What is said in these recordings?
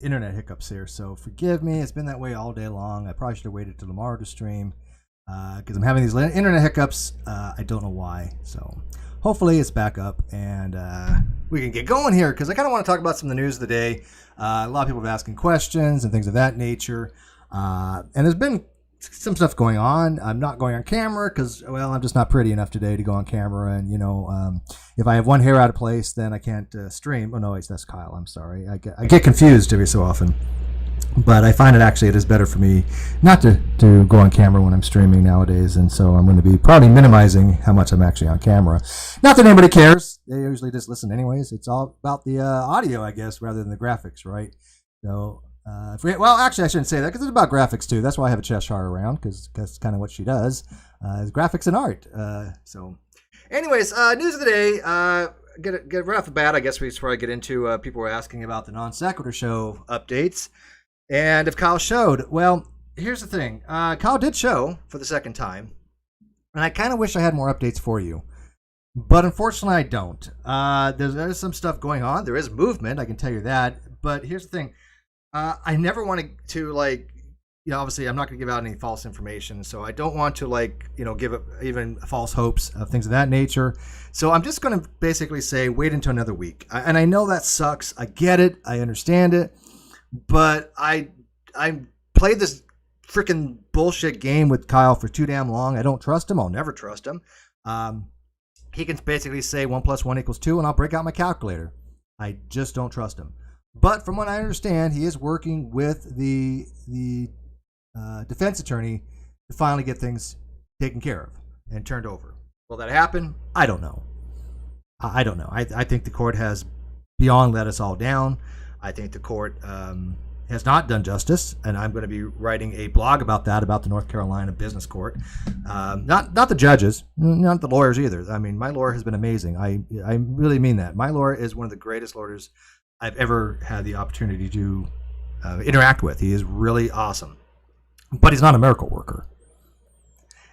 internet hiccups here, so forgive me. It's been that way all day long. I probably should have waited till tomorrow to stream because I'm having these internet hiccups. I don't know why. So hopefully it's back up and we can get going here because I kind of want to talk about some of the news of the day. A lot of people have been asking questions and things of that nature. And there's been some stuff going on. I'm not going on camera because, well, I'm just not pretty enough today to go on camera. And, if I have one hair out of place, then I can't stream. Oh, no, wait, that's Kyle. I'm sorry. I get confused every so often. But I find it is better for me not to go on camera when I'm streaming nowadays. And so I'm going to be probably minimizing how much I'm actually on camera. Not that anybody cares. They usually just listen anyways. It's all about the audio, I guess, rather than the graphics, right? So... actually, I shouldn't say that because it's about graphics too. That's why I have a Cheshire around because that's kind of what she does, is graphics and art. Anyways, news of the day. Get right off the bat. I guess we should probably get into. People were asking about the Non Sequitur show updates, and if Kyle showed. Well, here's the thing. Kyle did show for the second time, and I kind of wish I had more updates for you. But unfortunately, I don't. There's some stuff going on. There is movement. I can tell you that. But here's the thing. I never wanted to obviously I'm not going to give out any false information, so I don't want to give even false hopes of things of that nature. So I'm just going to basically say wait until another week. And I know that sucks. I get it. I understand it. But I played this freaking bullshit game with Kyle for too damn long. I don't trust him. I'll never trust him. He can basically say 1 + 1 = 2, and I'll break out my calculator. I just don't trust him. But from what I understand, he is working with the defense attorney to finally get things taken care of and turned over. Will that happen? I don't know. I don't know. I think the court has beyond let us all down. I think the court has not done justice, and I'm going to be writing a blog about that, about the North Carolina Business Court. Not the judges, not the lawyers either. I mean, my lawyer has been amazing. I really mean that. My lawyer is one of the greatest lawyers I've ever had the opportunity to interact with. He is really awesome. But he's not a miracle worker.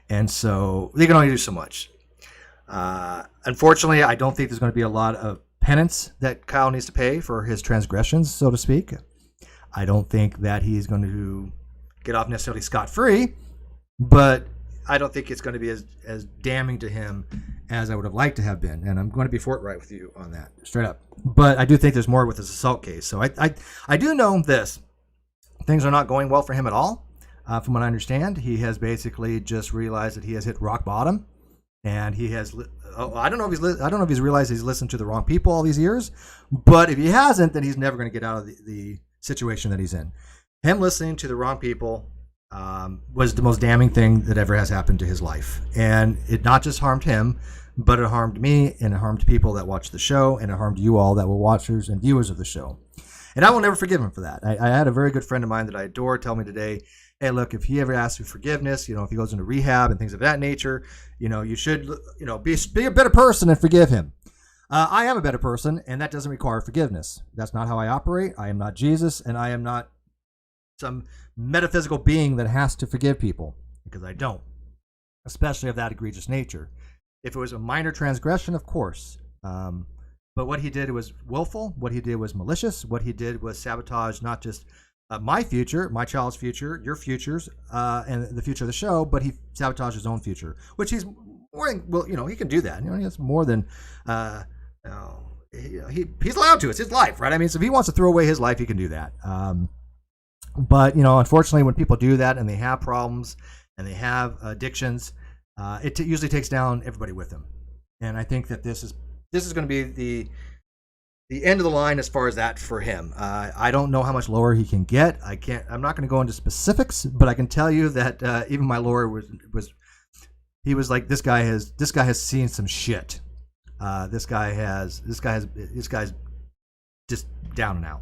And so they can only do so much. Unfortunately, I don't think there's going to be a lot of penance that Kyle needs to pay for his transgressions, so to speak. I don't think that he's going to get off necessarily scot-free, but I don't think it's going to be as damning to him as I would have liked to have been. And I'm going to be forthright with you on that, straight up. But I do think there's more with this assault case. So I do know this. Things are not going well for him at all. From what I understand, he has basically just realized that he has hit rock bottom. And he has, I don't know if he's realized he's listened to the wrong people all these years. But if he hasn't, then he's never going to get out of the situation that he's in. Him listening to the wrong people was the most damning thing that ever has happened to his life. And it not just harmed him, but it harmed me, and it harmed people that watch the show, and it harmed you all that were watchers and viewers of the show. And I will never forgive him for that. I had a very good friend of mine that I adore tell me today, hey, look, if he ever asks for forgiveness, if he goes into rehab and things of that nature, you should, be a better person and forgive him. I am a better person, and that doesn't require forgiveness. That's not how I operate. I am not Jesus, and I am not some metaphysical being that has to forgive people, because I don't, especially of that egregious nature. If it was a minor transgression, of course. But what he did was willful. What he did was malicious. What he did was sabotage not just my future, my child's future, your futures, and the future of the show, but he sabotaged his own future, which he's more than, well, he can do that. He's more than, he's allowed to. It's his life, right? I mean, so if he wants to throw away his life, he can do that. But, unfortunately, when people do that and they have problems and they have addictions, it usually takes down everybody with them. And I think that this is going to be the end of the line as far as that for him. I don't know how much lower he can get. I'm not going to go into specifics, but I can tell you that even my lawyer was like, this guy's seen some shit. This guy's just down and out.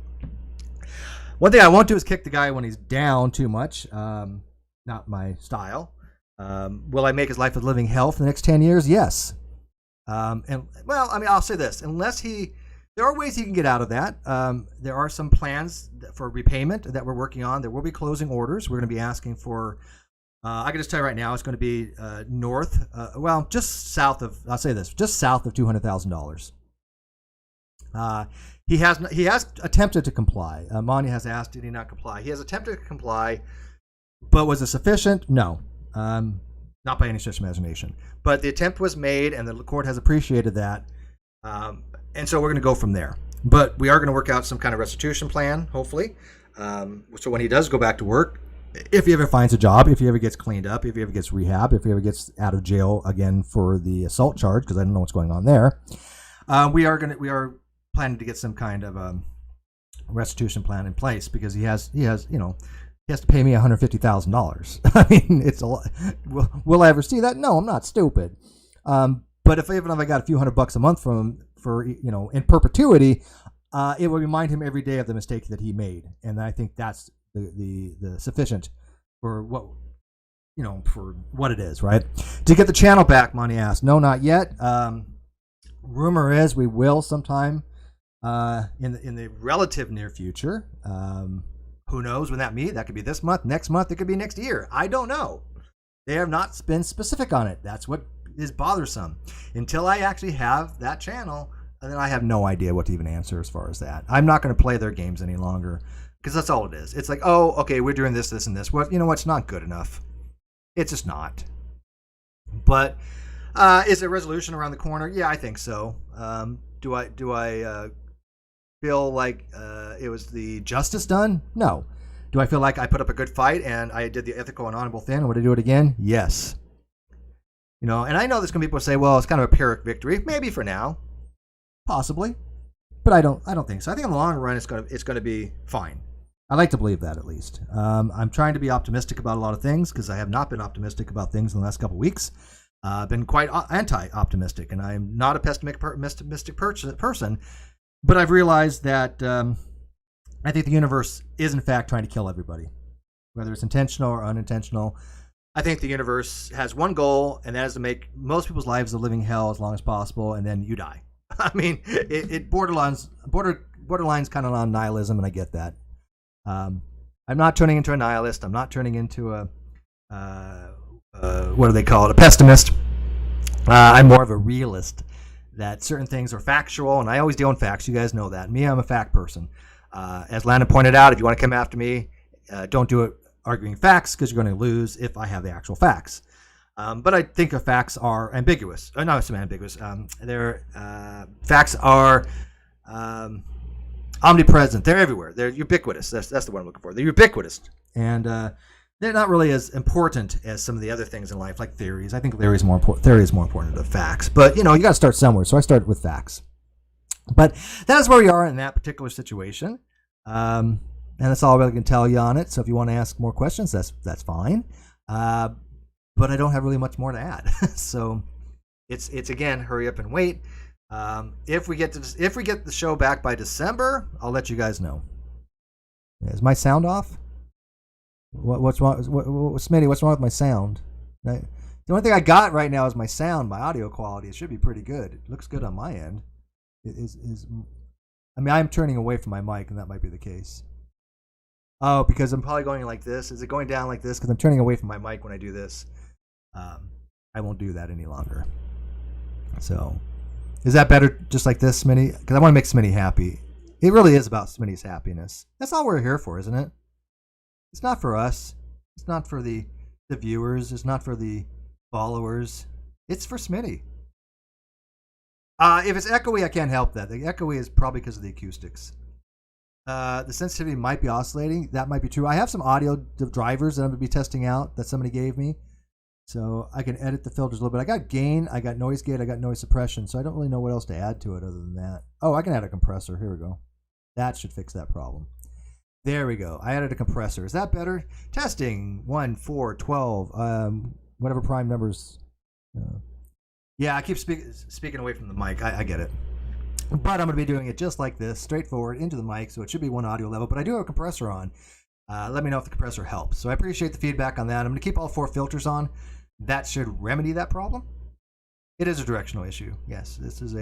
One thing I won't do is kick the guy when he's down too much. Not my style. Will I make his life a living hell for the next 10 years? Yes. I'll say this. There are ways he can get out of that. There are some plans for repayment that we're working on. There will be closing orders. We're going to be asking for, I can just tell you right now, it's going to be just south of $200,000. he has attempted to comply. Manya has asked, did he not comply? He has attempted to comply, but was it sufficient? No, not by any stretch of imagination. But the attempt was made, and the court has appreciated that, and so we're going to go from there. But we are going to work out some kind of restitution plan, hopefully. So when he does go back to work, if he ever finds a job, if he ever gets cleaned up, if he ever gets rehab, if he ever gets out of jail again for the assault charge, because I don't know what's going on there, we are planning to get some kind of restitution plan in place, because he has to pay me $150,000. I mean, it's a lot. Will I ever see that? No, I'm not stupid. But even if I got a few $100 a month from him for in perpetuity, it will remind him every day of the mistake that he made, and I think that's the sufficient for what it is, right? To get the channel back, Monty asked. No, not yet. Rumor is we will sometime in the relative near future. Who knows when that means? That could be this month, next month, it could be next year. I don't know. They have not been specific on it. That's what is bothersome. Until I actually have that channel, and then I have no idea what to even answer as far as that. I'm not going to play their games any longer, because that's all it is. It's like, oh, okay, we're doing this, this, and this. Well, you know what's not good enough. It's just not. But is there resolution around the corner? Yeah, I think so. Do I feel like it was the justice done? No. Do I feel like I put up a good fight and I did the ethical and honorable thing? Would I do it again? Yes. And I know there's going to be people who say, well, it's kind of a Pyrrhic victory. Maybe for now. Possibly. But I don't think so. I think in the long run it's going to be fine. I like to believe that, at least. I'm trying to be optimistic about a lot of things, because I have not been optimistic about things in the last couple of weeks. I've been quite anti-optimistic, and I'm not a pessimistic person. But I've realized that I think the universe is, in fact, trying to kill everybody, whether it's intentional or unintentional. I think the universe has one goal, and that is to make most people's lives a living hell as long as possible, and then you die. I mean, it borderlines kind of on nihilism, and I get that. I'm not turning into a nihilist. I'm not turning into a what do they call it? A pessimist. I'm more of a realist. That certain things are factual, and I always deal in facts. You guys know that. Me, I'm a fact person. As Landon pointed out, if you want to come after me, don't do it arguing facts, because you're going to lose if I have the actual facts. But I think the facts are ambiguous. No, it's not ambiguous. Facts are omnipresent. They're everywhere. They're ubiquitous. That's the word I'm looking for. They're ubiquitous. And they're not really as important as some of the other things in life, like theories. I think theory is more important than facts. But, you got to start somewhere. So I started with facts. But that's where we are in that particular situation. And that's all I really can tell you on it. So if you want to ask more questions, that's fine. But I don't have really much more to add. So it's again, hurry up and wait. If we get the show back by December, I'll let you guys know. Is my sound off? What's wrong? Smitty, what's wrong with my sound? The only thing I got right now is my sound, my audio quality. It should be pretty good. It looks good on my end. I'm turning away from my mic, and that might be the case. Oh, because I'm probably going like this. Is it going down like this? Because I'm turning away from my mic when I do this. I won't do that any longer. So, is that better just like this, Smitty? Because I want to make Smitty happy. It really is about Smitty's happiness. That's all we're here for, isn't it? It's not for us. It's not for the viewers. It's not for the followers. It's for Smitty. If it's echoey, I can't help that. The echoey is probably because of the acoustics. The sensitivity might be oscillating. That might be true. I have some audio drivers that I'm going to be testing out that somebody gave me. So I can edit the filters a little bit. I got gain, I got noise gate, I got noise suppression. So I don't really know what else to add to it other than that. Oh, I can add a compressor. Here we go. That should fix that problem. There we go. I added a compressor. Is that better? Testing. 1, 4, 12. Whatever prime numbers. Yeah, I keep speaking away from the mic. I get it. But I'm going to be doing it just like this, straightforward into the mic, so it should be one audio level. But I do have a compressor on. Let me know if the compressor helps. So I appreciate the feedback on that. I'm going to keep all 4 filters on. That should remedy that problem. It is a directional issue. Yes, this is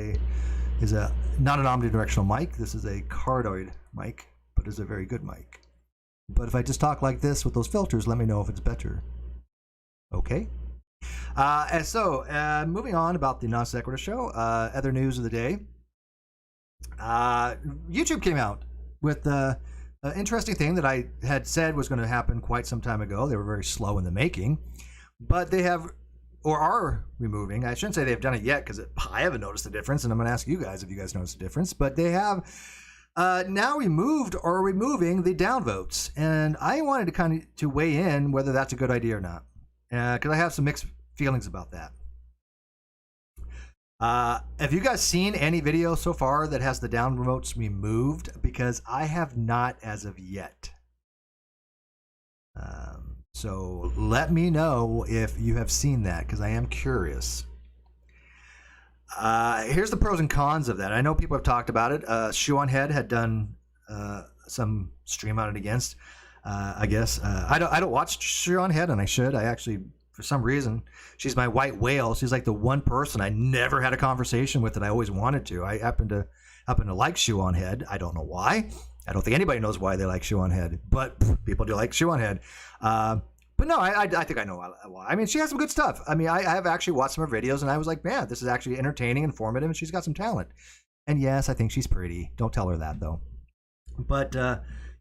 not an omnidirectional mic. This is a cardioid mic, but it's a very good mic. But if I just talk like this with those filters, let me know if it's better. Okay. Moving on about the Non Sequitur Show, other news of the day. YouTube came out with an interesting thing that I had said was going to happen quite some time ago. They were very slow in the making, but they have or are removing. I shouldn't say they've done it yet because I haven't noticed the difference, and I'm going to ask you guys if you guys noticed the difference. But they have now removed or removing the downvotes, and I wanted to kind of to weigh in whether that's a good idea or not, because I have some mixed feelings about that. Have you guys seen any video so far that has the downvotes removed? Because I have not as of yet. So let me know if you have seen that, because I am curious. Here's the pros and cons of that. I know people have talked about it. Shoe on Head had done some stream on it against. I guess I don't watch Shoe on Head, and I should. I actually, for some reason, she's my white whale. She's like the one person I never had a conversation with that I always wanted to. I happen to like Shoe on Head. I don't know why. I don't think anybody knows why they like Shoe on Head, but people do like Shoe on Head. But no, I think I know why. I mean, she has some good stuff. I mean, I have actually watched some of her videos, and I was like, man, this is actually entertaining, informative, and she's got some talent. And yes, I think she's pretty. Don't tell her that, though. But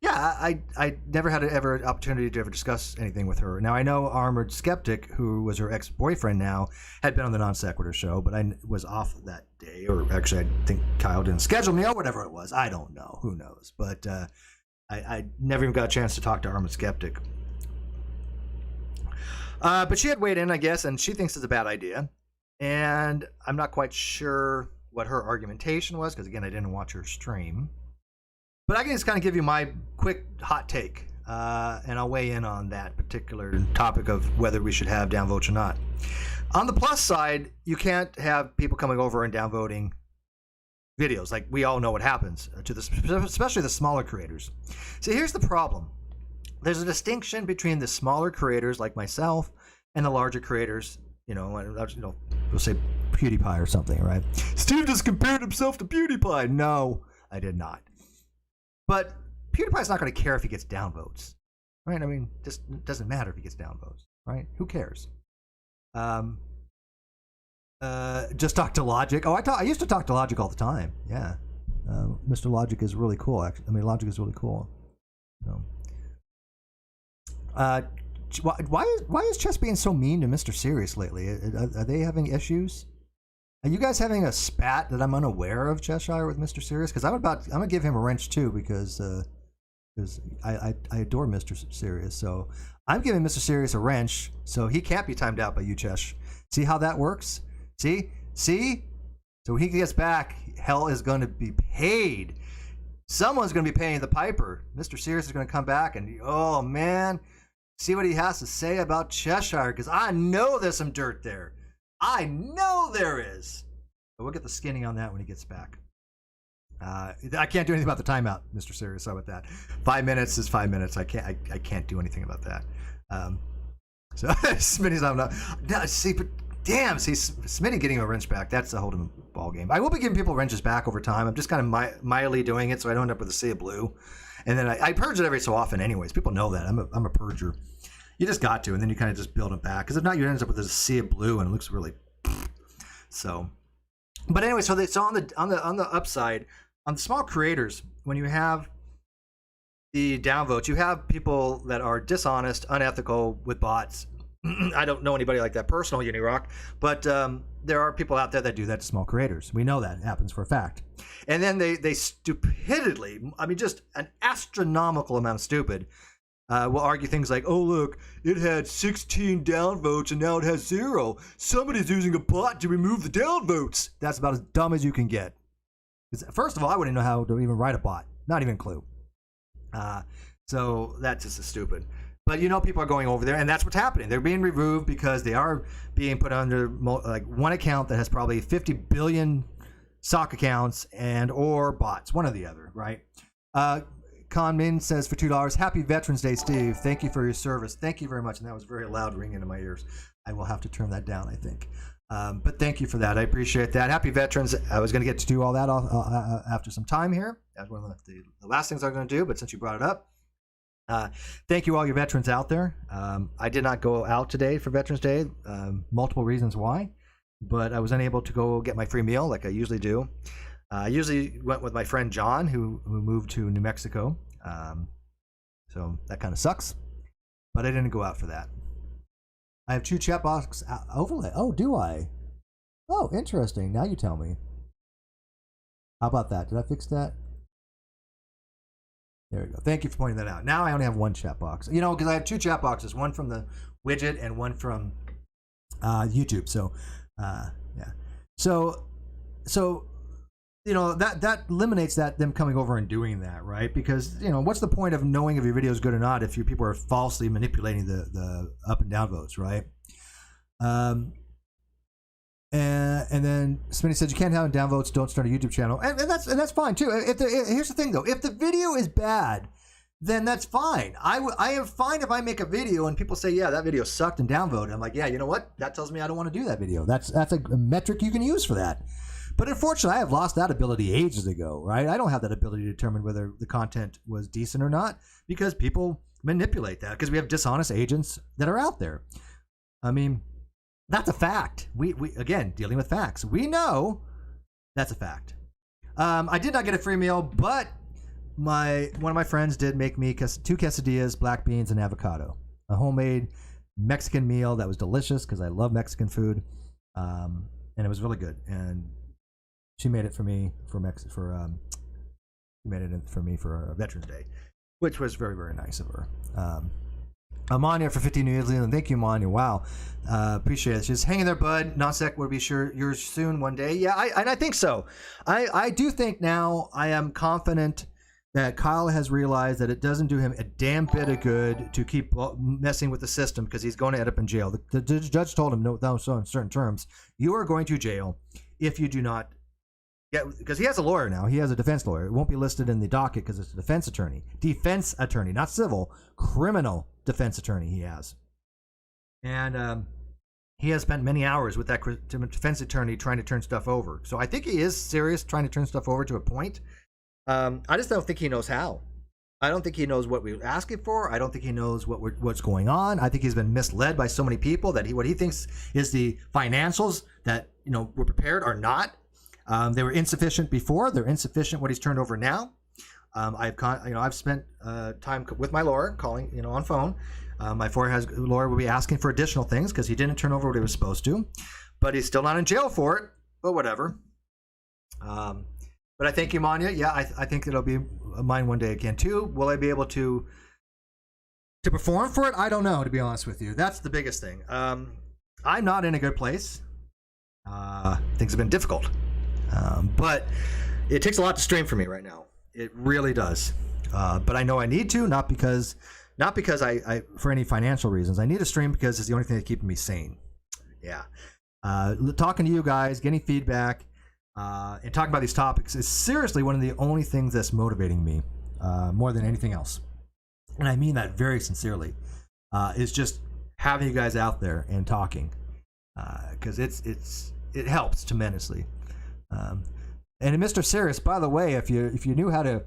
yeah, I never had ever opportunity to ever discuss anything with her. Now, I know Armored Skeptic, who was her ex-boyfriend now, had been on the Non Sequitur show, but I was off that day. Or actually, I think Kyle didn't schedule me or whatever it was. I don't know. Who knows? But I never even got a chance to talk to Armored Skeptic. But she had weighed in, I guess, and she thinks it's a bad idea. And I'm not quite sure what her argumentation was, because, again, I didn't watch her stream. But I can just kind of give you my quick hot take, and I'll weigh in on that particular topic of whether we should have downvotes or not. On the plus side, you can't have people coming over and downvoting videos. Like, we all know what happens to especially the smaller creators. See, here's the problem. There's a distinction between the smaller creators like myself and the larger creators. We'll say PewDiePie or something, right? Steve just compared himself to PewDiePie. No, I did not. But PewDiePie's not going to care if he gets downvotes, right? I mean, just it doesn't matter if he gets downvotes, right? Who cares? Just talk to Logic. Oh, I used to talk to Logic all the time. Yeah, Mr. Logic is really cool. Actually, I mean, Logic is really cool. Why is Chess being so mean to Mr. Serious lately? Are they having issues? Are you guys having a spat that I'm unaware of, Cheshire, with Mr. Serious? Because I'm gonna give him a wrench too, because I adore Mr. Serious. So I'm giving Mr. Serious a wrench, so he can't be timed out by you, Chesh. See how that works? See? So when he gets back, hell is going to be paid. Someone's going to be paying the piper. Mr. Serious is going to come back and, oh man, see what he has to say about Cheshire, because I know there's some dirt there. I know there is. But we'll get the skinny on that when he gets back. I can't do anything about the timeout, Mr. Serious. How about that? 5 minutes is 5 minutes. I can't do anything about that. So Smitty's not. No, see, but damn, see, Smitty getting a wrench back. That's a whole different ball game. I will be giving people wrenches back over time. I'm just kind of mildly doing it, so I don't end up with a sea of blue. And then I purge it every so often, anyways. People know that I'm a purger. You just got to, and then you kind of just build it back. Because if not, you end up with a sea of blue, and it looks really. So, but anyway, so on the upside, on the small creators, when you have the downvotes, you have people that are dishonest, unethical with bots. I don't know anybody like that personally, Unirock, but there are people out there that do that to small creators. We know that happens for a fact. And then they stupidly, I mean, just an astronomical amount of stupid, will argue things like, oh, look, it had 16 downvotes and now it has 0. Somebody's using a bot to remove the downvotes. That's about as dumb as you can get. First of all, I wouldn't know how to even write a bot. Not even a clue. So that's just stupid. But people are going over there, and that's what's happening. They're being removed because they are being put under like one account that has probably 50 billion sock accounts and or bots, one or the other, right? Con Min says for $2, Happy Veterans Day, Steve. Thank you for your service. Thank you very much. And that was very loud ringing in my ears. I will have to turn that down, I think. But thank you for that. I appreciate that. Happy Veterans. I was going to get to do all that after some time here. That's one of the last things I was going to do, but since you brought it up, thank you all your veterans out there. I did not go out today for Veterans Day. Multiple reasons why, but I was unable to go get my free meal like I usually do. I usually went with my friend John, who moved to New Mexico. So that kind of sucks. But I didn't go out for that. I have 2 chat box overlay. Oh, do I? Oh, interesting. Now you tell me. How about that? Did I fix that? There we go. Thank you for pointing that out. Now I only have 1 chat box. You know, because I have 2 chat boxes, one from the widget and one from YouTube. So, yeah. So, you know, that eliminates them coming over and doing that, right? Because, you know, what's the point of knowing if your video is good or not if you people are falsely manipulating the up and down votes, right? And then Smitty said you can't have downvotes. Don't start a YouTube channel, and that's fine too. Here's the thing though: if the video is bad, then that's fine. I am fine if I make a video and people say, yeah, that video sucked and downvoted. I'm like, yeah, you know what? That tells me I don't want to do that video. That's a metric you can use for that. But unfortunately, I have lost that ability ages ago, right? I don't have that ability to determine whether the content was decent or not because people manipulate that because we have dishonest agents that are out there. I mean, that's a fact. We again, dealing with facts. We know that's a fact. I did not get a free meal, but one of my friends did make me 2 quesadillas, black beans, and avocado. A homemade Mexican meal that was delicious because I love Mexican food, and it was really good. And she made it for me for Veterans Day, which was very, very nice of her. Amanya for 15 years, and thank you, Amanya. Wow, appreciate it. She's hanging there, bud. Nosec will be sure yours soon one day. Yeah, I think so. I do think now I am confident that Kyle has realized that it doesn't do him a damn bit of good to keep messing with the system because he's going to end up in jail. The judge told him, no, in certain terms, you are going to jail if you do not. Yeah, because he has a lawyer now. He has a defense lawyer. It won't be listed in the docket because it's a defense attorney. Defense attorney, not civil, criminal defense attorney he has. And he has spent many hours with that defense attorney trying to turn stuff over. So I think he is serious trying to turn stuff over to a point. I just don't think he knows how. I don't think he knows what we're asking for. I don't think he knows what's going on. I think he's been misled by so many people that what he thinks is the financials that were prepared are not. They were insufficient before. They're insufficient what he's turned over now. I've spent time with my lawyer calling, on phone. My lawyer will be asking for additional things because he didn't turn over what he was supposed to, but he's still not in jail for it. But whatever. But I thank you, Manya. Yeah, I think it'll be mine one day again too. Will I be able to perform for it? I don't know, to be honest with you. That's the biggest thing. I'm not in a good place. Things have been difficult. But it takes a lot to stream for me right now. It really does. But I know I need to, not because I for any financial reasons. I need to stream because it's the only thing that's keeping me sane. Yeah. Talking to you guys, getting feedback, and talking about these topics is seriously one of the only things that's motivating me more than anything else. And I mean that very sincerely. Is just having you guys out there and talking, because it helps tremendously. And Mr. Serious, by the way, if you knew how to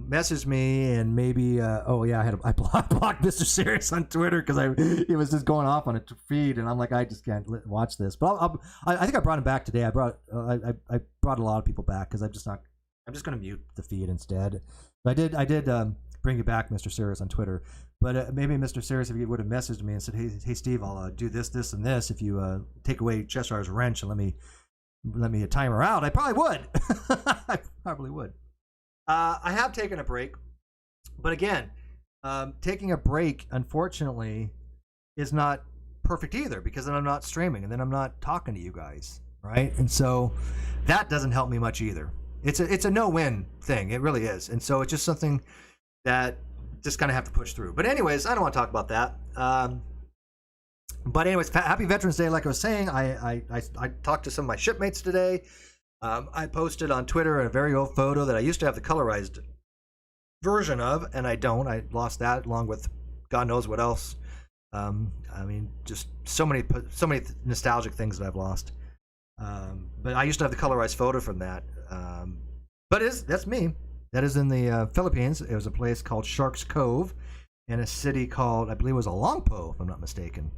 message me and maybe I blocked Mr. Serious on Twitter because he was just going off on a feed and I'm like, I just can't watch this. But I think I brought him back today. I brought a lot of people back because I'm just going to mute the feed instead. But I did bring you back, Mr. Serious, on Twitter. But maybe Mr. Serious, if you would have messaged me and said, hey Steve, I'll do this and this if you take away Cheshire's wrench and let me time her out, I probably would. I probably would. I have taken a break, but again, taking a break, unfortunately, is not perfect either because then I'm not streaming and then I'm not talking to you guys, right? And so that doesn't help me much either. It's a no-win thing. It really is. And so it's just something that just kind of have to push through. But anyways, I don't want to talk about that. But anyways, happy Veterans Day. Like I was saying, I talked to some of my shipmates today. I posted on Twitter a very old photo that I used to have the colorized version of, and I don't. I lost that along with God knows what else. Just so many nostalgic things that I've lost. But I used to have the colorized photo from that. But that's me. That is in the Philippines. It was a place called Sharks Cove in a city called, I believe it was Olongapo, if I'm not mistaken.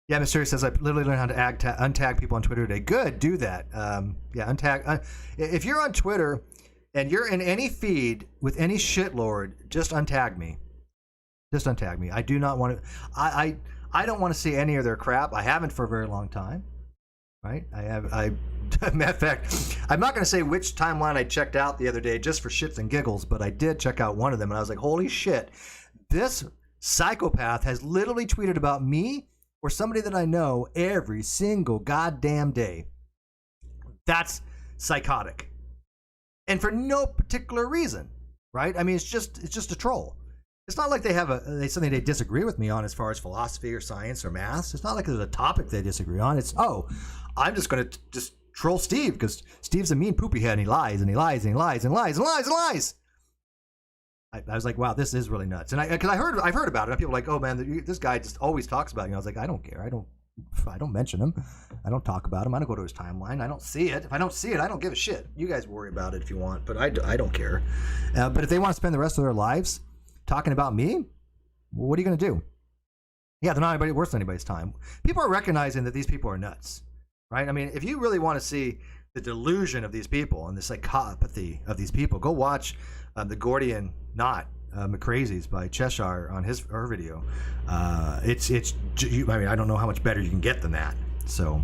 Yeah, Mysterio says I literally learned how to untag people on Twitter today. Good, do that. Yeah, untag. If you're on Twitter and you're in any feed with any shitlord, just untag me. Just untag me. I do not want to. I don't want to see any of their crap. I haven't for a very long time. Right? Matter of fact, I'm not going to say which timeline I checked out the other day just for shits and giggles, but I did check out one of them, and I was like, holy shit, this psychopath has literally tweeted about me or somebody that I know every single goddamn day. That's psychotic. And for no particular reason, right? I mean, it's just a troll. It's not like they have something they disagree with me on as far as philosophy or science or math. It's not like there's a topic they disagree on. It's, I'm just going to just troll Steve because Steve's a mean poopy head and he lies and he lies and he lies and lies and lies and lies. I was like, wow, this is really nuts. And I've heard about it. And people are like, oh man, this guy just always talks about it. I was like, I don't care. I don't mention him. I don't talk about him. I don't go to his timeline. I don't see it. If I don't see it, I don't give a shit. You guys worry about it if you want, but I don't care. But if they want to spend the rest of their lives talking about me, well, what are you going to do? Yeah, they're not worth anybody's time. People are recognizing that these people are nuts, right? I mean, if you really want to see the delusion of these people and the psychopathy of these people, go watch the Gordian Knot McCrazies by Cheshire on her video. I mean, I don't know how much better you can get than that. So,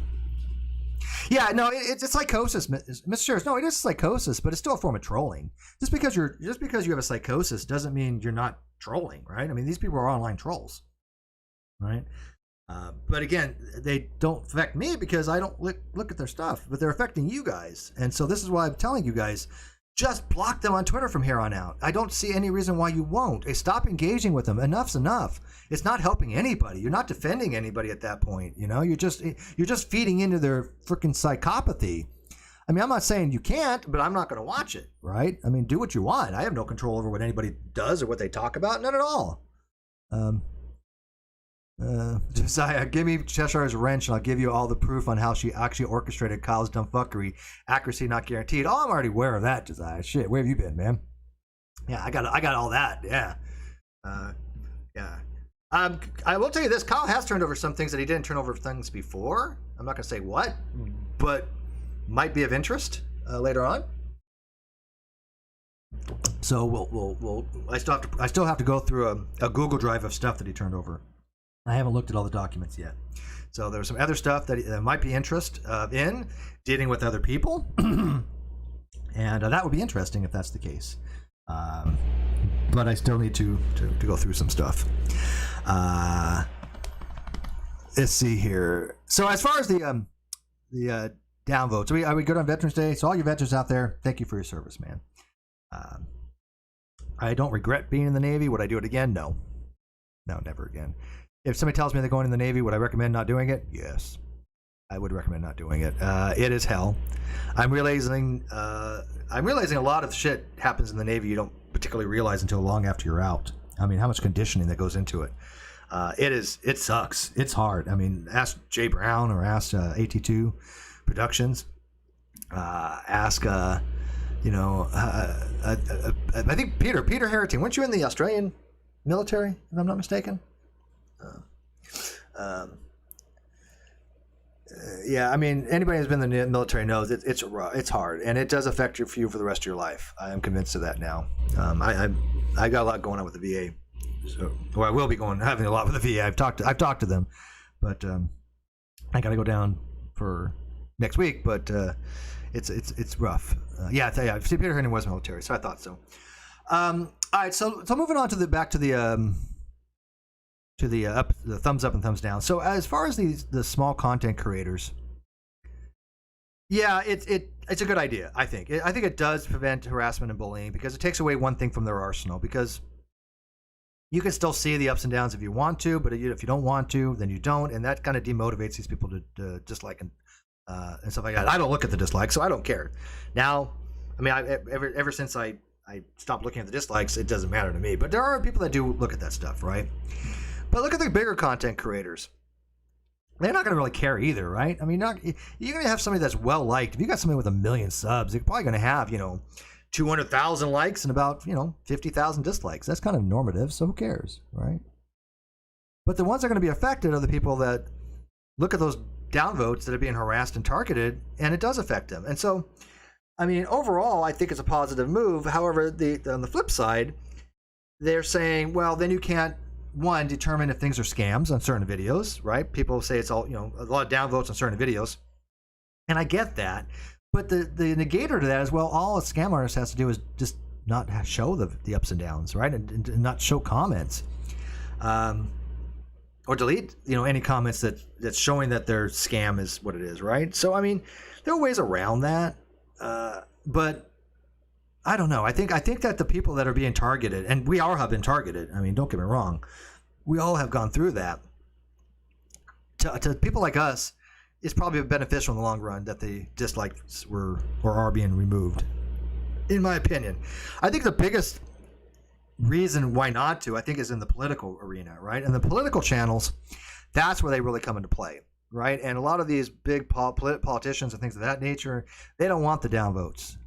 yeah, no, it's psychosis, Mr. No, it is psychosis, but it's still a form of trolling. Just because you have a psychosis doesn't mean you're not trolling, right? I mean, these people are online trolls, right? But again, they don't affect me because I don't look at their stuff, but they're affecting you guys. And so this is why I'm telling you guys, just block them on Twitter from here on out. I don't see any reason why you won't. Stop engaging with them. Enough's enough. It's not helping anybody. You're not defending anybody at that point. You know, you're just feeding into their freaking psychopathy. I mean, I'm not saying you can't, but I'm not going to watch it, right? I mean, do what you want. I have no control over what anybody does or what they talk about. None at all. Josiah, give me Cheshire's wrench and I'll give you all the proof on how she actually orchestrated Kyle's dumb fuckery. Accuracy not guaranteed. Oh, I'm already aware of that, Josiah. Shit, where have you been, man? Yeah, I got all that. Yeah. Yeah. I will tell you this. Kyle has turned over some things that he didn't turn over things before. I'm not going to say what, but might be of interest later on. So we'll I still have to go through a Google Drive of stuff that he turned over. I haven't looked at all the documents yet. So there's some other stuff that might be interest in dealing with other people. And that would be interesting if that's the case. But I still need to go through some stuff. Let's see here. So as far as the downvotes, are we good on Veterans Day? So all you veterans out there, thank you for your service, man. I don't regret being in the Navy. Would I do it again? No, never again. If somebody tells me they're going in the Navy, would I recommend not doing it? Yes, I would recommend not doing it. It is hell. I'm realizing a lot of shit happens in the Navy you don't particularly realize until long after you're out. I mean, how much conditioning that goes into it. It sucks. It's hard. I mean, ask Jay Brown or ask AT2 Productions. Ask, I think Peter Harrington. Weren't you in the Australian military, if I'm not mistaken? Yeah, I mean, anybody who's been in the military knows it's hard, and it does affect you for the rest of your life. I am convinced of that now. I got a lot going on with the VA, I will be having a lot with the VA. I've talked to them, but I got to go down for next week. But it's rough. Yeah, Peter Harrington was military, so I thought so. All right, so moving on to back to the thumbs up and thumbs down. So as far as the small content creators, yeah, it's a good idea. I think it does prevent harassment and bullying because it takes away one thing from their arsenal. Because you can still see the ups and downs if you want to, but if you don't want to, then you don't, and that kind of demotivates these people to dislike and stuff like that. I don't look at the dislikes, so I don't care. Now, I mean, ever since I stopped looking at the dislikes, it doesn't matter to me. But there are people that do look at that stuff, right? But look at the bigger content creators. They're not going to really care either, right? I mean, you're going to have somebody that's well liked. If you got somebody with 1 million subs, you're probably going to have 200,000 likes and about 50,000 dislikes. That's kind of normative, so who cares, right? But the ones that are going to be affected are the people that look at those downvotes that are being harassed and targeted, and it does affect them. And so, I mean, overall, I think it's a positive move. However, on the flip side, they're saying, well, then you can't, one, determine if things are scams on certain videos, right? People say it's all, a lot of downvotes on certain videos. And I get that. But the negator to that is, well, all a scam artist has to do is just not show the ups and downs, right? And not show comments. Or delete, any comments that's showing that their scam is what it is, right? So, I mean, there are ways around that. But I don't know. I think that the people that are being targeted, and we all have been targeted. I mean, don't get me wrong. We all have gone through that. To people like us, it's probably beneficial in the long run that the dislikes were or are being removed, in my opinion. I think the biggest reason why not to, I think, is in the political arena, right? And the political channels, that's where they really come into play, right? And a lot of these big politicians and things of that nature, they don't want the downvotes,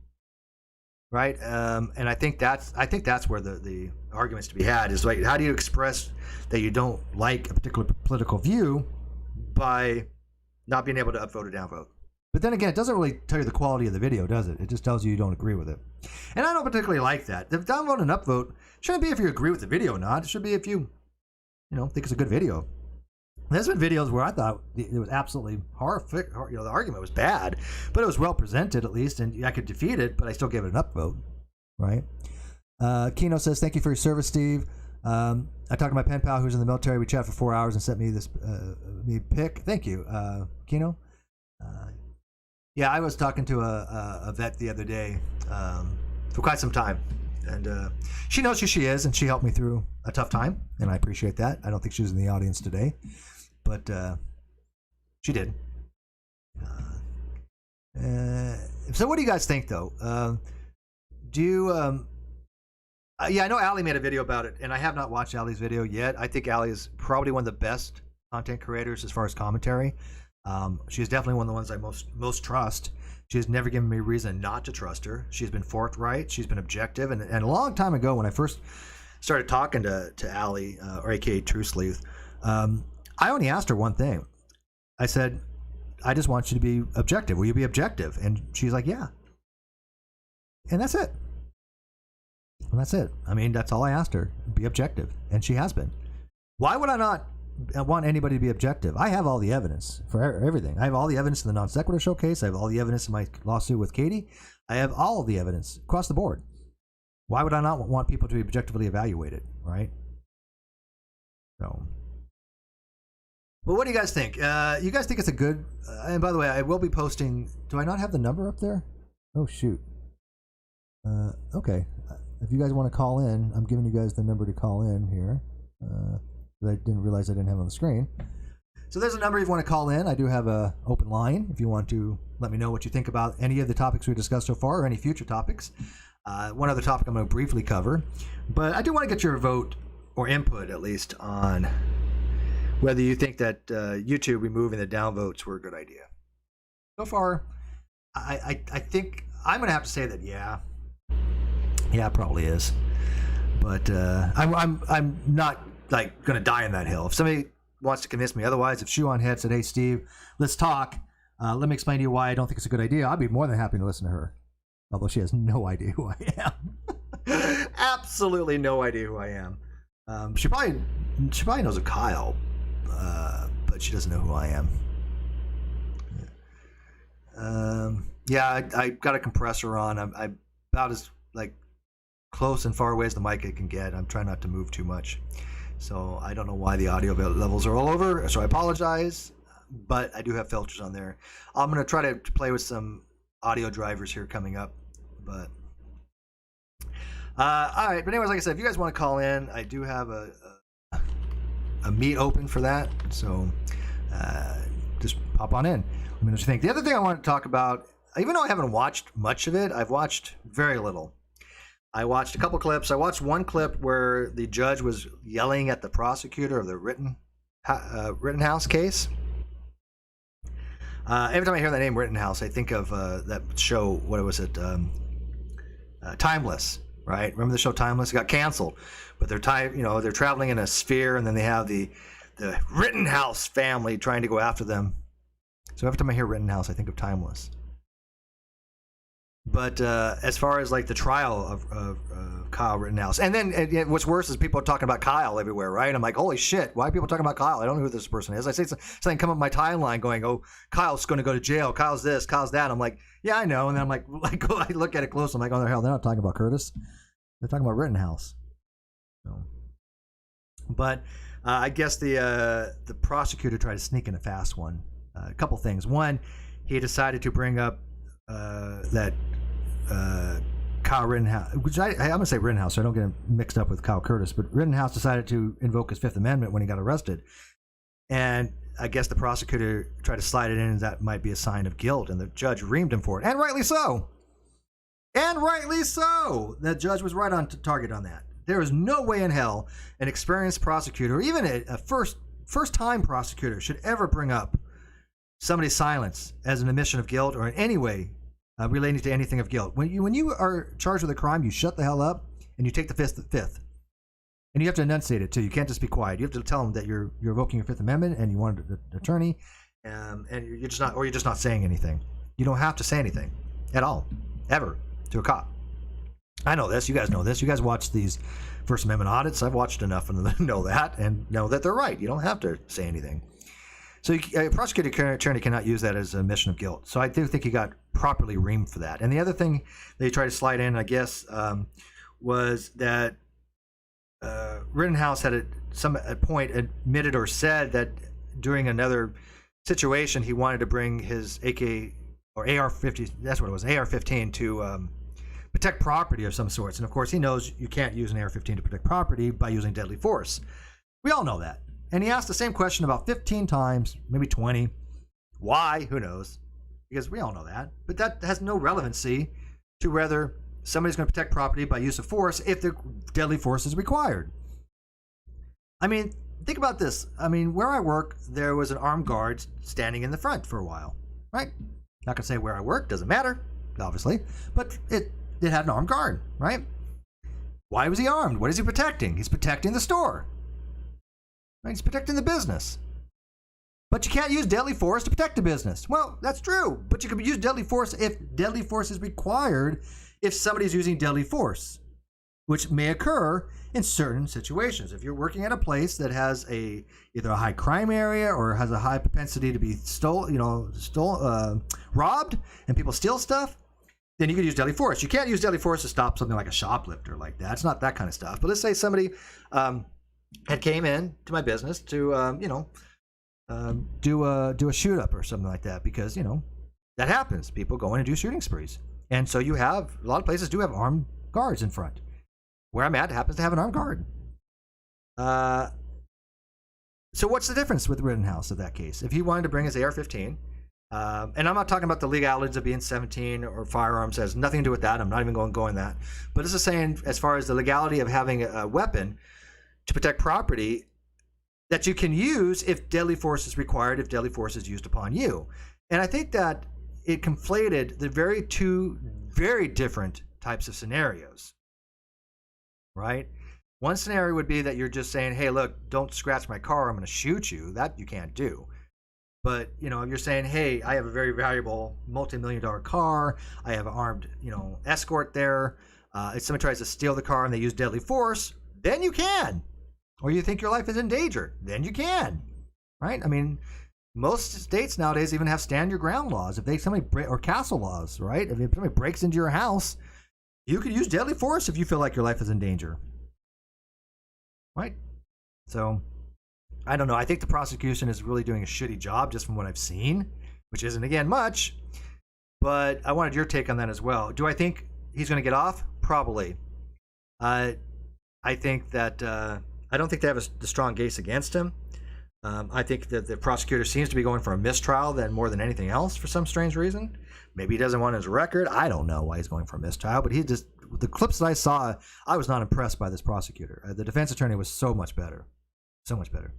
right? And I think that's where the arguments to be had is, like, how do you express that you don't like a particular political view by not being able to upvote or downvote? But then again, it doesn't really tell you the quality of the video, does it? It just tells you don't agree with it. And I don't particularly like that. The downvote and upvote shouldn't be if you agree with the video or not. It should be if you think it's a good video. There's been videos where I thought it was absolutely horrific. The argument was bad, but it was well presented at least, and I could defeat it, but I still gave it an upvote, right? Kino says, thank you for your service, Steve. I talked to my pen pal who's in the military. We chatted for 4 hours and sent me this pic. Thank you, Kino. Yeah, I was talking to a vet the other day for quite some time. And she knows who she is, and she helped me through a tough time, and I appreciate that. I don't think she was in the audience today, but she did. So what do you guys think, though? Do you... yeah, I know Allie made a video about it, and I have not watched Allie's video yet. I think Allie is probably one of the best content creators as far as commentary. She's definitely one of the ones I most trust. She has never given me a reason not to trust her. She's been forthright. She's been objective. And a long time ago, when I first started talking to Allie, or aka True Sleuth, I only asked her one thing. I said, I just want you to be objective. Will you be objective? And she's like, yeah. And that's it. And that's it. I mean, that's all I asked her. Be objective. And she has been. Why would I not want anybody to be objective? I have all the evidence for everything. I have all the evidence in the non sequitur showcase. I have all the evidence in my lawsuit with Katie. I have all of the evidence across the board. Why would I not want people to be objectively evaluated, right? So, well, what do you guys think? You guys think it's a good... and by the way, I will be posting... Do I not have the number up there? Oh, shoot. Okay. If you guys want to call in, I'm giving you guys the number to call in here. I didn't realize I didn't have it on the screen. So there's a number if you want to call in. I do have a open line if you want to let me know what you think about any of the topics we discussed so far or any future topics. One other topic I'm going to briefly cover. But I do want to get your vote or input, at least, on whether you think that YouTube removing the downvotes were a good idea. So far, I think I'm going to have to say that yeah, it probably is. But I'm not like going to die on that hill. If somebody wants to convince me otherwise, if Shoe on Head said, hey Steve, let's talk, let me explain to you why I don't think it's a good idea, I'd be more than happy to listen to her, although she has no idea who I am. Absolutely no idea who I am. She probably knows a Kyle, but she doesn't know who I am. Yeah, I got a compressor on. I'm about as close and far away as the mic I can get. I'm trying not to move too much. So I don't know why the audio levels are all over, so I apologize, but I do have filters on there. I'm going to try to play with some audio drivers here coming up, but all right. But anyways, like I said, if you guys want to call in, I do have a meet open for that, so just pop on in. Let me know what you think. The other thing I want to talk about, even though I haven't watched much of it, I've watched very little. I watched a couple clips. I watched one clip where the judge was yelling at the prosecutor of the Rittenhouse case. Every time I hear that name, Rittenhouse, I think of that show. What was it? Timeless, right? Remember the show Timeless? It got canceled, but they're traveling in a sphere, and then they have the the Rittenhouse family trying to go after them. So every time I hear Rittenhouse, I think of Timeless. But as far as like the trial of Kyle Rittenhouse, and then what's worse is people are talking about Kyle everywhere, right? I'm like, holy shit, why are people talking about Kyle? I don't know who this person is. I say something come up my timeline going, oh, Kyle's going to go to jail. Kyle's this, Kyle's that. I'm like, yeah, I know. And then I'm like I look at it close. I'm like, oh, the hell, they're not talking about Curtis. They're talking about Rittenhouse. So, but I guess the prosecutor tried to sneak in a fast one. A couple things. One, he decided to bring up that Kyle Rittenhouse, which I'm going to say Rittenhouse, so I don't get him mixed up with Kyle Curtis, but Rittenhouse decided to invoke his Fifth Amendment when he got arrested. And I guess the prosecutor tried to slide it in as that might be a sign of guilt, and the judge reamed him for it. And rightly so. And rightly so. The judge was right on target on that. There is no way in hell an experienced prosecutor, or even a first-time prosecutor, should ever bring up somebody's silence as an admission of guilt or in any way relating to anything of guilt. When you are charged with a crime, you shut the hell up and you take the fifth. And you have to enunciate it too. You can't just be quiet. You have to tell them that you're invoking your Fifth Amendment and you want an attorney, and you're just not saying anything. You don't have to say anything at all, ever, to a cop. I know this. You guys know this. You guys watch these First Amendment audits. I've watched enough and know that, and know that they're right. You don't have to say anything. So a prosecuting attorney cannot use that as a admission of guilt. So I do think he got properly reamed for that. And the other thing they tried to slide in, I guess, was that Rittenhouse had at some point admitted or said that during another situation he wanted to bring his AK or AR-50, that's what it was, AR-15 to protect property of some sorts. And of course he knows you can't use an AR-15 to protect property by using deadly force. We all know that. And he asked the same question about 15 times, maybe 20. Why? Who knows? Because we all know that. But that has no relevancy to whether somebody's going to protect property by use of force if the deadly force is required. I mean, think about this. I mean, where I work, there was an armed guard standing in the front for a while, right? Not going to say where I work, doesn't matter, obviously. But it had an armed guard, right? Why was he armed? What is he protecting? He's protecting the store. He's protecting the business. But you can't use deadly force to protect the business. Well, that's true. But you can use deadly force if deadly force is required if somebody's using deadly force, which may occur in certain situations. If you're working at a place that has either a high crime area or has a high propensity to be robbed, and people steal stuff, then you could use deadly force. You can't use deadly force to stop something like a shoplifter like that. It's not that kind of stuff. But let's say somebody had came in to my business to do a shoot up or something like that, because that happens. People go in and do shooting sprees, and so you have a lot of places do have armed guards in front. Where I'm at happens to have an armed guard. So what's the difference with Rittenhouse in that case? If he wanted to bring his AR-15, and I'm not talking about the legalities of being 17 or firearms, has nothing to do with that. I'm not even going that. But this is saying, as far as the legality of having a weapon to protect property that you can use if deadly force is required, if deadly force is used upon you. And I think that it conflated the two very different types of scenarios, right? One scenario would be that you're just saying, hey, look, don't scratch my car, I'm going to shoot you. That you can't do. But, if you're saying, hey, I have a very valuable multi-million-dollar car, I have an armed, escort there, if somebody tries to steal the car and they use deadly force, then you can. Or you think your life is in danger, then you can, right? I mean, most states nowadays even have stand your ground laws. If or castle laws, right? If somebody breaks into your house, you could use deadly force if you feel like your life is in danger, right? So, I don't know. I think the prosecution is really doing a shitty job just from what I've seen, which isn't, again, much. But I wanted your take on that as well. Do I think he's going to get off? Probably. I think that I don't think they have the strong case against him. I think that the prosecutor seems to be going for a mistrial more than anything else for some strange reason. Maybe he doesn't want his record. I don't know why he's going for a mistrial, but the clips that I saw, I was not impressed by this prosecutor. The defense attorney was so much better. So much better.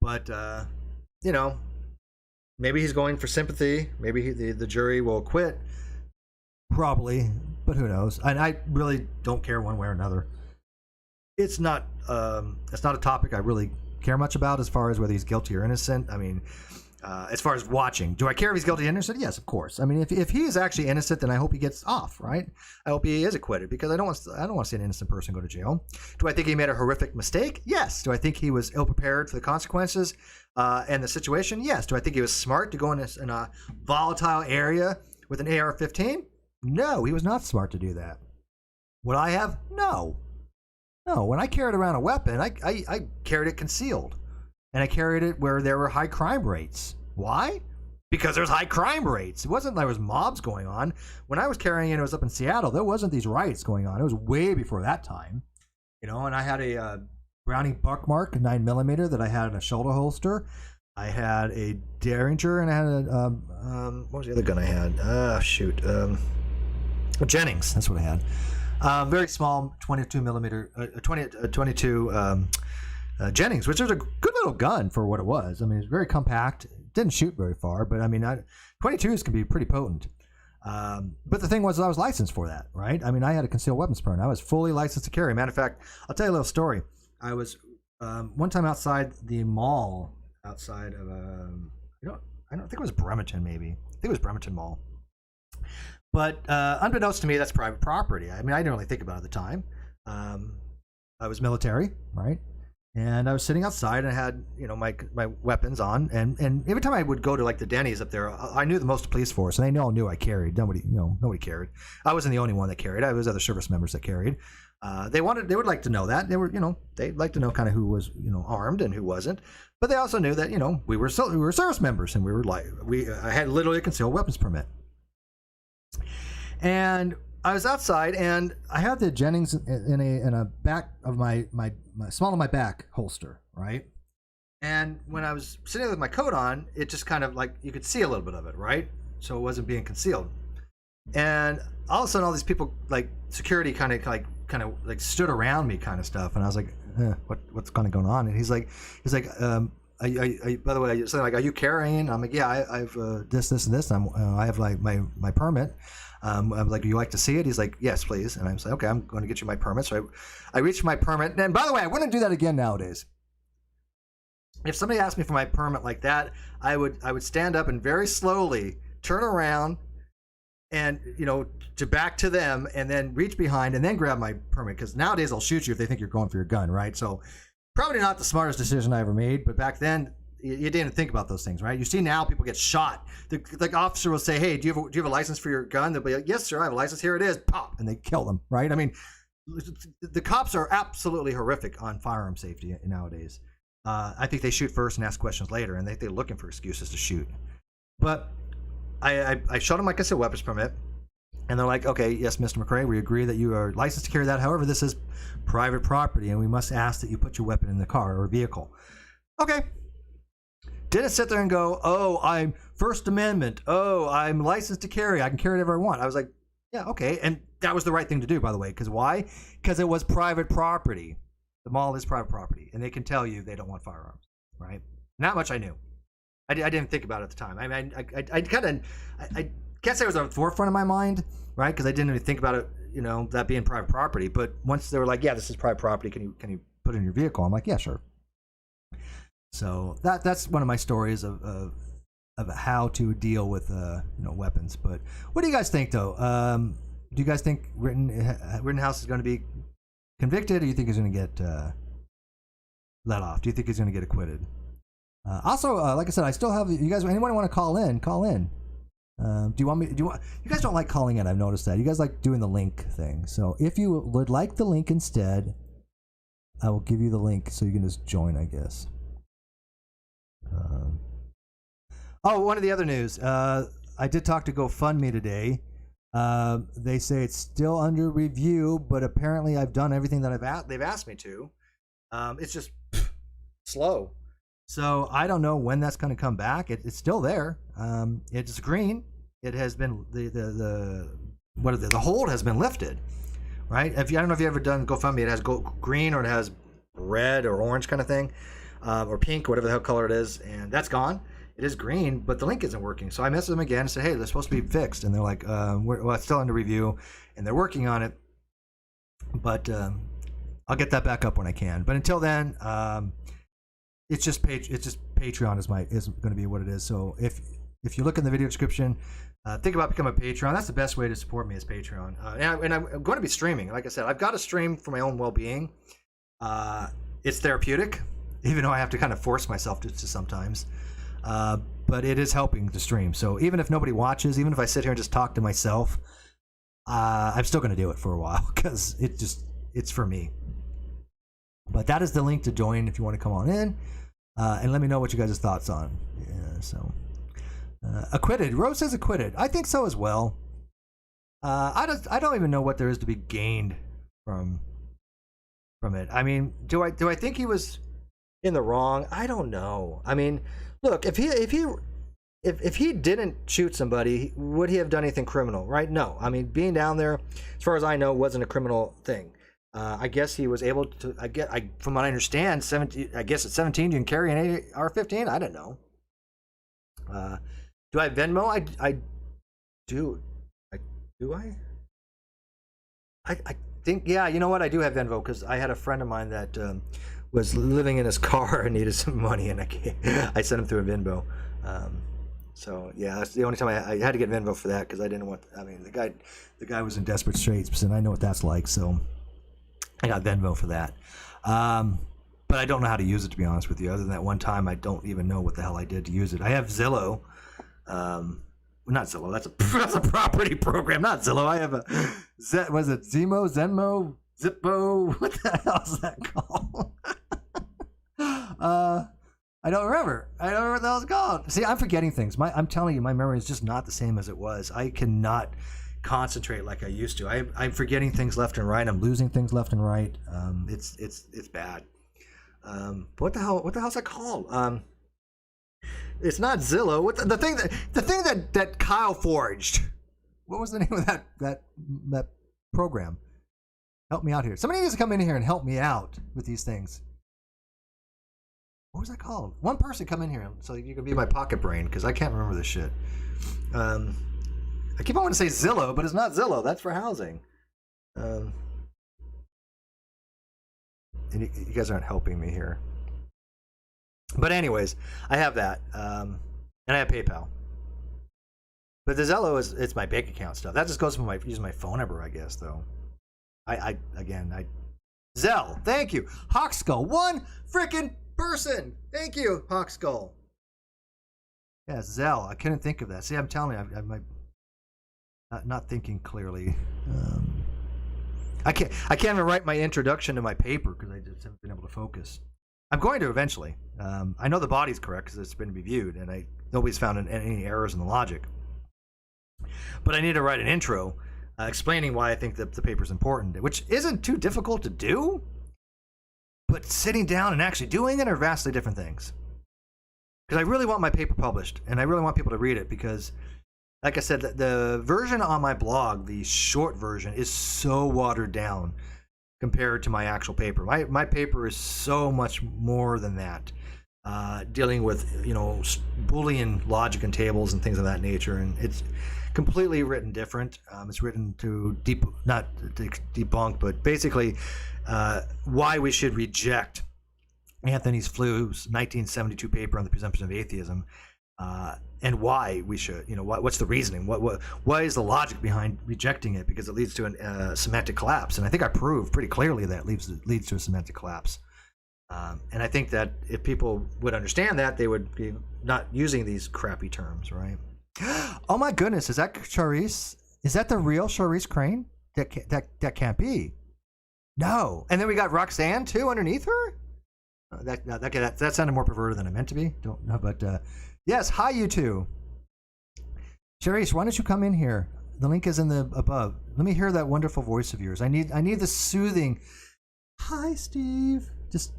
But, maybe he's going for sympathy. Maybe the jury will acquit. Probably, but who knows? And I really don't care one way or another. It's not a topic I really care much about as far as whether he's guilty or innocent. I mean, as far as watching, do I care if he's guilty or innocent? Yes, of course. I mean, if he is actually innocent, then I hope he gets off, right? I hope he is acquitted because I don't want to see an innocent person go to jail. Do I think he made a horrific mistake? Yes. Do I think he was ill prepared for the consequences and the situation? Yes. Do I think he was smart to go in a volatile area with an AR-15? No, he was not smart to do that. Would I have? No. No. When I carried around a weapon, I carried it concealed. And I carried it where there were high crime rates. Why? Because there's high crime rates. It wasn't like there was mobs going on. When I was carrying it was up in Seattle. There wasn't these riots going on. It was way before that time. You know, and I had a Browning Buckmark 9mm that I had in a shoulder holster. I had a Derringer, and I had a what was the other gun I had? Jennings. That's what I had. Very small 22mm, 22 Jennings, which was a good little gun for what it was. I mean, it's very compact. It didn't shoot very far, but I mean, 22s can be pretty potent. But the thing was, I was licensed for that, right? I mean, I had a concealed weapons permit. I was fully licensed to carry. Matter of fact, I'll tell you a little story. I was one time outside the mall, outside of I don't think it was Bremerton, maybe. I think it was Bremerton Mall. But unbeknownst to me, that's private property. I mean, I didn't really think about it at the time. I was military, right? And I was sitting outside and I had, you know, my weapons on, and every time I would go to like the Denny's up there, I knew the most police force, and they all knew I carried. Nobody carried. I wasn't the only one that carried. I was other service members that carried. They would like to know that. They'd like to know kind of who was, you know, armed and who wasn't. But they also knew that, you know, we were service members, and I had literally a concealed weapons permit. And I was outside, and I had the Jennings in a back of my small of my back holster, right? And when I was sitting with my coat on, it just kind of like you could see a little bit of it, right? So it wasn't being concealed. And all of a sudden, all these people, like security, kind of stood around me, kind of stuff. And I was like, what's kind of going on? And he's like, by the way, something like, are you carrying? I'm like, yeah, I've this, and this. I have like my permit. I'm like, do you like to see it? He's like, yes, please. And I'm like, okay, I'm going to get you my permit. So I reached my permit. And by the way, I wouldn't do that again nowadays. If somebody asked me for my permit like that, I would stand up and very slowly turn around and, you know, to back to them, and then reach behind and then grab my permit. Because nowadays they'll shoot you if they think you're going for your gun, right? So probably not the smartest decision I ever made, but back then, you didn't think about those things, right? You see now people get shot. The officer will say, hey, do you have a license for your gun? They'll be like, yes, sir, I have a license. Here it is. Pop. And they kill them, right? I mean, the cops are absolutely horrific on firearm safety nowadays. I think they shoot first and ask questions later, and they're looking for excuses to shoot. But I showed them my concealed weapons permit, and they're like, okay, yes, Mr. McRae, we agree that you are licensed to carry that. However, this is private property, and we must ask that you put your weapon in the car or vehicle. Okay. Didn't sit there and go, oh, I'm First Amendment. Oh, I'm licensed to carry. I can carry whatever I want. I was like, yeah, okay. And that was the right thing to do, by the way. Because why? Because it was private property. The mall is private property. And they can tell you they don't want firearms, right? Not much I knew. I didn't think about it at the time. I mean, I can't say it was on the forefront of my mind, right? Because I didn't even think about it, you know, that being private property. But once they were like, yeah, this is private property. Can you put it in your vehicle? I'm like, yeah, sure. So that's one of my stories of how to deal with weapons. But what do you guys think, though? Do you guys think Rittenhouse is going to be convicted, or do you think he's going to get let off? Do you think he's going to get acquitted? Also, like I said, I still have you guys. Anyone want to call in? Call in. You guys don't like calling in. I've noticed that you guys like doing the link thing. So if you would like the link instead, I will give you the link so you can just join, I guess. One of the other news. I did talk to GoFundMe today. They say it's still under review, but apparently I've done everything that they've asked me to. It's just slow. So I don't know when that's going to come back. It's still there. It's green. It has been the hold has been lifted, right? I don't know if you ever done GoFundMe. It has green, or it has red or orange kind of thing. Or pink, whatever the hell color it is, and that's gone. It is green, but the link isn't working. So I messaged them again and said, hey, they're supposed to be fixed. And they're like, it's still under review, and they're working on it. But I'll get that back up when I can. But until then, it's just Patreon is going to be what it is. So if you look in the video description, think about becoming a Patreon. That's the best way to support me is Patreon. And I'm going to be streaming. Like I said, I've got to stream for my own well-being. It's therapeutic, even though I have to kind of force myself to sometimes. But it is helping to stream. So even if nobody watches, even if I sit here and just talk to myself, I'm still going to do it for a while because it's for me. But that is the link to join if you want to come on in, and let me know what you guys' thoughts on. Yeah, so acquitted. Rose says acquitted. I think so as well. I don't even know what there is to be gained from it. I mean, do I think he was in the wrong? I don't know. I mean, look, if he didn't shoot somebody, would he have done anything criminal? Right? No. I mean, being down there, as far as I know, wasn't a criminal thing. I guess he was able to. From what I understand, 17. I guess at 17 you can carry an AR-15. I don't know. Do I have Venmo? I do. Do I? I think, yeah. You know what? I do have Venmo because I had a friend of mine that was living in his car and needed some money, and I sent him through a Venmo. So yeah, that's the only time I had to get Venmo for that because I didn't want. I mean, the guy was in desperate straits, and I know what that's like. So I got Venmo for that. But I don't know how to use it, to be honest with you. Other than that one time, I don't even know what the hell I did to use it. I have Zillow. Not Zillow. That's a property program. Not Zillow. I have was it Zemo, Zenmo, Zippo? What the hell is that called? I don't remember. I don't remember what the hell it's called. See, I'm forgetting things. I'm telling you, my memory is just not the same as it was. I cannot concentrate like I used to. I'm forgetting things left and right. I'm losing things left and right. It's bad. What the hell's that called? It's not Zillow. What the thing that Kyle forged? What was the name of that program? Help me out here. Somebody needs to come in here and help me out with these things. What was that called? One person come in here so you can be my pocket brain because I can't remember this shit. I keep on wanting to say Zillow, but it's not Zillow. That's for housing. And you guys aren't helping me here. But anyways, I have that, and I have PayPal. But the Zillow it's my bank account stuff. That just goes from using my phone number, I guess. Though, Zelle. Thank you, Hawkskull. One freaking person. Thank you, Hawkskull. Yeah, Zelle. I couldn't think of that. See, I'm telling you, I'm not thinking clearly. I can't even write my introduction to my paper because I just haven't been able to focus. I'm going to eventually. I know the body's correct because it's been reviewed, and nobody's found any errors in the logic. But I need to write an intro explaining why I think that the paper's important, which isn't too difficult to do. But sitting down and actually doing it are vastly different things. Because I really want my paper published, and I really want people to read it because, like I said, the version on my blog, the short version, is so watered down compared to my actual paper. My paper is so much more than that, dealing with Boolean logic and tables and things of that nature, and it's completely written different. It's written to not to debunk, but basically why we should reject Anthony Flews' 1972 paper on the presumption of atheism, and why we should. What's the reasoning? Why is the logic behind rejecting it? Because it leads to a semantic collapse, and I think I proved pretty clearly that it leads to a semantic collapse. And I think that if people would understand that, they would be not using these crappy terms, right? Oh my goodness, is that Charisse? Is that the real Charisse Crane? That can't be. No. And then we got Roxanne too underneath her. That sounded more perverted than I meant to be. Don't know, but yes. Hi, you two. Charisse, why don't you come in here? The link is in the above. Let me hear that wonderful voice of yours. I need the soothing. Hi, Steve. Just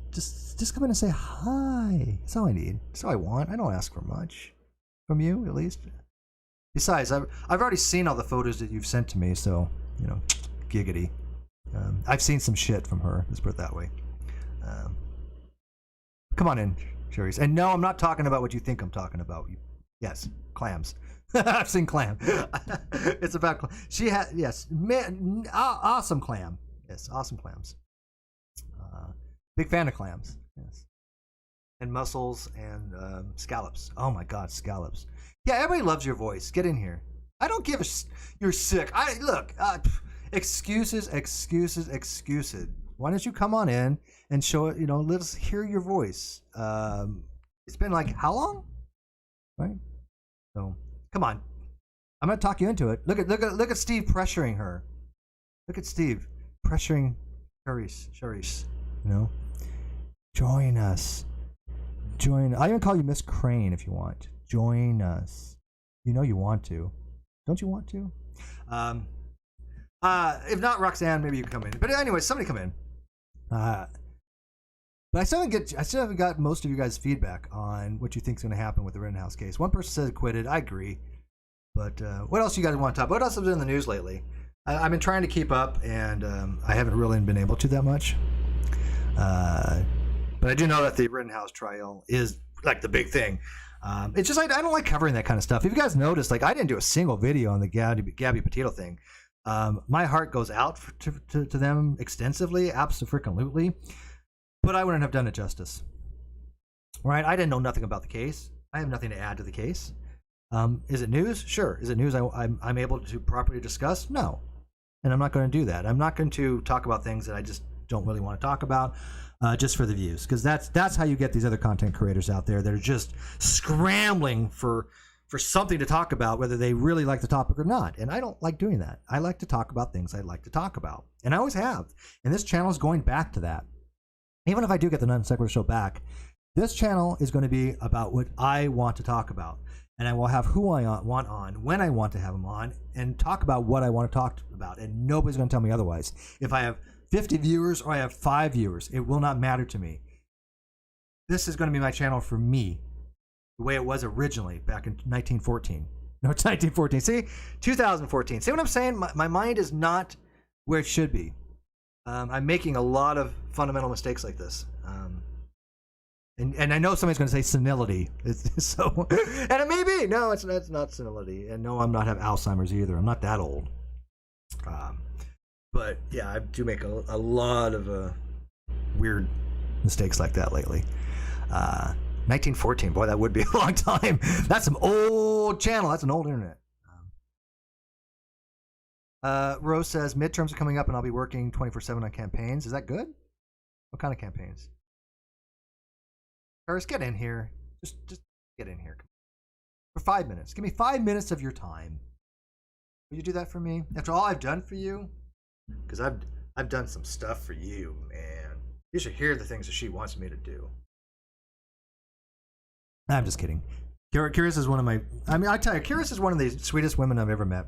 come in and say hi. That's all I need. That's all I want. I don't ask for much from you, at least. Besides, I've already seen all the photos that you've sent to me, so giggity. I've seen some shit from her. Let's put it that way. Come on in, Cherries. And no, I'm not talking about what you think I'm talking about. Yes, clams. I've seen clam. It's about she had awesome clam. Yes, awesome clams. Big fan of clams. Yes. and mussels and scallops. Oh my God, scallops. Yeah, everybody loves your voice. Get in here. I don't give a. You're sick. Look. Excuses. Why don't you come on in and show it? Let us hear your voice. It's been like how long? Right. So come on. I'm gonna talk you into it. Look at Steve pressuring her. Look at Steve pressuring Charisse. Join us. I'll even call you Miss Crane if you want. Join us. You want to. Don't you want to? If not, Roxanne, maybe you can come in. But anyway, somebody come in. But I still haven't got most of you guys' feedback on what you think is going to happen with the Rittenhouse case. One person said acquitted. I agree. But what else you guys want to talk about? What else has been in the news lately? I've been trying to keep up, and I haven't really been able to that much. But I do know that the Rittenhouse trial is like the big thing. It's just I don't like covering that kind of stuff. If you guys noticed, I didn't do a single video on the Gabby Petito thing. My heart goes out to them extensively, absolutely. But I wouldn't have done it justice. Right? I didn't know nothing about the case. I have nothing to add to the case. Is it news? Sure. Is it news I'm able to properly discuss? No. And I'm not going to do that. I'm not going to talk about things that I just don't really want to talk about just for the views. Because that's how you get these other content creators out there that are just scrambling for something to talk about, whether they really like the topic or not. And I don't like doing that. I like to talk about things I like to talk about. And I always have. And this channel is going back to that. Even if I do get the Non Sequitur Show back, this channel is going to be about what I want to talk about. And I will have who I want on, when I want to have them on, and talk about what I want to talk about. And nobody's going to tell me otherwise. If I have 50 viewers or I have 5 viewers, it will not matter to me. This is going to be my channel for me, the way it was originally back in 1914. No, it's 1914. See? 2014. See what I'm saying? My mind is not where it should be. I'm making a lot of fundamental mistakes like this. And I know somebody's going to say senility. So, and it may be. No, it's not senility. And no, I'm not have Alzheimer's either. I'm not that old. But yeah, I do make a lot of weird mistakes like that lately. 1914, boy, that would be a long time. That's some old channel. That's an old internet. Rose says midterms are coming up and I'll be working 24/7 on campaigns. Is that good? What kind of campaigns? Paris, get in here. Just get in here for 5 minutes. Give me 5 minutes of your time. Will you do that for me? After all I've done for you, because I've done some stuff for you, man. You should hear the things that she wants me to do. I'm just kidding. Curious is one of my. I tell you, Curious is one of the sweetest women I've ever met.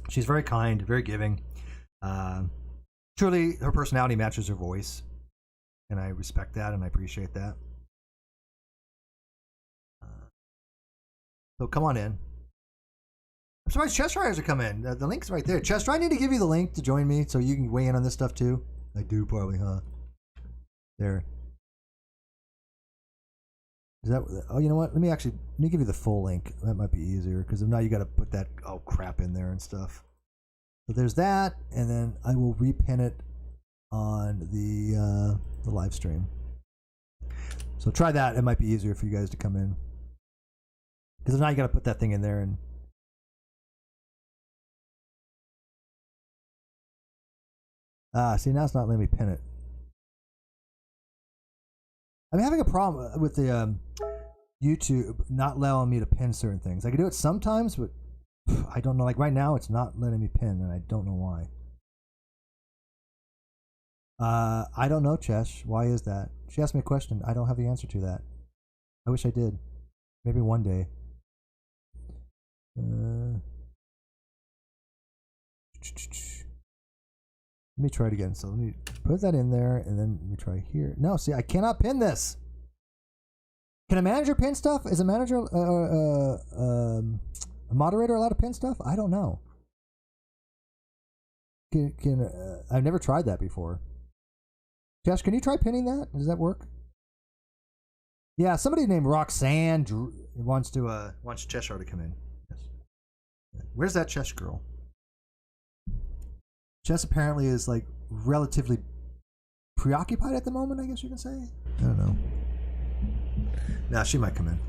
She's very kind, very giving. Truly, her personality matches her voice, and I respect that and I appreciate that. So come on in. I'm surprised Cheshires are coming in. The link's right there. Chester, I need to give you the link to join me so you can weigh in on this stuff too. I do probably, huh? There. Is that? Oh, you know what? Let me give you the full link. That might be easier because now you got to put that crap in there and stuff. So there's that, and then I will repin it on the live stream. So try that. It might be easier for you guys to come in. Because now you got to put that thing in there and. See, now it's not letting me pin it. I'm having a problem with the YouTube not allowing me to pin certain things. I can do it sometimes, but I don't know. Like right now, it's not letting me pin, and I don't know why. I don't know, Chesh. Why is that? She asked me a question. I don't have the answer to that. I wish I did. Maybe one day. Let me try it again. So let me put that in there, and then let me try here. No, see, I cannot pin this. Can a manager pin stuff? Is a manager, a moderator allowed to pin stuff? I don't know. I've never tried that before. Josh, can you try pinning that? Does that work? Yeah, somebody named Roxanne wants Cheshire to come in. Yes. Where's that Cheshire girl? Jess apparently is like relatively preoccupied at the moment, I guess you can say. I don't know. Now she might come in.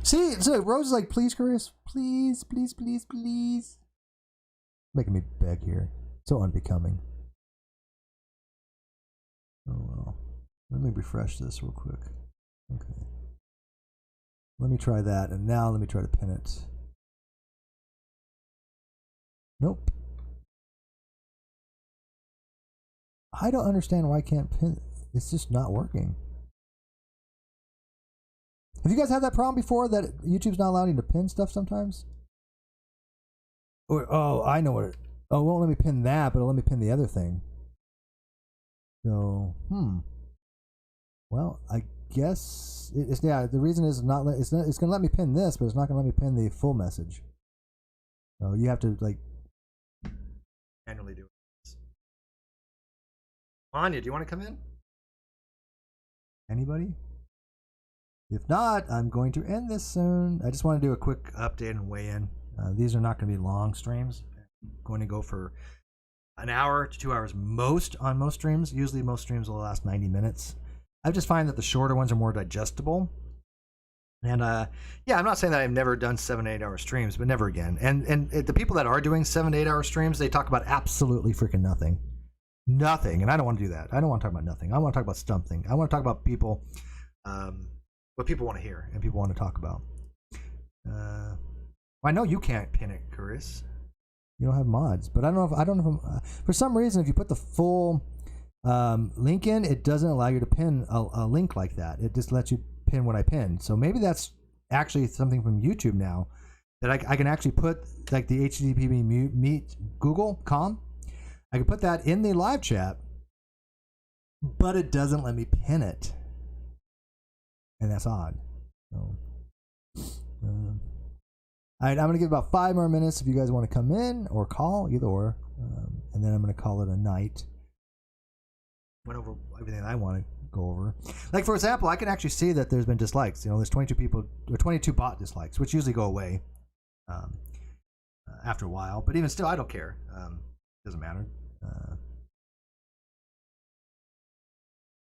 See, so Rose is like, please, Chris, please, please, please, please. Making me beg here. So unbecoming. Oh well. Let me refresh this real quick. Okay. Let me try that, and now let me try to pin it. Nope. I don't understand why I can't pin. It's just not working. Have you guys had that problem before, that YouTube's not allowing you to pin stuff sometimes? Or, oh, I know what it... Oh, it won't let me pin that, but it'll let me pin the other thing. So, well, I guess it's yeah. The reason is it's going to let me pin this, but it's not going to let me pin the full message. So you have to like manually do it. Anya, do you want to come in? Anybody? If not, I'm going to end this soon. I just want to do a quick update and weigh in. These are not going to be long streams. I'm going to go for an hour to 2 hours on most streams. Usually most streams will last 90 minutes. I just find that the shorter ones are more digestible. And yeah, I'm not saying that I've never done 7 to 8 hour streams, but never again. And the people that are doing 7 to 8 hour streams, they talk about absolutely freaking nothing. Nothing. And I don't want to do that. I don't want to talk about nothing. I want to talk about something. I want to talk about people, what people want to hear and people want to talk about. I know you can't pin it, Chris. You don't have mods, but I don't know if for some reason, if you put the full link in, it doesn't allow you to pin a link like that. It just lets you pin what I pinned. So maybe that's actually something from YouTube now, that I can actually put like the HTTP meet Google.com. I can put that in the live chat, but it doesn't let me pin it, and that's odd. So, all right, I'm going to give about 5 more minutes if you guys want to come in or call, either or, and then I'm going to call it a night. Went over everything I want to go over. Like, for example, I can actually see that there's been dislikes. You know, there's 22 people, or 22 bot dislikes, which usually go away after a while. But even still, I don't care. Doesn't matter.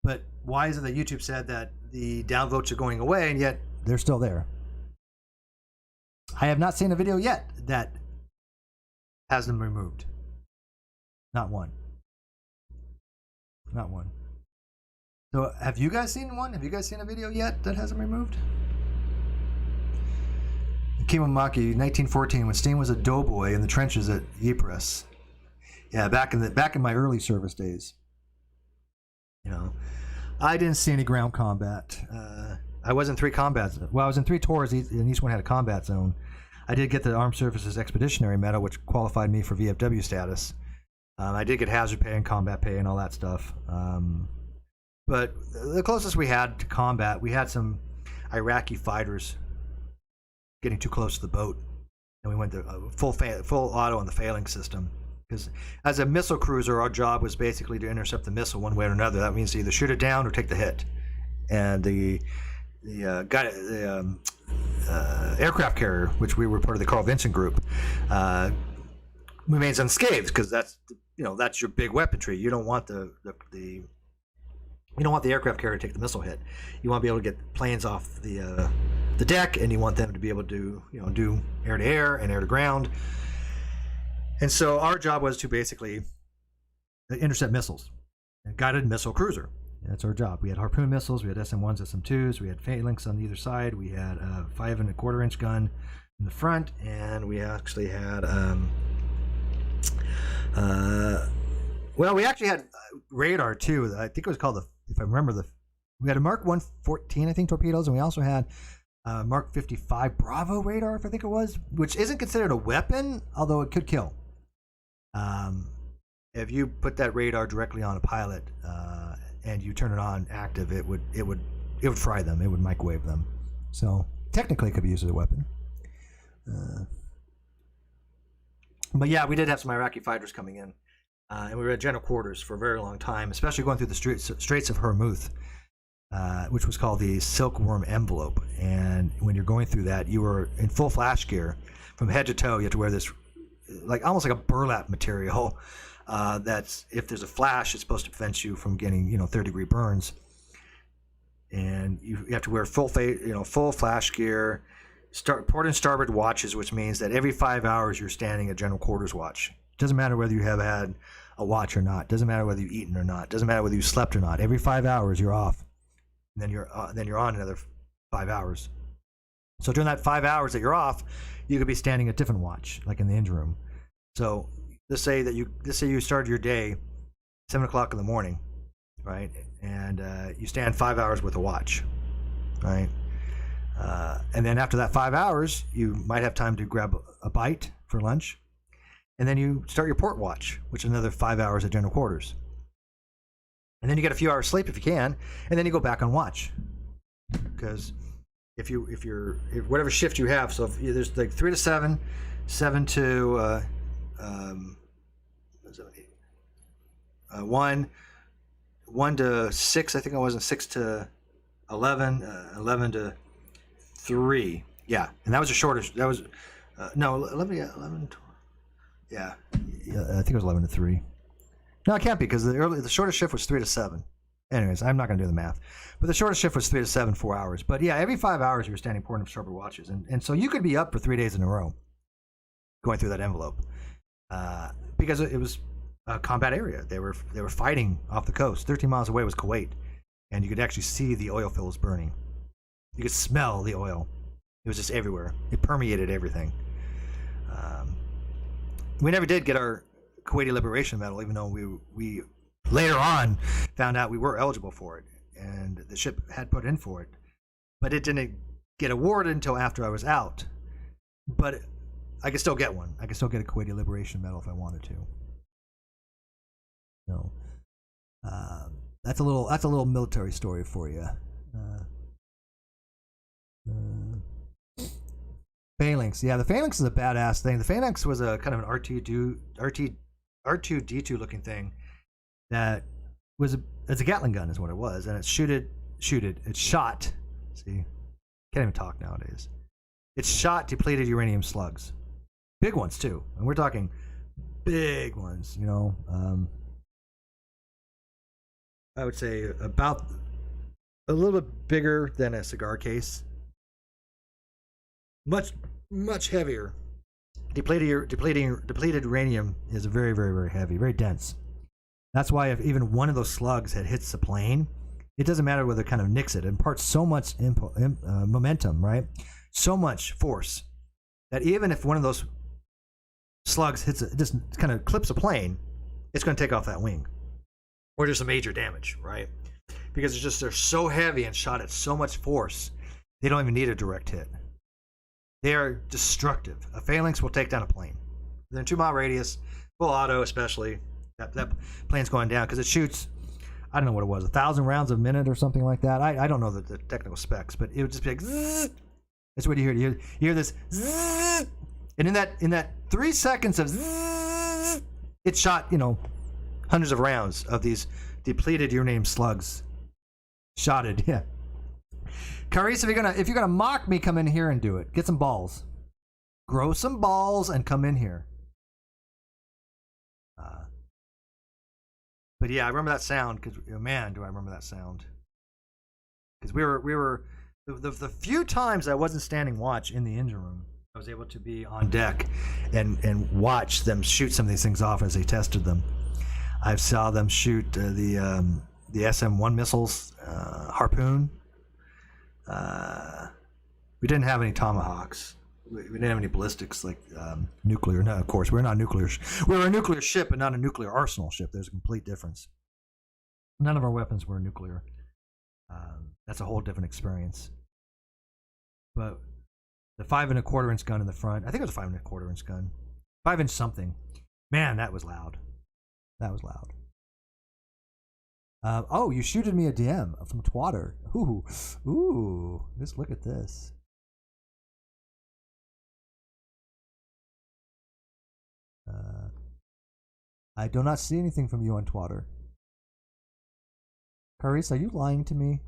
But why is it that YouTube said that the downvotes are going away, and yet they're still there? I have not seen a video yet that has them removed. Not one. Not one. So have you guys seen one? Have you guys seen a video yet that hasn't removed? Kimamaki, 1914, when Steen was a doughboy in the trenches at Ypres. Yeah, back in my early service days. You know, I didn't see any ground combat. I was in 3 combat. Well, I was in 3 tours, and each one had a combat zone. I did get the Armed Services Expeditionary Medal, which qualified me for VFW status. I did get hazard pay and combat pay and all that stuff. But the closest we had to combat, we had some Iraqi fighters getting too close to the boat, and we went to full auto on the failing system. Because as a missile cruiser, our job was basically to intercept the missile one way or another. That means to either shoot it down or take the hit. And the aircraft carrier, which we were part of the Carl Vinson group, remains unscathed, because that's your big weaponry. You don't want the aircraft carrier to take the missile hit. You want to be able to get planes off the deck, and you want them to be able to do air to air and air to ground. And so our job was to basically intercept missiles, a guided missile cruiser. That's our job. We had Harpoon missiles, we had SM-1s, SM-2s, we had Phalanx on either side, we had a 5 1/4 inch gun in the front, and we actually had we actually had radar too. I think it was called we had a Mark 114, I think, torpedoes, and we also had Mark 55 Bravo radar, I think it was, which isn't considered a weapon, although it could kill. If you put that radar directly on a pilot and you turn it on active, it would fry them. It would microwave them. So technically, it could be used as a weapon. But yeah, we did have some Iraqi fighters coming in, and we were at general quarters for a very long time, especially going through the Straits of Hormuz, which was called the Silkworm Envelope. And when you're going through that, you were in full flash gear from head to toe. You have to wear this almost like a burlap material that's, if there's a flash, it's supposed to prevent you from getting 30-degree burns. and you have to wear full flash gear, port and starboard watches, which means that every 5 hours you're standing a general quarters watch. Doesn't matter whether you have had a watch or not. Doesn't matter whether you've eaten or not. Doesn't matter whether you slept or not. Every 5 hours you're off, and then you're on another 5 hours. So during that 5 hours that you're off, you could be standing a different watch, like in the engine room. So let's say you started your day 7 o'clock in the morning, right? And you stand 5 hours with a watch, right? And then after that 5 hours, you might have time to grab a bite for lunch, and then you start your port watch, which is another 5 hours at general quarters. And then you get a few hours sleep if you can, and then you go back on watch, because if whatever shift you have, so if there's like 3 to 7, 7 to 1 to 6, I think I was, and 6 to 11, 11 to 3. Yeah, and that was the shortest. That was 11. Yeah, I think it was 11 to 3. No, it can't be, because the shortest shift was 3 to 7. Anyways, I'm not going to do the math, but the shortest shift was 3 to 7, 4 hours. But yeah, every 5 hours you were standing port and starboard watches, and so you could be up for 3 days in a row, going through that envelope, because it was a combat area. They were fighting off the coast. 13 miles away was Kuwait, and you could actually see the oil fields burning. You could smell the oil. It was just everywhere. It permeated everything. We never did get our Kuwaiti Liberation Medal, even though we later on found out we were eligible for it, and the ship had put in for it. But it didn't get awarded until after I was out. But I could still get one. I could still get a Kuwaiti Liberation Medal if I wanted to. So that's a little military story for you. Phalanx, yeah, the Phalanx is a badass thing. The Phalanx was a kind of an R2D2 looking thing that was it's a Gatling gun is what it was, and it shot. See, can't even talk nowadays. It shot depleted uranium slugs, big ones too, and we're talking big ones. I would say about a little bit bigger than a cigar case. Much heavier. Depleted uranium is very, very, very heavy, very dense. That's why if even one of those slugs had hits the plane, it doesn't matter whether it kind of nicks it. It imparts so much momentum, right? So much force that even if one of those slugs hits it, just kind of clips a plane, it's going to take off that wing, or there's some major damage, right? Because they're so heavy and shot at so much force, they don't even need a direct hit. They are destructive. A Phalanx will take down a plane. Within a 2-mile radius, full auto especially, that plane's going down because it shoots, I don't know what it was, 1,000 rounds a minute or something like that. I don't know the technical specs, but it would just be like zzz. That's what you hear. You hear this zzz. And in that 3 seconds of zzz, it shot, hundreds of rounds of these depleted uranium slugs. Shotted, yeah. Carice, if you're gonna mock me, come in here and do it. Get some balls, grow some balls, and come in here. But yeah, I remember that sound because man, do I remember that sound? Because we were the few times I wasn't standing watch in the engine room, I was able to be on deck and watch them shoot some of these things off as they tested them. I saw them shoot the SM-1 missiles, Harpoon. We didn't have any Tomahawks. We didn't have any ballistics like nuclear. No, of course, we're not nuclear. We're a nuclear ship, but not a nuclear arsenal ship. There's a complete difference. None of our weapons were nuclear. That's a whole different experience. But the 5 1/4 inch gun in the front, I think it was a 5 1/4 inch gun, 5-inch something. Man, that was loud. That was loud. Oh, you shooted me a DM from Twatter. Ooh, just look at this. I do not see anything from you on Twatter. Carice, are you lying to me?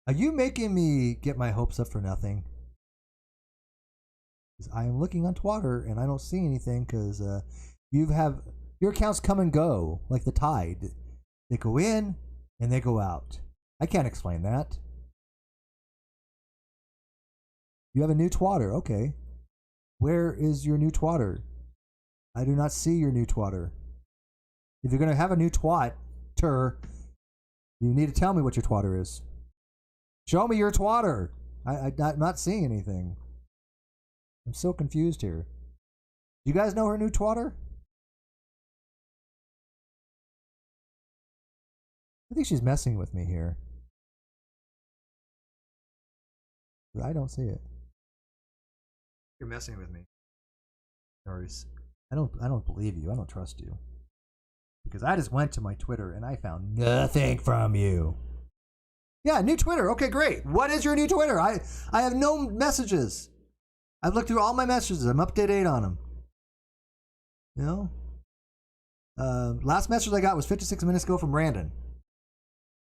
Are you making me get my hopes up for nothing? I am looking on Twatter and I don't see anything because your accounts come and go like the tide. They go in and they go out. I can't explain that. You have a new twatter. Okay. Where is your new twatter? I do not see your new twatter. If you're going to have a new twatter, you need to tell me what your twatter is. Show me your twatter. I'm not seeing anything. I'm so confused here. Do you guys know her new twatter? I think she's messing with me here. I don't see it. You're messing with me. Doris. I don't believe you. I don't trust you. Because I just went to my Twitter and I found nothing from you. Yeah, new Twitter. Okay, great. What is your new Twitter? I have no messages. I've looked through all my messages. I'm up to date on them. You know? Last message I got was 56 minutes ago from Brandon.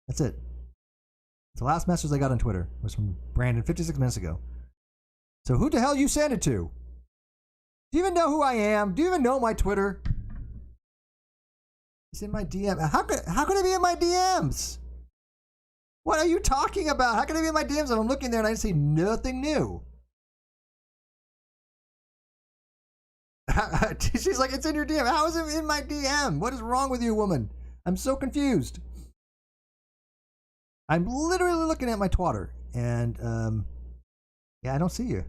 That's it. The last message I got on Twitter was from Brandon 56 minutes ago. So who the hell you sent it to? Do you even know who I am? Do you even know my Twitter? It's in my DM. How could it be in my DMs? What are you talking about? How can it be in my DMs if I'm looking there and I see nothing new? She's like, it's in your DM. How is it in my DM? What is wrong with you, woman? I'm so confused. I'm literally looking at my twatter, and yeah, I don't see you.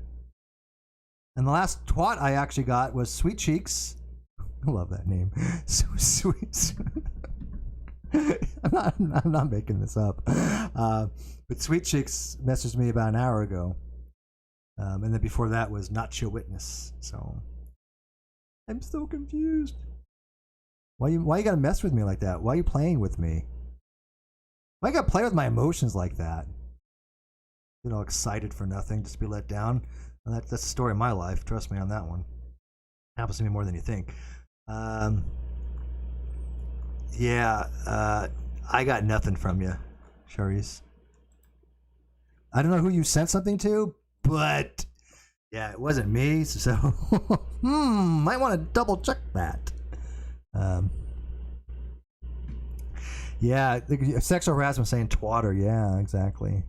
And the last twat I actually got was Sweet Cheeks. I love that name. Sweet. I'm not making this up. But Sweet Cheeks messaged me about an hour ago, and then before that was Not Your Witness. So I'm so confused. Why you gotta mess with me like that? Why are you playing with me? Why you gotta play with my emotions like that? You know, excited for nothing, just be let down. Well, that's the story of my life. Trust me on that one. Happens to me more than you think. Yeah, I got nothing from you, Charisse. I don't know who you sent something to, but yeah, it wasn't me. So, might want to double check that. Yeah, sexual harassment saying twatter. Yeah, exactly.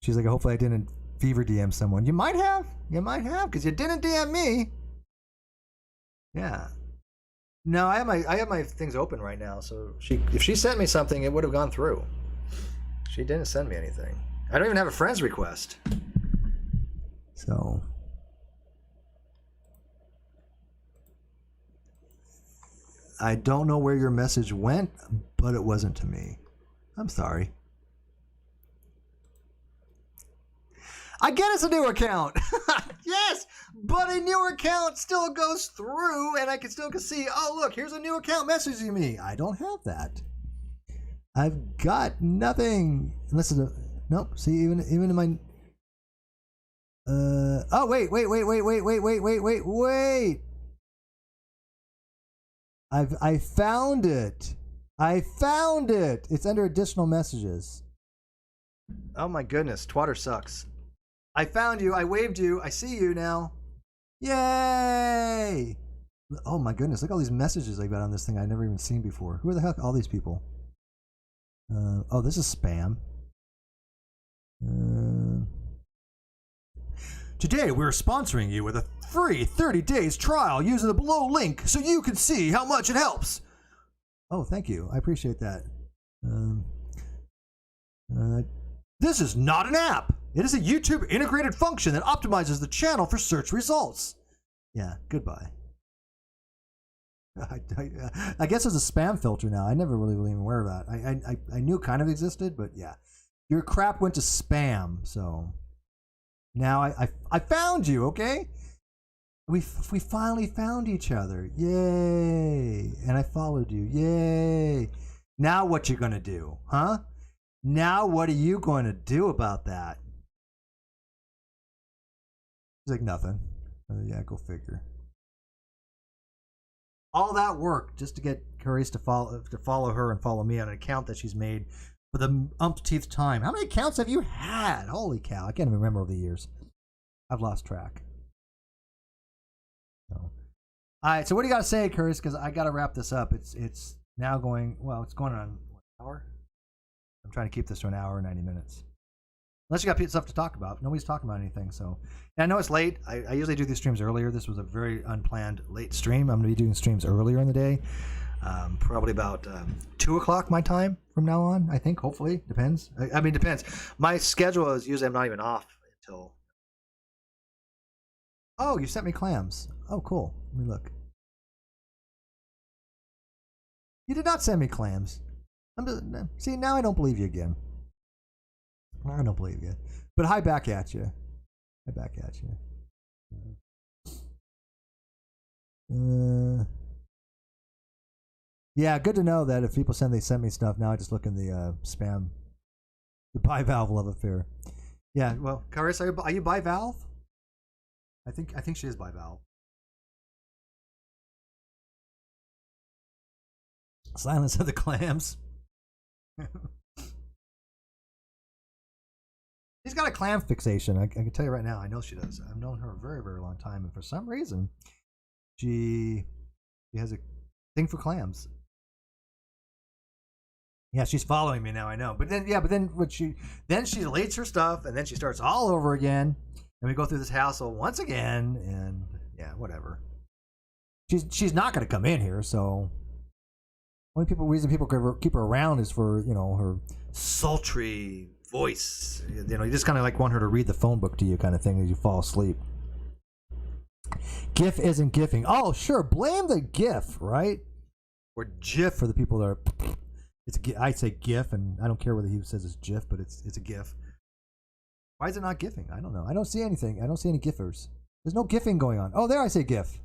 She's like, hopefully I didn't fever DM someone. You might have, because you didn't DM me. Yeah. No, I have my things open right now. So if she sent me something, it would have gone through. She didn't send me anything. I don't even have a friend's request. So I don't know where your message went, but it wasn't to me. I'm sorry. I get it's a new account. Yes, but a new account still goes through and I can still see, oh, look, here's a new account messaging me. I don't have that. I've got nothing. Unless it's nope. See, even in my oh, wait. I found it. It's under additional messages. Oh my goodness, Twatter sucks. I found you. I waved you. I see you now. Yay! Oh my goodness, look at all these messages I got on this thing I've never even seen before. Who the heck are all these people? Oh, this is spam. Today we're sponsoring you with a free 30 days trial using the below link so you can see how much it helps. Oh, thank you. I appreciate that. This is not an app. It is a YouTube integrated function that optimizes the channel for search results. Yeah, goodbye. I guess there's a spam filter now. I never really even aware of that. I knew it kind of existed, but yeah. Your crap went to spam, so now I found you, okay? We finally found each other. Yay. And I followed you. Yay. Now what you gonna do, huh? Now what are you going to do about that? He's like, nothing. Yeah, go figure. All that work just to get Carice to follow her and follow me on an account that she's made for the umpteenth time. How many accounts have you had? Holy cow, I can't even remember over the years. I've lost track. So, all right, so what do you got to say, Carice? Because I got to wrap this up. It's now going, well, it's going on what, an hour? I'm trying to keep this to an hour and 90 minutes. Unless you got stuff to talk about. Nobody's talking about anything. So, and I know it's late. I usually do these streams earlier. This was a very unplanned late stream. I'm going to be doing streams earlier in the day. Probably about 2 o'clock my time from now on, I think. Hopefully. Depends. I mean, depends. My schedule is usually I'm not even off until... Oh, you sent me clams. Oh, cool. Let me look. You did not send me clams. See, now I don't believe you again. I don't believe you. But hi back at you. Hi back at you. Yeah, good to know that if people they send me stuff, now I just look in the spam. The bivalve love affair. Yeah, well, Carissa, are you bivalve? I think she is bivalve. Silence of the clams. She's got a clam fixation. I can tell you right now. I know she does. I've known her a very, very long time, and for some reason, she has a thing for clams. Yeah, she's following me now. I know, but then she deletes her stuff, and then she starts all over again, and we go through this hassle once again, and yeah, whatever. She's not going to come in here, so only reason people keep her around is for her sultry voice. You just kind of like want her to read the phone book to you, kind of thing, as you fall asleep. GIF isn't gifting. Oh, sure, blame the GIF, right? Or GIF for the people that are. I say GIF, and I don't care whether he says it's GIF, but it's a GIF. Why is it not gifting? I don't know. I don't see anything. I don't see any GIFers. There's no gifting going on. Oh, there I say GIF.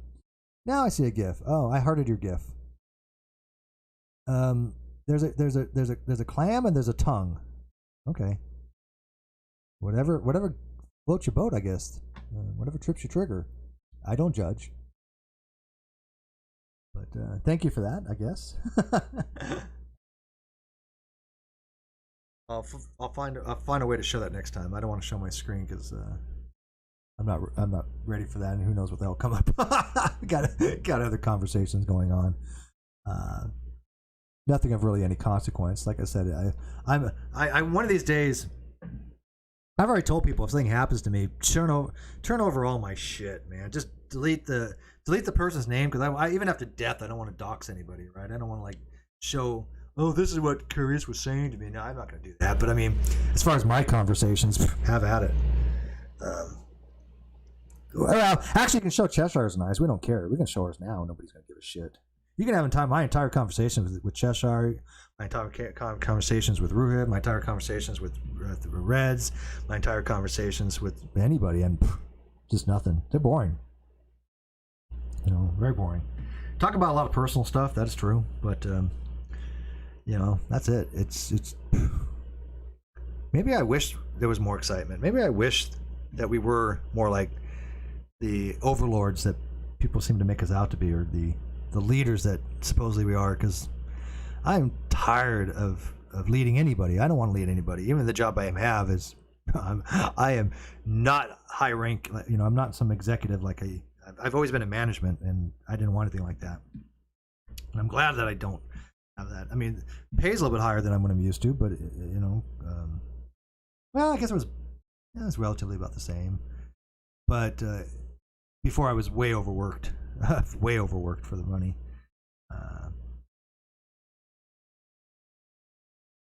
Now I see a GIF. Oh, I hearted your GIF. There's a clam and there's a tongue. Okay. Whatever floats your boat, I guess. Whatever trips your trigger. I don't judge. But thank you for that, I guess. I'll find a way to show that next time. I don't want to show my screen because I'm not ready for that, and who knows what that'll come up. got other conversations going on. Nothing of really any consequence. Like I said, I'm one of these days. I've already told people if something happens to me, turn over all my shit, man. Just delete the person's name, because I even after death, I don't want to dox anybody, right? I don't want to like show, oh, this is what Curious was saying to me. No, I'm not going to do that. But I mean, as far as my conversations, have at it. Well, actually, you can show Cheshire's nice. We don't care. We can show ours now. Nobody's going to give a shit. You can have my entire conversations with Cheshire, my entire conversations with Ruhib, my entire conversations with the Reds, my entire conversations with anybody, and just nothing. They're boring. Very boring. Talk about a lot of personal stuff. That is true, but that's it. It's. Maybe I wish there was more excitement. Maybe I wish that we were more like the overlords that people seem to make us out to be, or the leaders that supposedly we are, because I'm tired of leading anybody. I don't want to lead anybody. Even the job I have is I am not high rank. I'm not some executive like I've always been in management, and I didn't want anything like that. And I'm glad that I don't have that. I mean, pay's a little bit higher than I'm going to be used to, but well, I guess it was relatively about the same. But before I was way overworked. Way overworked for the money.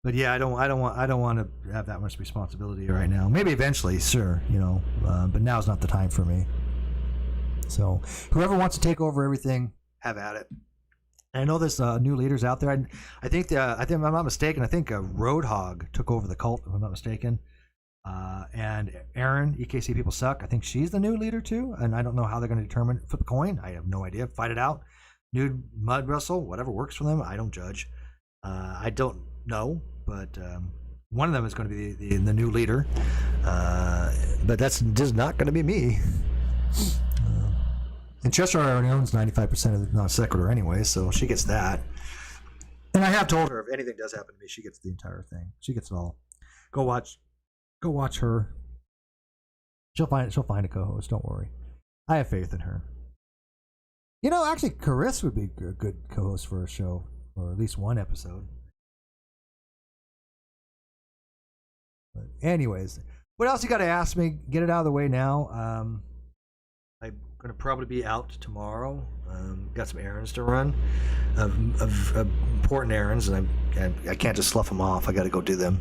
But yeah, I don't want to have that much responsibility right now. Maybe eventually, sure, but now's not the time for me. So whoever wants to take over everything, have at it. And I know there's new leaders out there. I think if I'm not mistaken, I think Roadhog took over the cult, if I'm not mistaken. And Aaron, EKC People Suck, I think she's the new leader too, and I don't know how they're going to determine. Flip a coin, I have no idea. Fight it out. Nude mud wrestle, whatever works for them. I don't judge. I don't know, but one of them is going to be the new leader. But that's just not going to be me. And Cheshire already owns 95% of the non sequitur anyway, so she gets that. And I have told her if anything does happen to me, she gets the entire thing. She gets it all. Go watch her. She'll find a co-host. Don't worry. I have faith in her. Actually, Chris would be a good co-host for a show, or at least one episode. But anyways, What else you got to ask me? Get it out of the way now. I'm gonna probably be out tomorrow. Got some errands to run, of important errands, and I can't just slough them off. I got to go do them.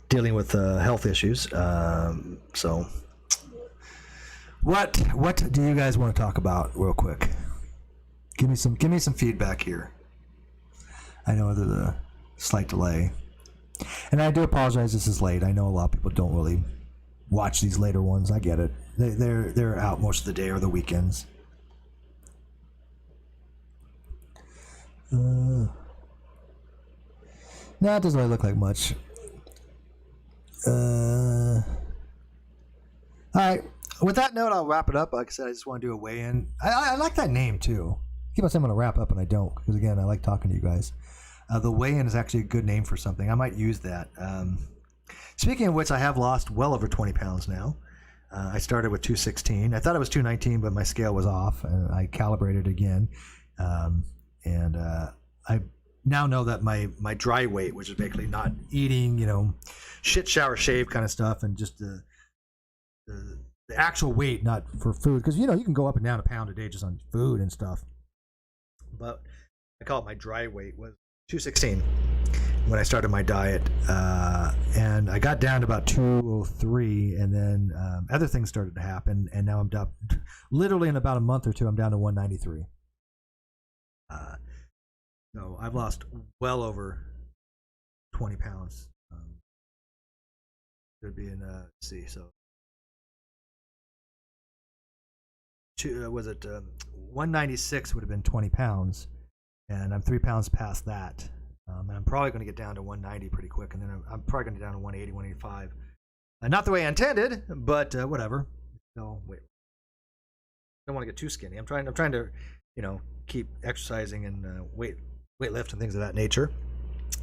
Dealing with health issues. So, what do you guys want to talk about, real quick? Give me some feedback here. I know there's a slight delay, and I do apologize. This is late. I know a lot of people don't really watch these later ones. I get it. They're out most of the day or the weekends. No, it doesn't really look like much. All right. With that note, I'll wrap it up. Like I said, I just want to do a weigh-in. I like that name too. I keep on saying I'm going to wrap up, and I don't, because again, I like talking to you guys. The weigh-in is actually a good name for something. I might use that. Speaking of which, I have lost well over 20 pounds now. I started with 216. I thought it was 219, but my scale was off, and I calibrated again. I now know that my dry weight, which is basically not eating, shit, shower, shave kind of stuff, and just the actual weight, not for food, because you can go up and down a pound a day just on food and stuff. But I call it my dry weight was 216 when I started my diet, and I got down to about 203, and then other things started to happen, and now I'm down, literally in about a month or two, I'm down to 193. So I've lost well over 20 pounds. Could be in, let's see, so was it 196 would have been 20 pounds, and I'm 3 pounds past that. And I'm probably going to get down to 190 pretty quick, and then I'm probably going to get down to 180, 185. Not the way I intended, but whatever. No, wait. I don't want to get too skinny. I'm trying to, keep exercising and weight lift and things of that nature.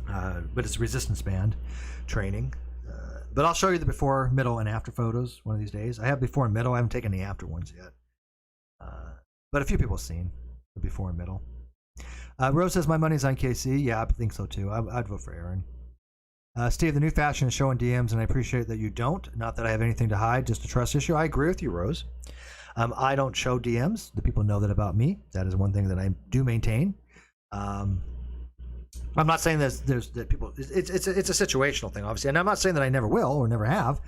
But it's resistance band training. But I'll show you the before, middle, and after photos one of these days. I have before and middle. I haven't taken the after ones yet. But a few people have seen the before and middle. Rose says my money's on KC. Yeah, I think so too. I'd vote for Aaron. Steve, the new fashion is showing DMs, and I appreciate that you don't. Not that I have anything to hide, just a trust issue. I agree with you, Rose. I don't show DMs. The people know that about me. That is one thing that I do maintain. I'm not saying that people. It's a situational thing, obviously, and I'm not saying that I never will or never have.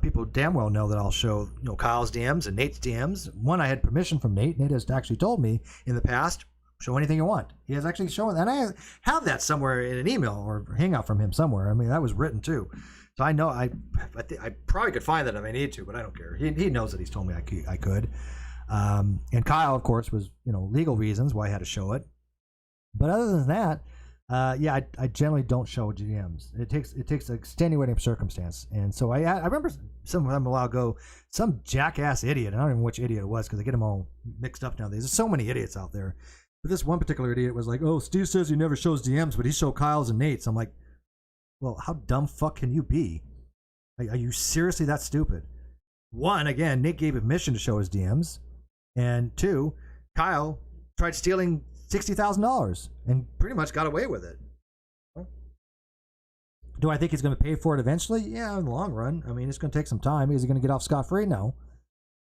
People damn well know that I'll show Kyle's DMs and Nate's DMs. One, I had permission from Nate. Nate has actually told me in the past, show anything you want. He has actually shown, and I have that somewhere in an email or hangout from him somewhere. I mean, that was written too. So I know I probably could find that if I need to, but I don't care. He knows that he's told me I could. And Kyle, of course, was legal reasons why I had to show it. But other than that, I generally don't show DMs. It takes an extenuating circumstance, and so I remember some time a while ago, some jackass idiot. I don't even know which idiot it was because I get them all mixed up nowadays. There's so many idiots out there. But this one particular idiot was like, "Oh, Steve says he never shows DMs, but he shows Kyle's and Nate's." I'm like, well, how dumb fuck can you be? Are you seriously that stupid? One, again, Nate gave him permission to show his DMs, and two, Kyle tried stealing $60,000 and pretty much got away with it. Do I think he's going to pay for it eventually? Yeah, in the long run. I mean, it's going to take some time. Is he going to get off scot-free? No,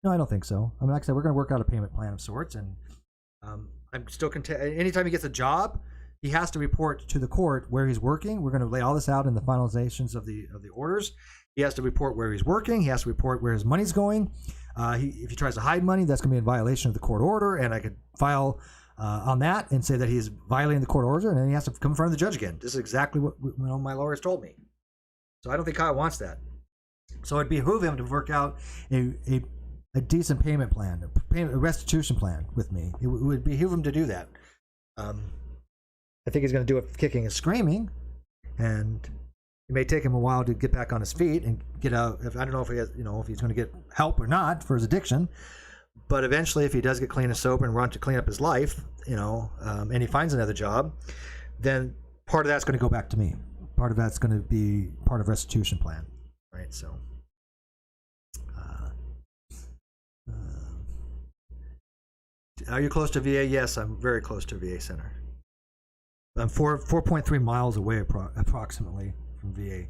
I don't think so. I mean, like I said, we're going to work out a payment plan of sorts, and I'm still anytime he gets a job, he has to report to the court where he's working. We're going to lay all this out in the finalizations of the orders. He has to report where he's working. He has to report where his money's going. If he tries to hide money, that's going to be in violation of the court order, and I could file on that and say that he's violating the court order, and then he has to come in front of the judge again. This is exactly what my lawyers told me. So I don't think Kyle wants that. So it'd behoove him to work out a decent payment plan, a restitution plan with me. It would behoove him to do that. I think he's going to do it kicking and screaming, and it may take him a while to get back on his feet and get out. I don't know if he has, if he's going to get help or not for his addiction, but eventually, if he does get clean and sober and run to clean up his life, and he finds another job, then part of that's going to go back to me. Part of that's going to be part of restitution plan, right? So. Are you close to VA? Yes, I'm very close to VA center. I'm 4.3 miles away approximately from VA.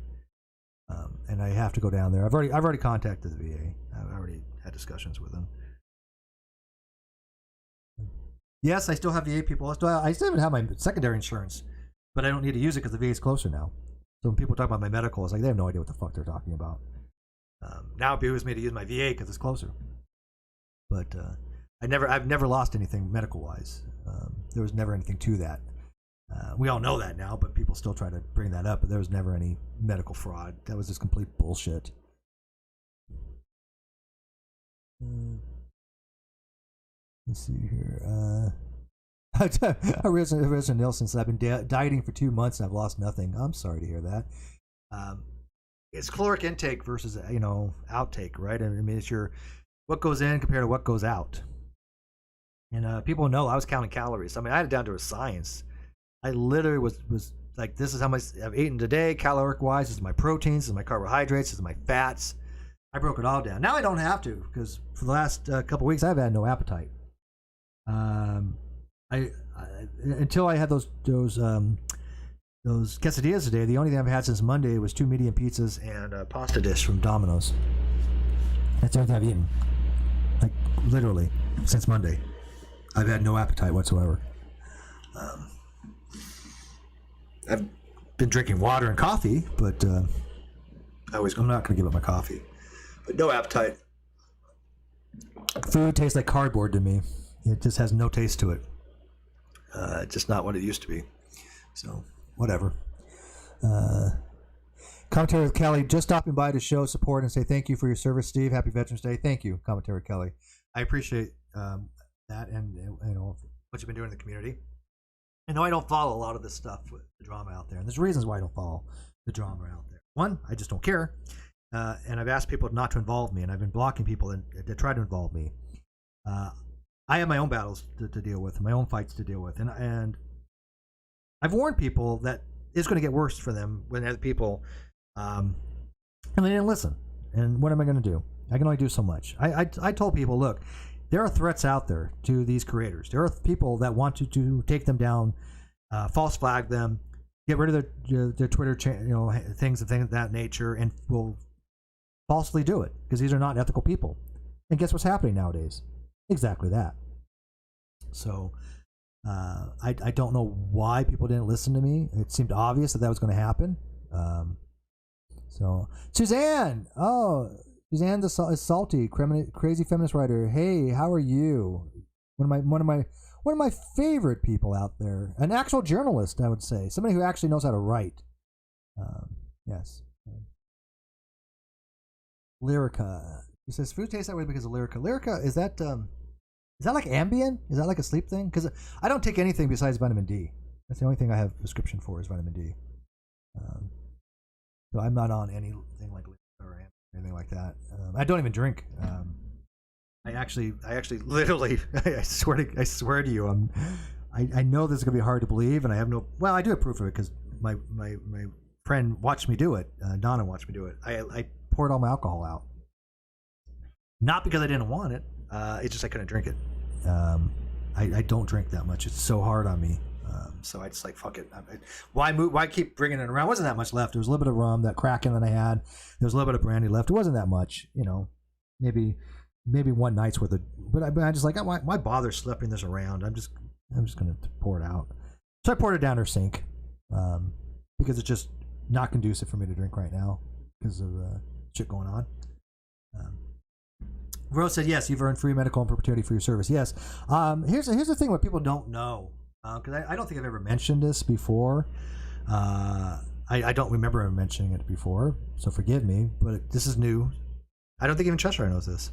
and I have to go down there. I've already contacted the VA. I've already had discussions with them. Yes, I still have VA people. I still even have my secondary insurance, but I don't need to use it because the VA is closer now. So when people talk about my medical, it's like they have no idea what the fuck they're talking about. Now it behooves me to use my VA because it's closer. But I've never lost anything medical wise. There was never anything to that. We all know that now, but people still try to bring that up. But there was never any medical fraud. That was just complete bullshit. Let's see here. Resident Nielsen said, I've been dieting for 2 months and I've lost nothing. I'm sorry to hear that. It's caloric intake versus, outtake, right? I mean, it's what goes in compared to what goes out. And people know I was counting calories. I mean, I had it down to a science. I literally was like, this is how much I've eaten today, caloric wise. This is my proteins, this is my carbohydrates, this is my fats. I broke it all down. Now I don't have to because for the last couple weeks I've had no appetite. Until I had those quesadillas today, the only thing I've had since Monday was 2 medium pizzas and a pasta dish from Domino's. That's the only thing I've eaten. Like literally since Monday, I've had no appetite whatsoever. I've been drinking water and coffee, but I'm not going to give up my coffee. But no appetite. Food tastes like cardboard to me. It just has no taste to it. Just not what it used to be. So, whatever. Commentary with Kelly, just stopping by to show support and say thank you for your service, Steve. Happy Veterans Day. Thank you, Commentary with Kelly. I appreciate that and what you've been doing in the community. I know I don't follow a lot of this stuff with the drama out there, and there's reasons why I don't follow the drama out there. One, I just don't care, and I've asked people not to involve me, and I've been blocking people that try to involve me. I have my own battles to deal with, my own fights to deal with, and I've warned people that it's going to get worse for them when other people, and they didn't listen. And what am I going to do? I can only do so much. I told people, look, there are threats out there to these creators. There are people that want to take them down, false flag them, get rid of their Twitter, things of that nature, and will falsely do it because these are not ethical people. And guess what's happening nowadays? Exactly that. So I don't know why people didn't listen to me. It seemed obvious that was going to happen. So Suzanne, Suzanne the salty, crazy feminist writer. Hey, how are you? One of my favorite people out there. An actual journalist, I would say. Somebody who actually knows how to write. Yes. Lyrica. He says food tastes that way because of Lyrica. Lyrica, is that like Ambien? Is that like a sleep thing? Because I don't take anything besides vitamin D. That's the only thing I have a prescription for is vitamin D. So I'm not on anything like Lyrica or anything like that. I don't even drink. I actually literally I swear to you, I know this is gonna be hard to believe, and I have no. Well, I do have proof of it because my friend watched me do it. Donna watched me do it. I poured all my alcohol out. Not because I didn't want it. It's just I couldn't drink it. I don't drink that much. It's so hard on me. So I just like, fuck it. Why keep bringing it around? Wasn't that much left. There was a little bit of rum, that Kraken that I had. There was a little bit of brandy left. It wasn't that much, maybe one night's worth of. But I just like, why bother schlepping this around? I'm just gonna pour it out. So I poured it down her sink because it's just not conducive for me to drink right now because of shit going on. Rose said, yes, you've earned free medical and perpetuity for your service. Yes. Here's the thing what people don't know, because I don't think I've ever mentioned this before. I don't remember mentioning it before, so forgive me, but this is new. I don't think even Cheshire knows this.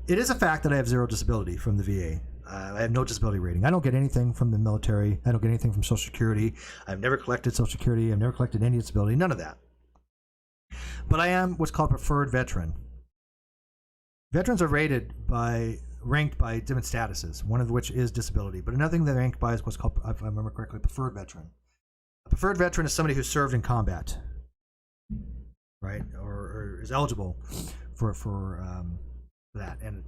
It is a fact that I have zero disability from the VA. I have no disability rating. I don't get anything from the military. I don't get anything from Social Security. I've never collected Social Security. I've never collected any disability, none of that. But I am what's called preferred veteran. Veterans are ranked by different statuses, one of which is disability. But another thing they're ranked by is what's called, if I remember correctly, preferred veteran. A preferred veteran is somebody who served in combat, right, or is eligible for that. And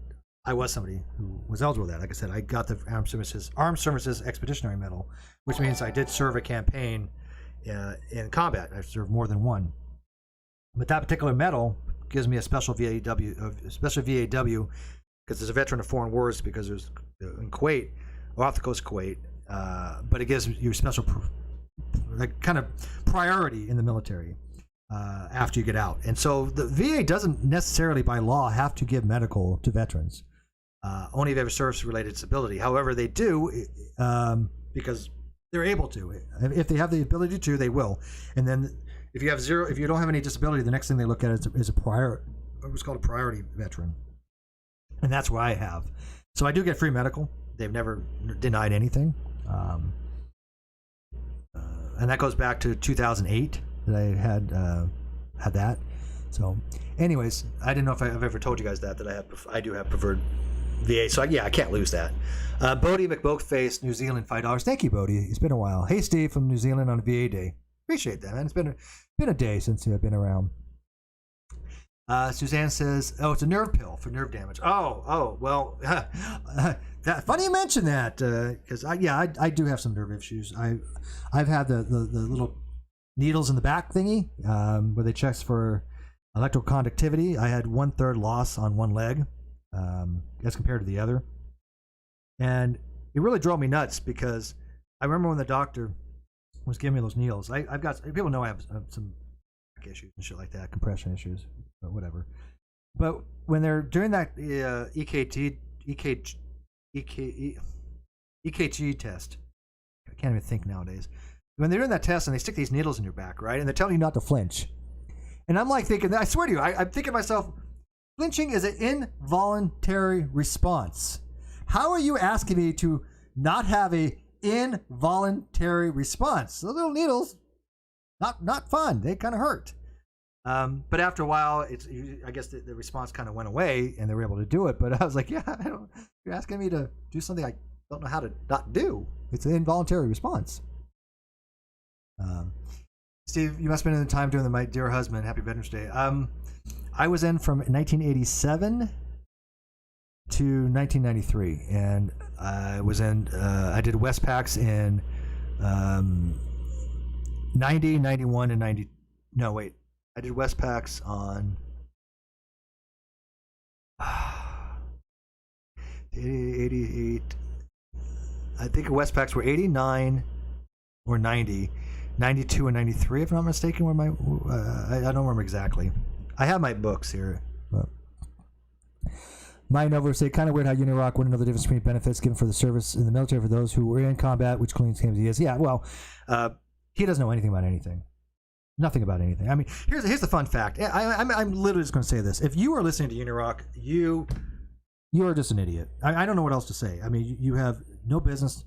I was somebody who was eligible for that. Like I said, I got the Armed Services Expeditionary Medal, which means I did serve a campaign in combat. I served more than one. But that particular medal gives me a special VAW, because there's a veteran of foreign wars because there's in Kuwait, or off the coast of Kuwait. But it gives you special, like, kind of priority in the military after you get out. And so the VA doesn't necessarily, by law, have to give medical to veterans. Only if they have a service-related disability. However, they do because they're able to. If they have the ability to, they will. And then if you don't have any disability, the next thing they look at is what's called a priority veteran. And that's what I have. So I do get free medical. They've never denied anything. And that goes back to 2008 that I had that. So, anyways, I didn't know if I've ever told you guys that I do have preferred VA. So I can't lose that. Bodie McBoatface, New Zealand, $5. Thank you, Bodie. It's been a while. Hey, Steve from New Zealand on a VA day. Appreciate that, man. It's been a day since I've been around. Suzanne says, "Oh, it's a nerve pill for nerve damage." Oh, well, funny you mention that because I do have some nerve issues. I've had the little needles in the back thingy where they check for electroconductivity. I had 1/3 loss on one leg as compared to the other, and it really drove me nuts because I remember when the doctor was giving me those needles. I've got people know I have some issues and shit like that, compression issues, but whatever. But when they're doing that EKG test, I can't even think nowadays. When they're doing that test and they stick these needles in your back, right, and they're telling you not to flinch, and I'm like thinking, I swear to you, I'm thinking to myself, flinching is an involuntary response. How are you asking me to not have a involuntary response? Those little needles, not fun. They kind of hurt. But after a while, I guess the response kind of went away, and they were able to do it. But I was like, you're asking me to do something I don't know how to not do. It's an involuntary response. Steve, you must have been in the time doing the My Dear Husband, Happy Veterans Day. I was in from 1987 to 1993, and I was in. I did Westpacs in 90, 91, and 90. No, wait. I did Westpacs on 88. I think Westpacs were 89 or 90, 92 and 93, if I'm not mistaken. Where I don't remember exactly. I have my books here. But. My Nova say, kind of weird how Unirock wouldn't know the difference between benefits given for the service in the military for those who were in combat, which claims he is. Yeah, well, he doesn't know anything about anything. Nothing about anything. I mean, here's the fun fact. I'm literally just going to say this. If you are listening to Unirock, you are just an idiot. I don't know what else to say. I mean, you have no business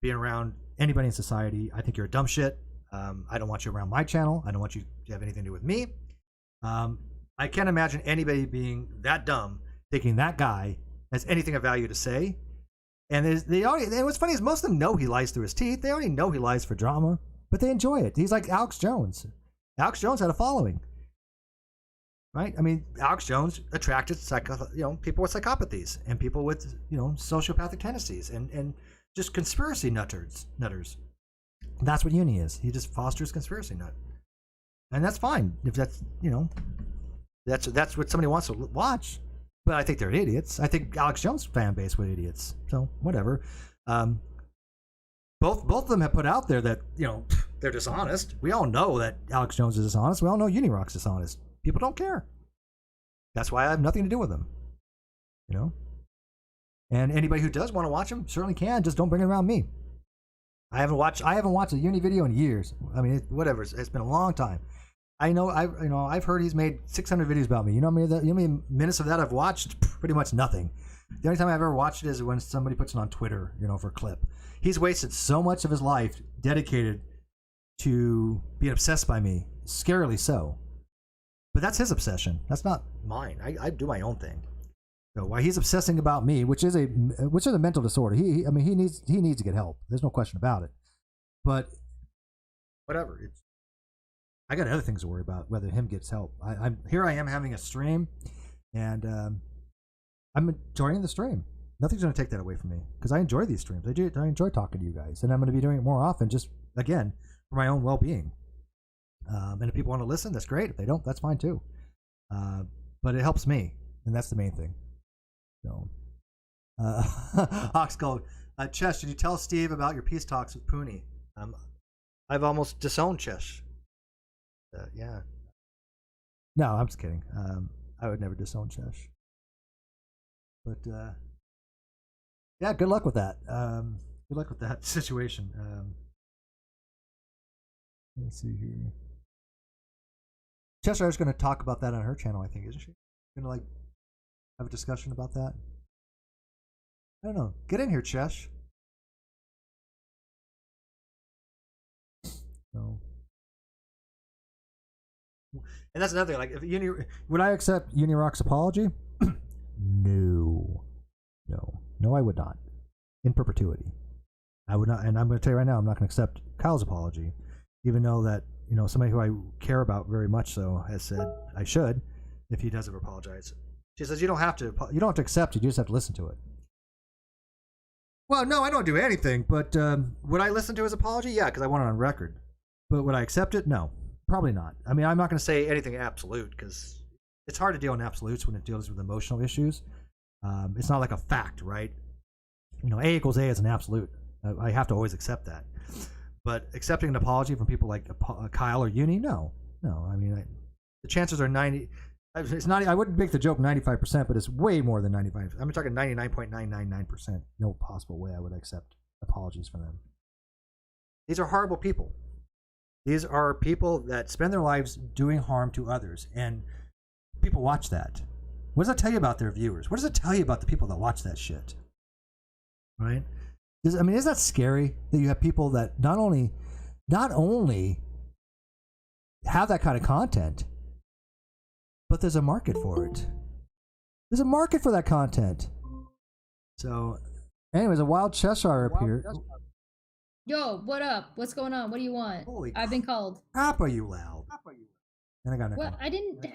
being around anybody in society. I think you're a dumb shit. I don't want you around my channel. I don't want you to have anything to do with me. I can't imagine anybody being that dumb, thinking that guy has anything of value to say. And what's funny is most of them know he lies through his teeth. They already know he lies for drama, but they enjoy it. He's like Alex Jones. Alex Jones had a following, right? I mean, Alex Jones attracted people with psychopathies and people with sociopathic tendencies and just conspiracy nutters. That's what Uni is. He just fosters conspiracy nut, and that's fine if that's that's what somebody wants to watch. But I think they're idiots. I think Alex Jones' fan base were idiots. So whatever. Both of them have put out there that they're dishonest. We all know that Alex Jones is dishonest. We all know Unirock's dishonest. People don't care. That's why I have nothing to do with them. And anybody who does want to watch them certainly can. Just don't bring it around me. I haven't watched a Uni video in years. I mean, whatever. It's been a long time. I've heard he's made 600 videos about me. You know how many minutes of that I've watched? Pretty much nothing. The only time I've ever watched it is when somebody puts it on Twitter, for a clip. He's wasted so much of his life dedicated to being obsessed by me, scarily so. But that's his obsession. That's not mine. I do my own thing. So why he's obsessing about me, which is a mental disorder. He needs to get help. There's no question about it. But whatever. I got other things to worry about. Whether him gets help. I am having a stream, and I'm enjoying the stream. Nothing's going to take that away from me because I enjoy these streams. I enjoy talking to you guys, and I'm going to be doing it more often, just again for my own well-being. And if people want to listen, that's great. If they don't, that's fine too. But it helps me, and that's the main thing. So, Oxgold, Chesh, did you tell Steve about your peace talks with Pooney? I've almost disowned Chesh. Yeah. No, I'm just kidding. I would never disown Chesh. But yeah, good luck with that. Good luck with that situation. Let's see here. Cheshire's going to talk about that on her channel, I think, isn't she? Going to like have a discussion about that. I don't know. Get in here, Chesh. So, and that's another thing. Like, if would I accept Unirock's apology? No, I would not. In perpetuity, I would not. And I'm going to tell you right now, I'm not going to accept Kyle's apology, even though that somebody who I care about very much so has said I should, if he does ever apologize. She says you don't have to accept it. You just have to listen to it. Well, no, I don't do anything. But would I listen to his apology? Yeah, because I want it on record. But would I accept it? No, probably not. I mean, I'm not going to say anything absolute because it's hard to deal in absolutes when it deals with emotional issues. It's not like a fact, right? A equals A is an absolute. I have to always accept that. But accepting an apology from people like Kyle or Uni, no. I mean, the chances are 90. It's not. I wouldn't make the joke 95%, but it's way more than 95. I'm talking 99.999%. No possible way I would accept apologies from them. These are horrible people. These are people that spend their lives doing harm to others, and people watch that. What does that tell you about their viewers? What does it tell you about the people that watch that shit? Right? Isn't that scary that you have people that not only have that kind of content, but there's a market for it. There's a market for that content. So, anyways, a wild Cheshire up here. Yo, what up? What's going on? What do you want? I've been called. Crap, are you loud? And I got an echo. What? I didn't.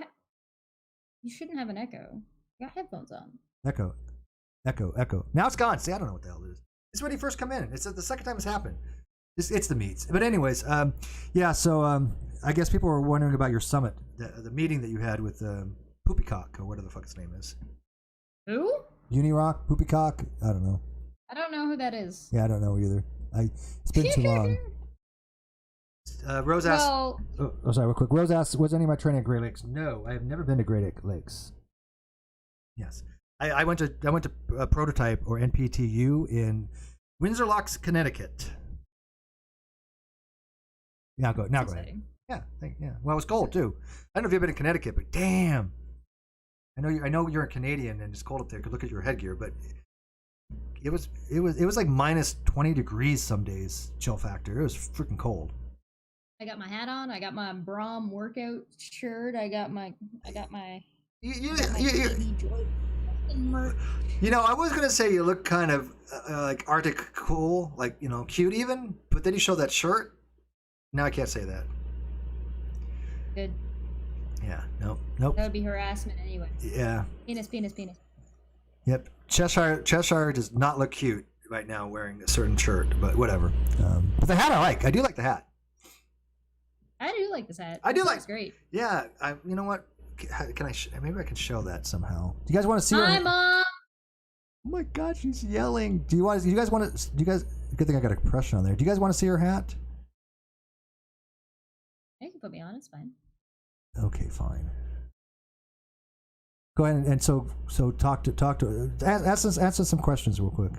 You shouldn't have an echo. You got headphones on. Echo. Now it's gone. See, I don't know what the hell it is. It's when you first come in. It's the second time it's happened. It's the meets. But anyways, yeah. So I guess people were wondering about your summit, the meeting that you had with Poopycock or whatever the fuck his name is. Who? Unirock, Poopycock. I don't know. I don't know who that is. Yeah, I don't know either. It's been too long. Rose asked. Well, sorry, real quick. Rose asked, "Was any of my training at Great Lakes?" No, I have never been to Great Lakes. Yes, I went to Prototype or NPTU in Windsor Locks, Connecticut. Now go ahead. Yeah. Well, it was cold too. I don't know if you've been in Connecticut, but damn, I know you're a Canadian and it's cold up there. Could look at your headgear, but it was like minus 20 degrees some days. Chill factor. It was freaking cold. I got my hat on. I got my Braum workout shirt. I got my. I was gonna say you look kind of like Arctic cool, like cute even, but then you show that shirt. Now I can't say that. Good. Yeah. Nope. That would be harassment anyway. Yeah. Penis. Yep. Cheshire does not look cute right now wearing a certain shirt, but whatever. But the hat I like. I do like the hat. I do like this hat. It's great. Yeah. You know what? Can I? Maybe I can show that somehow. Do you guys want to see her? Hi, Mom. Oh my God, she's yelling. Do you guys want to? Good thing I got a compression on there. Do you guys want to see her hat? You can put me on. It's fine. Okay, fine. Go ahead and so talk to answer some questions real quick.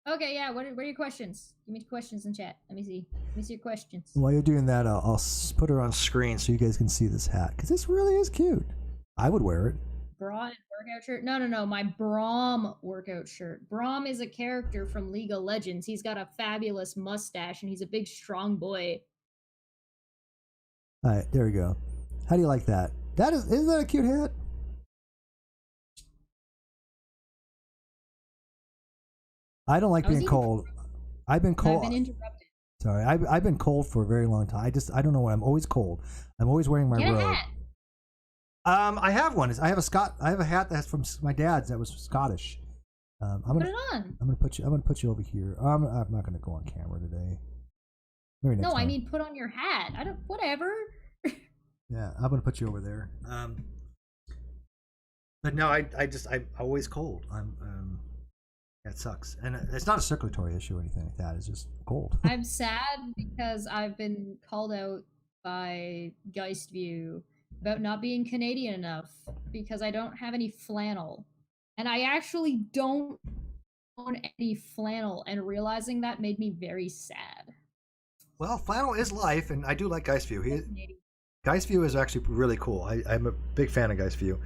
Okay, yeah. What are your questions? Give me questions in chat. Let me see your questions. While you're doing that, I'll put her on screen so you guys can see this hat because this really is cute. I would wear it. Braun workout shirt? No. My Braum workout shirt. Braum is a character from League of Legends. He's got a fabulous mustache and he's a big, strong boy. All right, there we go. How do you like that? Isn't that a cute hat? I don't like being cold. I've been cold. I've been interrupted. Sorry, I've been cold for a very long time. I don't know why. I'm always cold. I'm always wearing my robe. Hat. I have one. I have a hat that's from my dad's that was Scottish. Put it on. I'm gonna put you over here. I'm not gonna go on camera today. Maybe next No, I time. mean put on your hat. I don't. Whatever. Yeah, I'm gonna put you over there. But no, I'm always cold. That sucks, and it's not a circulatory issue or anything like that. It's just cold. I'm sad because I've been called out by Geistview about not being Canadian enough because I don't have any flannel. And I actually don't own any flannel, and realizing that made me very sad. Well, flannel is life, and I do like Geistview. Canadian. Geistview is actually really cool. I'm a big fan of Geistview.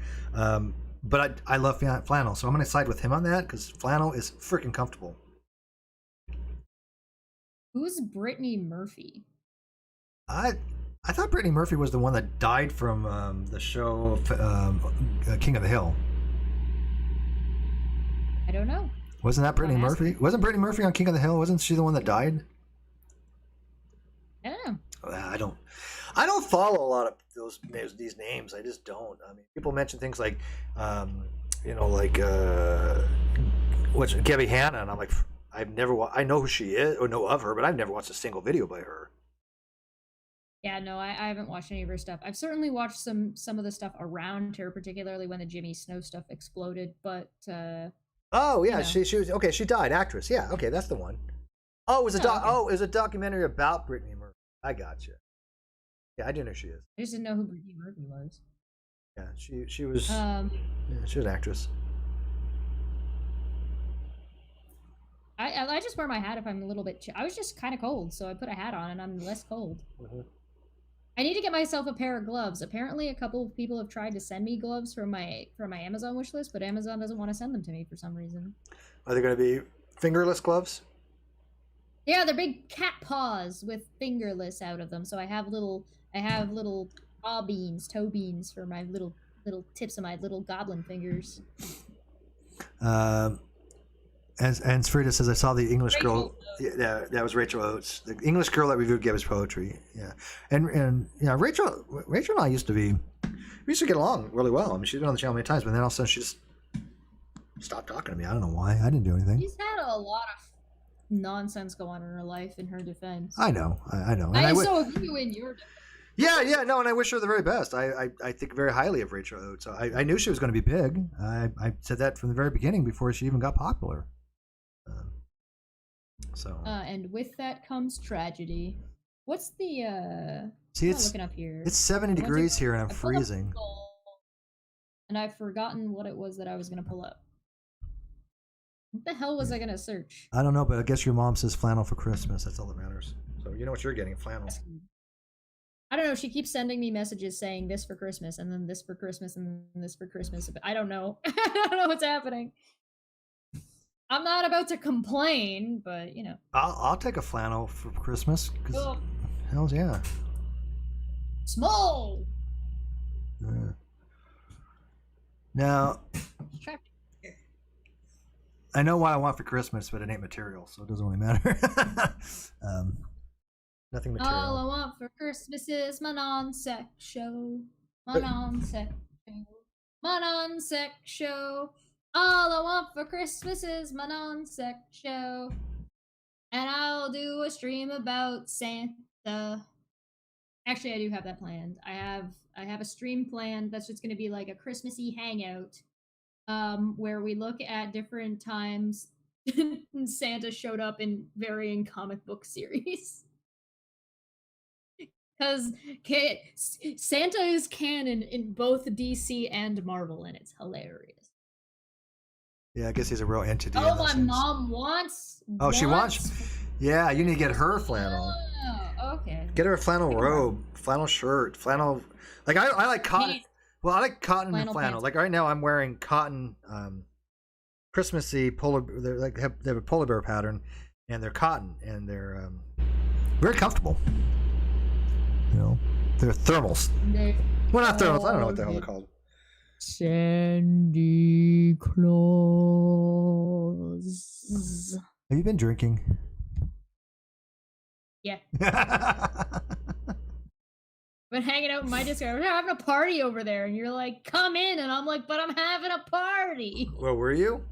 But I love flannel, so I'm going to side with him on that because flannel is freaking comfortable. Who's Brittany Murphy? I thought Brittany Murphy was the one that died from the show King of the Hill. I don't know. Wasn't that Brittany I'm Murphy? asking. Wasn't Brittany Murphy on King of the Hill? Wasn't she the one that died? I don't know. I don't follow a lot of these names. I just don't. I mean, people mention things like, what's Gabby Hanna, and I'm like, I know who she is or know of her, but I've never watched a single video by her. Yeah, no, I haven't watched any of her stuff. I've certainly watched some of the stuff around her, particularly when the Jimmy Snow stuff exploded. But Oh yeah, you know. she was okay. She died, actress. Yeah, okay, that's the one. Oh, it was a Oh, okay. it was a documentary about Brittany Murphy. I gotcha. Yeah, I do know who she is. I just didn't know who Brittany Murphy was. Yeah, she was. Yeah, she was an actress. I just wear my hat if I'm a little bit. I was just kind of cold, so I put a hat on, and I'm less cold. Mhm. I need to get myself a pair of gloves. Apparently, a couple of people have tried to send me gloves from my Amazon wish list, but Amazon doesn't want to send them to me for some reason. Are they going to be fingerless gloves? Yeah, they're big cat paws with fingerless out of them. So I have little toe beans for my little tips of my little goblin fingers. And Frida says, I saw the English Rachel girl. Yeah, that was Rachel Oates, the English girl that reviewed Gibbs poetry. Yeah, and yeah, Rachel and I used to get along really well. I mean, she's been on the channel many times, but then all of a sudden she just stopped talking to me. I don't know why. I didn't do anything. She's had a lot of nonsense go on in her life. In her defense, I know. And so have you in your defense. Yeah, no, and I wish her the very best. I think very highly of Rachel Oates. I knew she was going to be big. I said that from the very beginning before she even got popular. And with that comes tragedy. What's the See, I'm looking up here. It's 70 degrees here and I'm freezing. And I've forgotten what it was that I was gonna pull up. What the hell was I gonna search? I don't know, but I guess your mom says flannel for Christmas. That's all that matters. So you know what you're getting, flannel. I don't know. She keeps sending me messages saying this for Christmas, and then this for Christmas, and then this for Christmas. But I don't know. I don't know what's happening. I'm not about to complain, but you know. I'll take a flannel for Christmas. Oh. Hells yeah. Small. Now, I know what I want for Christmas, but it ain't material, so it doesn't really matter. Nothing material. All I want for Christmas is my non-sex show. My non-sex show. My non-sex show. All I want for Christmas is my non-sex show. And I'll do a stream about Santa. Actually, I do have that planned. I have a stream planned that's just going to be like a Christmassy hangout, where we look at different times Santa showed up in varying comic book series. Because Santa is canon in both DC and Marvel, and it's hilarious. Yeah, I guess he's a real entity. Oh, my mom wants. Oh, she wants. Yeah, you need to get her flannel. Oh, okay. Get her a flannel robe, flannel shirt, flannel. Like I like cotton. Well, I like cotton and flannel. Pants. Like right now, I'm wearing cotton, Christmassy polar. They have a polar bear pattern, and they're cotton, and they're very comfortable. You know, they're thermals. Well, not thermals. I don't know what the hell they're called. Sandy Claus. Have you been drinking? Yeah. Been hanging out in my Discord. We're having a party over there, and you're like, "Come in," and I'm like, "But I'm having a party." Well, were you?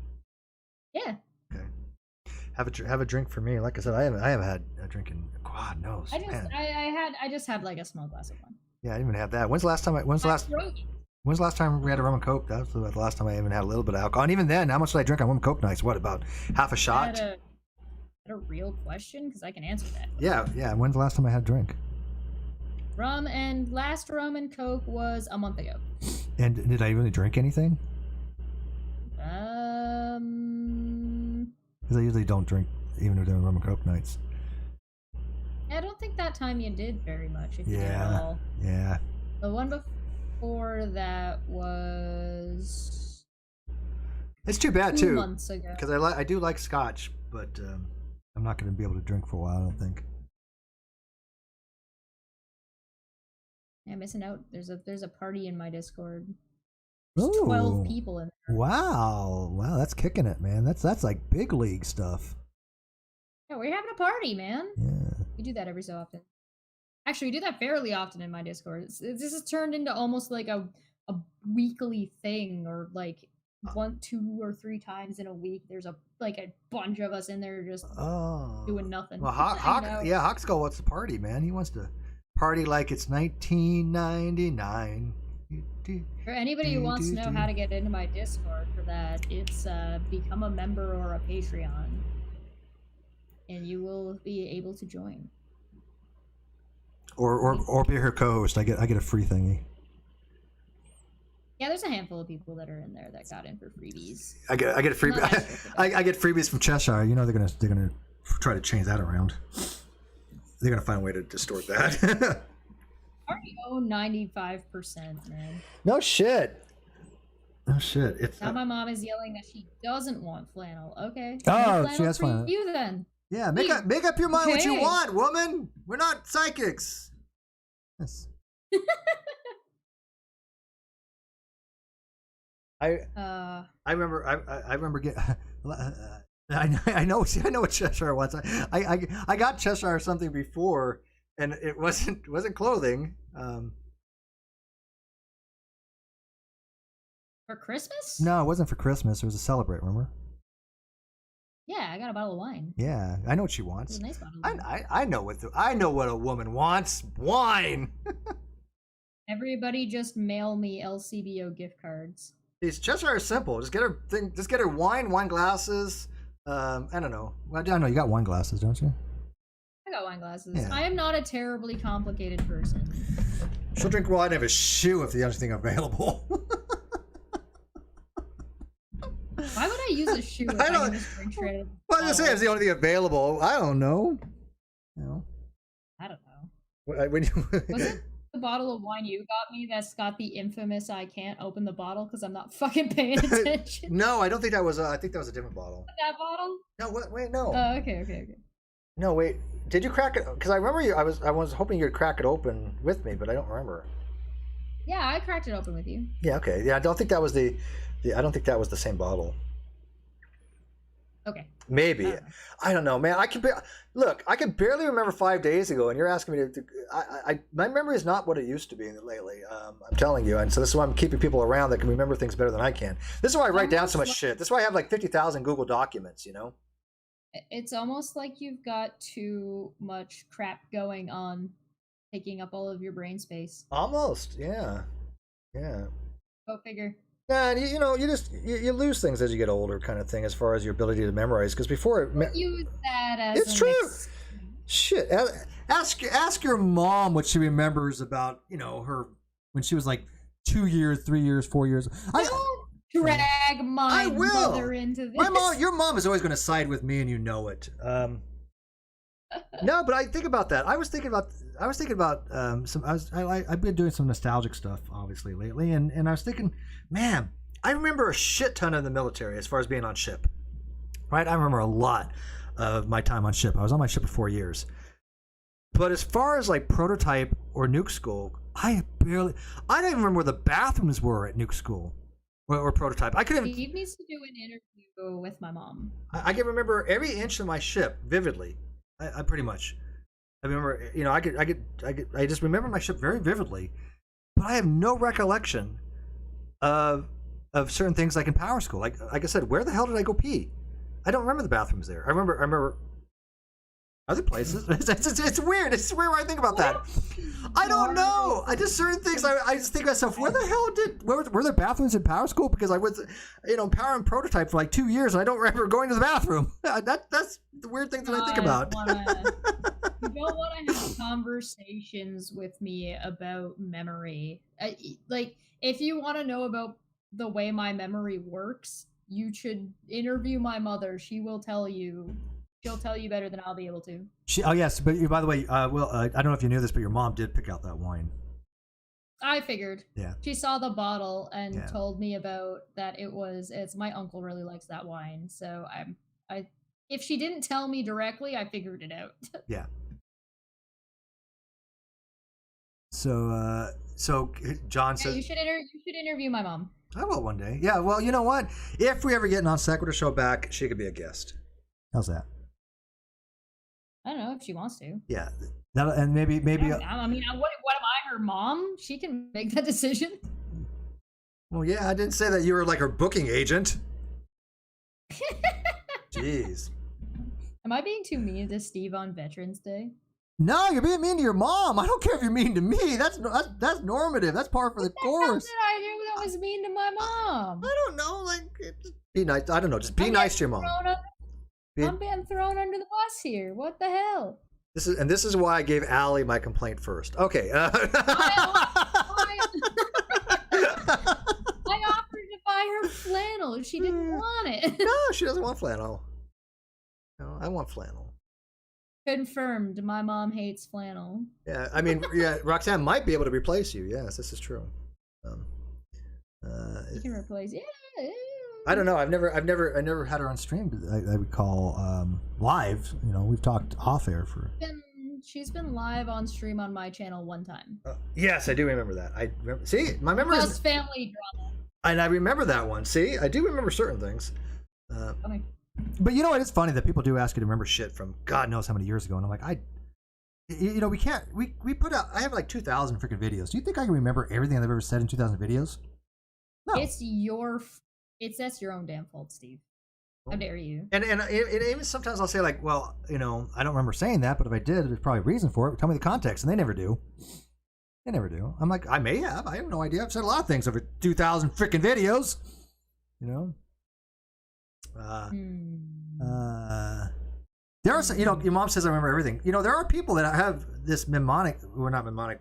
Yeah. Okay. have a drink for me. Like I said, I haven't had a drink in God knows. Man. I just had like a small glass of wine. Yeah, I didn't even have that. When's the last time we had a rum and coke? That was the last time I even had a little bit of alcohol. And even then, how much did I drink on rum and coke nights? What, about half a shot? Is that a real question? Because I can answer that. Yeah. When's the last time I had a drink? Last rum and coke was a month ago. And did I really drink anything? Because I usually don't drink even during rum and coke nights. I don't think that time you did very much, if you did at all. Yeah. The one before that was... It's too bad, 2 too. months ago. Because I do like scotch, but I'm not going to be able to drink for a while, I don't think. Yeah, missing out. There's a party in my Discord. Ooh. There's 12 people in there. Wow, that's kicking it, man. That's like big league stuff. Yeah, we're having a party, man. Yeah. We do that every so often. Actually, we do that fairly often in my Discord. This has turned into almost like a weekly thing, or like 1, 2, or 3 times in a week. There's a bunch of us in there just doing nothing. Well, Hawkskull wants to party, man. He wants to party like it's 1999. For anybody who wants to know how to get into my Discord for that, it's become a member or a Patreon, and you will be able to join. Or be her co-host. I get a free thingy. Yeah, there's a handful of people that are in there that got in for freebies. I get a freebie. I get freebies from Cheshire. You know they're gonna try to change that around. They're gonna find a way to distort that. I already own 95%, man. No shit. It's now my mom is yelling that she doesn't want flannel. Okay. Oh, no she has flannel. For you then. Yeah, make up your mind what you want, woman. We're not psychics. Yes. I remember getting. I know what Cheshire wants. I got Cheshire something before, and it wasn't clothing. For Christmas? No, it wasn't for Christmas. It was to celebrate. Remember? Yeah, I got a bottle of wine. Yeah, I know what she wants. It was a nice bottle of wine. I know what a woman wants. Wine. Everybody, just mail me LCBO gift cards. These Cheshire are simple. Just get her wine glasses. I don't know. Well, I know you got wine glasses, don't you? I got wine glasses. Yeah. I am not a terribly complicated person. She'll drink wine out of a shoe if the only thing available. Why would I use a shoe if I can just drink straight out of the Well, I just say it's the only thing available. I don't know. I don't know. When you Was it the bottle of wine you got me that's got the infamous "I can't open the bottle because I'm not fucking paying attention"? No, I don't think that was. I think that was a different bottle. That bottle? No, wait, no. Oh, okay. No, wait. Did you crack it? Because I remember you. I was hoping you'd crack it open with me, but I don't remember. Yeah, I cracked it open with you. Yeah. Okay. Yeah, I don't think that was the. I don't think that was the same bottle. Okay. Maybe. I don't know, man. I can barely remember 5 days ago, and you're asking me to. My memory is not what it used to be lately. I'm telling you, and so this is why I'm keeping people around that can remember things better than I can. This is why I write down so much shit. This is why I have like 50,000 Google documents. You know. It's almost like you've got too much crap going on, taking up all of your brain space. Almost, yeah. Go figure. Yeah, you lose things as you get older, kind of thing, as far as your ability to memorize. Because before, use that as it's true. Shit, ask your mom what she remembers about her when she was like 2 years, 3 years, 4 years. Don't drag my mother into this. Your mom is always going to side with me, and you know it. No, but I think about that. I was thinking about I've been doing some nostalgic stuff obviously lately, and I was thinking, man, I remember a shit ton of the military as far as being on ship. Right? I remember a lot of my time on ship. I was on my ship for 4 years. But as far as like prototype or nuke school, I don't even remember where the bathrooms were at nuke school or prototype. I couldn't. Steve needs to do an interview with my mom. I can remember every inch of my ship vividly. I pretty much. I remember, I just remember my ship very vividly, but I have no recollection of certain things like in power school. Like I said, where the hell did I go pee? I don't remember the bathrooms there. I remember other places. It's weird. It's weird when I think about that. I don't know. I just certain things. I just think to myself, where the hell were there bathrooms in Power School? Because I was, Power and Prototype for like 2 years, and I don't remember going to the bathroom. That's the weird thing that I think about. You don't want to have conversations with me about memory. Like, if you want to know about the way my memory works, you should interview my mother. She will tell you. She'll tell you better than I'll be able to. Oh yes, but by the way, I don't know if you knew this, but your mom did pick out that wine. I figured. Yeah. She saw the bottle and told me about that. It's my uncle really likes that wine, so if she didn't tell me directly, I figured it out. Yeah. So John says you should interview my mom. I will one day. Yeah. Well, you know what? If we ever get an On Sequitur show back, she could be a guest. How's that? I don't know if she wants to. Yeah, and maybe. I mean, what am I, her mom? She can make that decision. Well, yeah, I didn't say that you were like her booking agent. Jeez. Am I being too mean to Steve on Veterans Day? No, you're being mean to your mom. I don't care if you're mean to me. That's normative. That's par for the course. What did I do that was mean to my mom? I don't know. Like, be nice. I don't know. Just be nice to your mom. I'm being thrown under the bus here. What the hell? This is why I gave Allie my complaint first. Okay. I offered to buy her flannel if she didn't want it. No, she doesn't want flannel. No, I want flannel. Confirmed. My mom hates flannel. Yeah, I mean, yeah, Roxanne might be able to replace you. Yes, this is true. You can replace. Yeah. I don't know. I've never had her on stream. I would call live. We've talked off air for. She's been live on stream on my channel one time. Yes, I do remember that. See, my memory is family drama. And I remember that one. See, I do remember certain things. Funny. But you know what? It's funny that people do ask you to remember shit from God knows how many years ago, and I'm like, we can't. We put out. I have like 2,000 freaking videos. Do you think I can remember everything I've ever said in 2,000 videos? No. That's your own damn fault, Steve. How dare you? And even sometimes I'll say like, well, I don't remember saying that, but if I did, there's probably a reason for it. Tell me the context, and they never do. They never do. I'm like, I may have. I have no idea. I've said a lot of things over 2,000 freaking videos. There are some, your mom says I remember everything. There are people that have this mnemonic, or not mnemonic,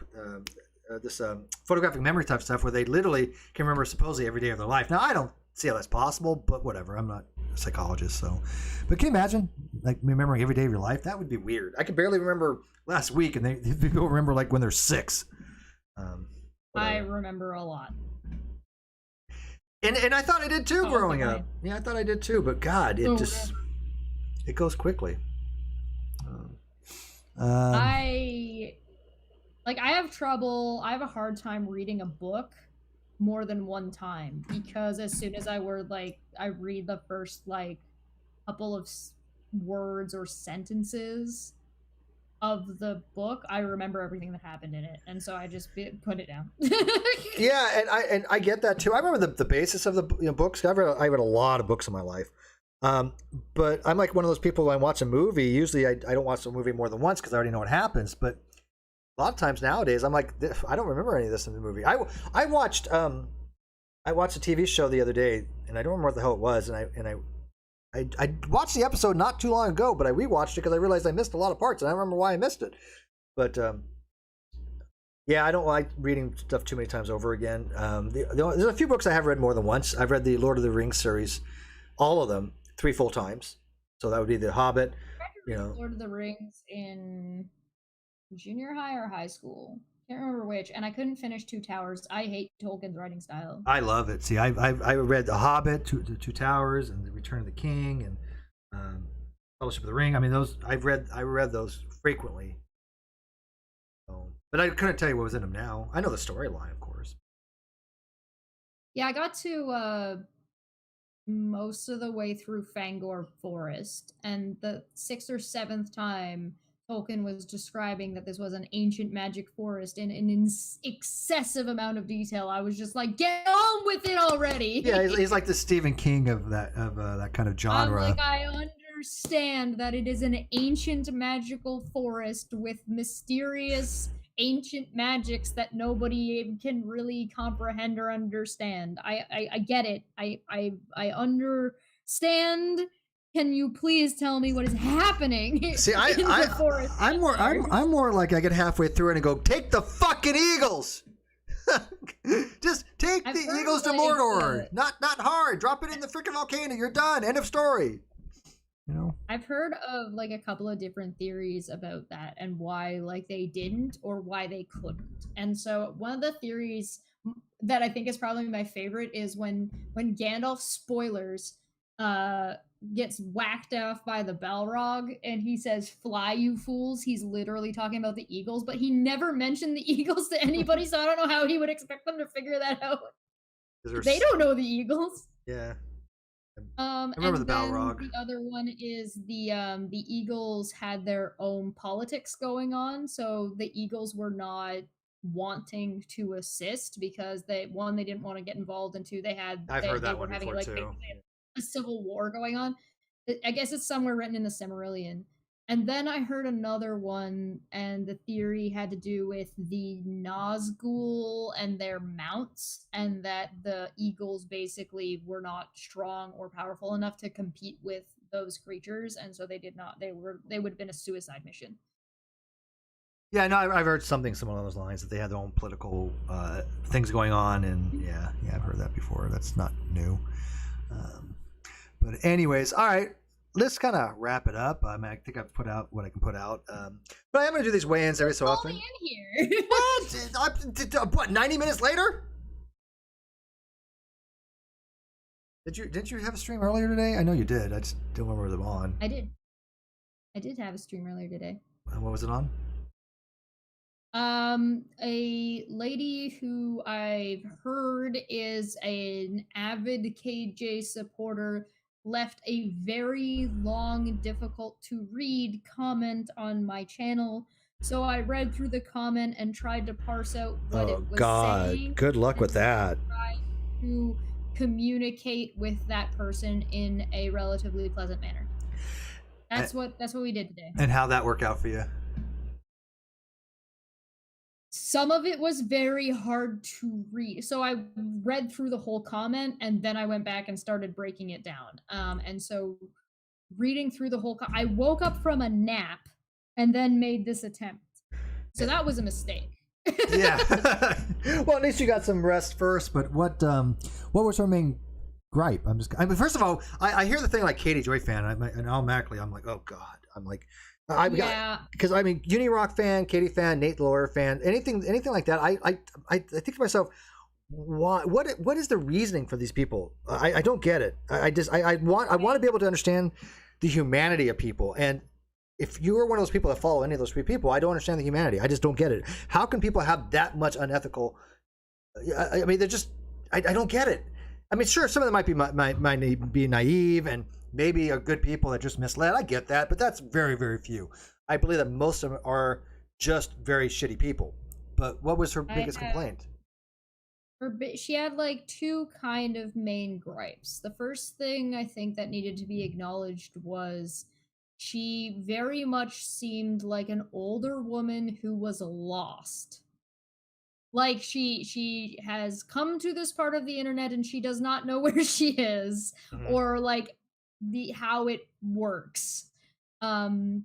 but this photographic memory type stuff where they literally can remember supposedly every day of their life. Now, I don't see how that's possible, but whatever. I'm not a psychologist, so. But can you imagine, like, remembering every day of your life? That would be weird. I could barely remember last week, and people remember, like, when they're 6. I remember a lot. And I thought I did too growing up. Yeah, I thought I did too, but God, it goes quickly. I have trouble. I have a hard time reading a book more than one time because as soon as I read the first couple of words or sentences of the book, I remember everything that happened in it, and so I just put it down. Yeah, and I get that too. I remember the basis of the books. I read a lot of books in my life. But I'm like one of those people when I watch a movie, usually I don't watch a movie more than once because I already know what happens. But a lot of times nowadays, I'm like, I don't remember any of this in the movie. I watched a TV show the other day, and I don't remember what the hell it was, and I watched the episode not too long ago, but I rewatched it because I realized I missed a lot of parts, and I don't remember why I missed it. But yeah, I don't like reading stuff too many times over again. There's a few books I have read more than once. I've read the Lord of the Rings series, all of them, 3 full times. So that would be The Hobbit. Lord of the Rings in junior high or high school. Can't remember which, and I couldn't finish Two Towers. I hate Tolkien's writing style. I love it. See, I read The Hobbit, Two Towers, and The Return of the King, and Fellowship of the Ring. I mean, those I read those frequently. So, but I couldn't tell you what was in them now. I know the storyline, of course. Yeah, I got to most of the way through Fangor Forest, and the 6th or 7th time Tolkien was describing that this was an ancient magic forest in an excessive amount of detail, I was just like, get on with it already. Yeah, he's like the Stephen King of that kind of genre. I'm like, I understand that it is an ancient magical forest with mysterious ancient magics that nobody can really comprehend or understand. I get it. I understand. Can you please tell me what is happening? See, in the forest I'm more like I get halfway through it and go, take the fucking eagles. Just take the eagles to Mordor. Not hard. Drop it in the freaking volcano. You're done. End of story. You know, I've heard of like a couple of different theories about that and why like they didn't or why they couldn't. And so one of the theories that I think is probably my favorite is when Gandalf, spoilers, gets whacked off by the Balrog and he says, "Fly, you fools." He's literally talking about the eagles, but he never mentioned the eagles to anybody, so I don't know how he would expect them to figure that out. They don't know the eagles. Yeah. I remember the Balrog. The other one is the Eagles had their own politics going on, so the Eagles were not wanting to assist because they didn't want to get involved, and two, I've heard that one having before too. a civil war going on. I guess it's somewhere written in the Silmarillion. And then I heard another one, and the theory had to do with the Nazgul and their mounts, and that the eagles basically were not strong or powerful enough to compete with those creatures, and so they did not. They would have been a suicide mission. Yeah, no, I've heard something similar along those lines that they had their own political things going on, and yeah, I've heard that before. That's not new. But anyways, all right. Let's kind of wrap it up. I think I've put out what I can put out. But I am going to do these weigh-ins every so often. In here. What? 90 minutes later? Didn't you have a stream earlier today? I know you did. I just don't remember them on. I did have a stream earlier today. And what was it on? A lady who I've heard is an avid KJ supporter left a very long, difficult to read comment on my channel. So I read through the comment and tried to parse out what it was saying. Good luck with that. Tried to communicate with that person in a relatively pleasant manner. That's what we did today. And how'd that work out for you? Some of it was very hard to read. So I read through the whole comment and then I went back and started breaking it down. And so reading through the whole I woke up from a nap and then made this attempt. So that was a mistake. Yeah. Well, at least you got some rest first. But what was her main gripe? First of all, I hear the thing like Katie Joy fan, and automatically I'm like, oh God. I'm like, because Unirock fan, Katie fan, Nate the Lawyer fan, anything like that. I think to myself, what is the reasoning for these people? I don't get it. I want to be able to understand the humanity of people. And if you are one of those people that follow any of those three people, I don't understand the humanity. I just don't get it. How can people have that much unethical? I mean, they're just. I don't get it. I mean, sure, some of them might be naive and maybe are good people that just misled. I get that, but that's very, very few. I believe that most of them are just very shitty people. But what was her biggest complaint? She had like two kind of main gripes. The first thing I think that needed to be acknowledged was she very much seemed like an older woman who was lost. Like she has come to this part of the internet and she does not know where she is, or like how it works. And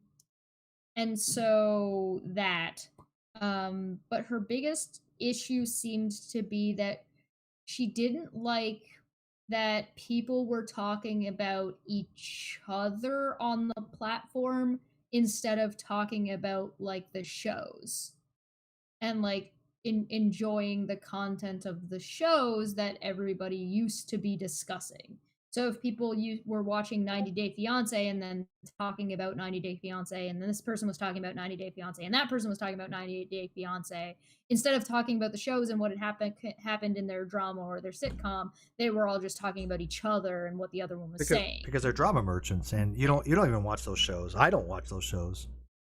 so that but her biggest issue seemed to be that she didn't like that people were talking about each other on the platform instead of talking about like the shows and like enjoying the content of the shows that everybody used to be discussing. So if people were watching 90 Day Fiancé and then talking about 90 Day Fiancé, and then this person was talking about 90 Day Fiancé, and that person was talking about 90 Day Fiancé, instead of talking about the shows and what had happened in their drama or their sitcom, they were all just talking about each other and what the other one was saying. Because they're drama merchants, and you don't even watch those shows. I don't watch those shows.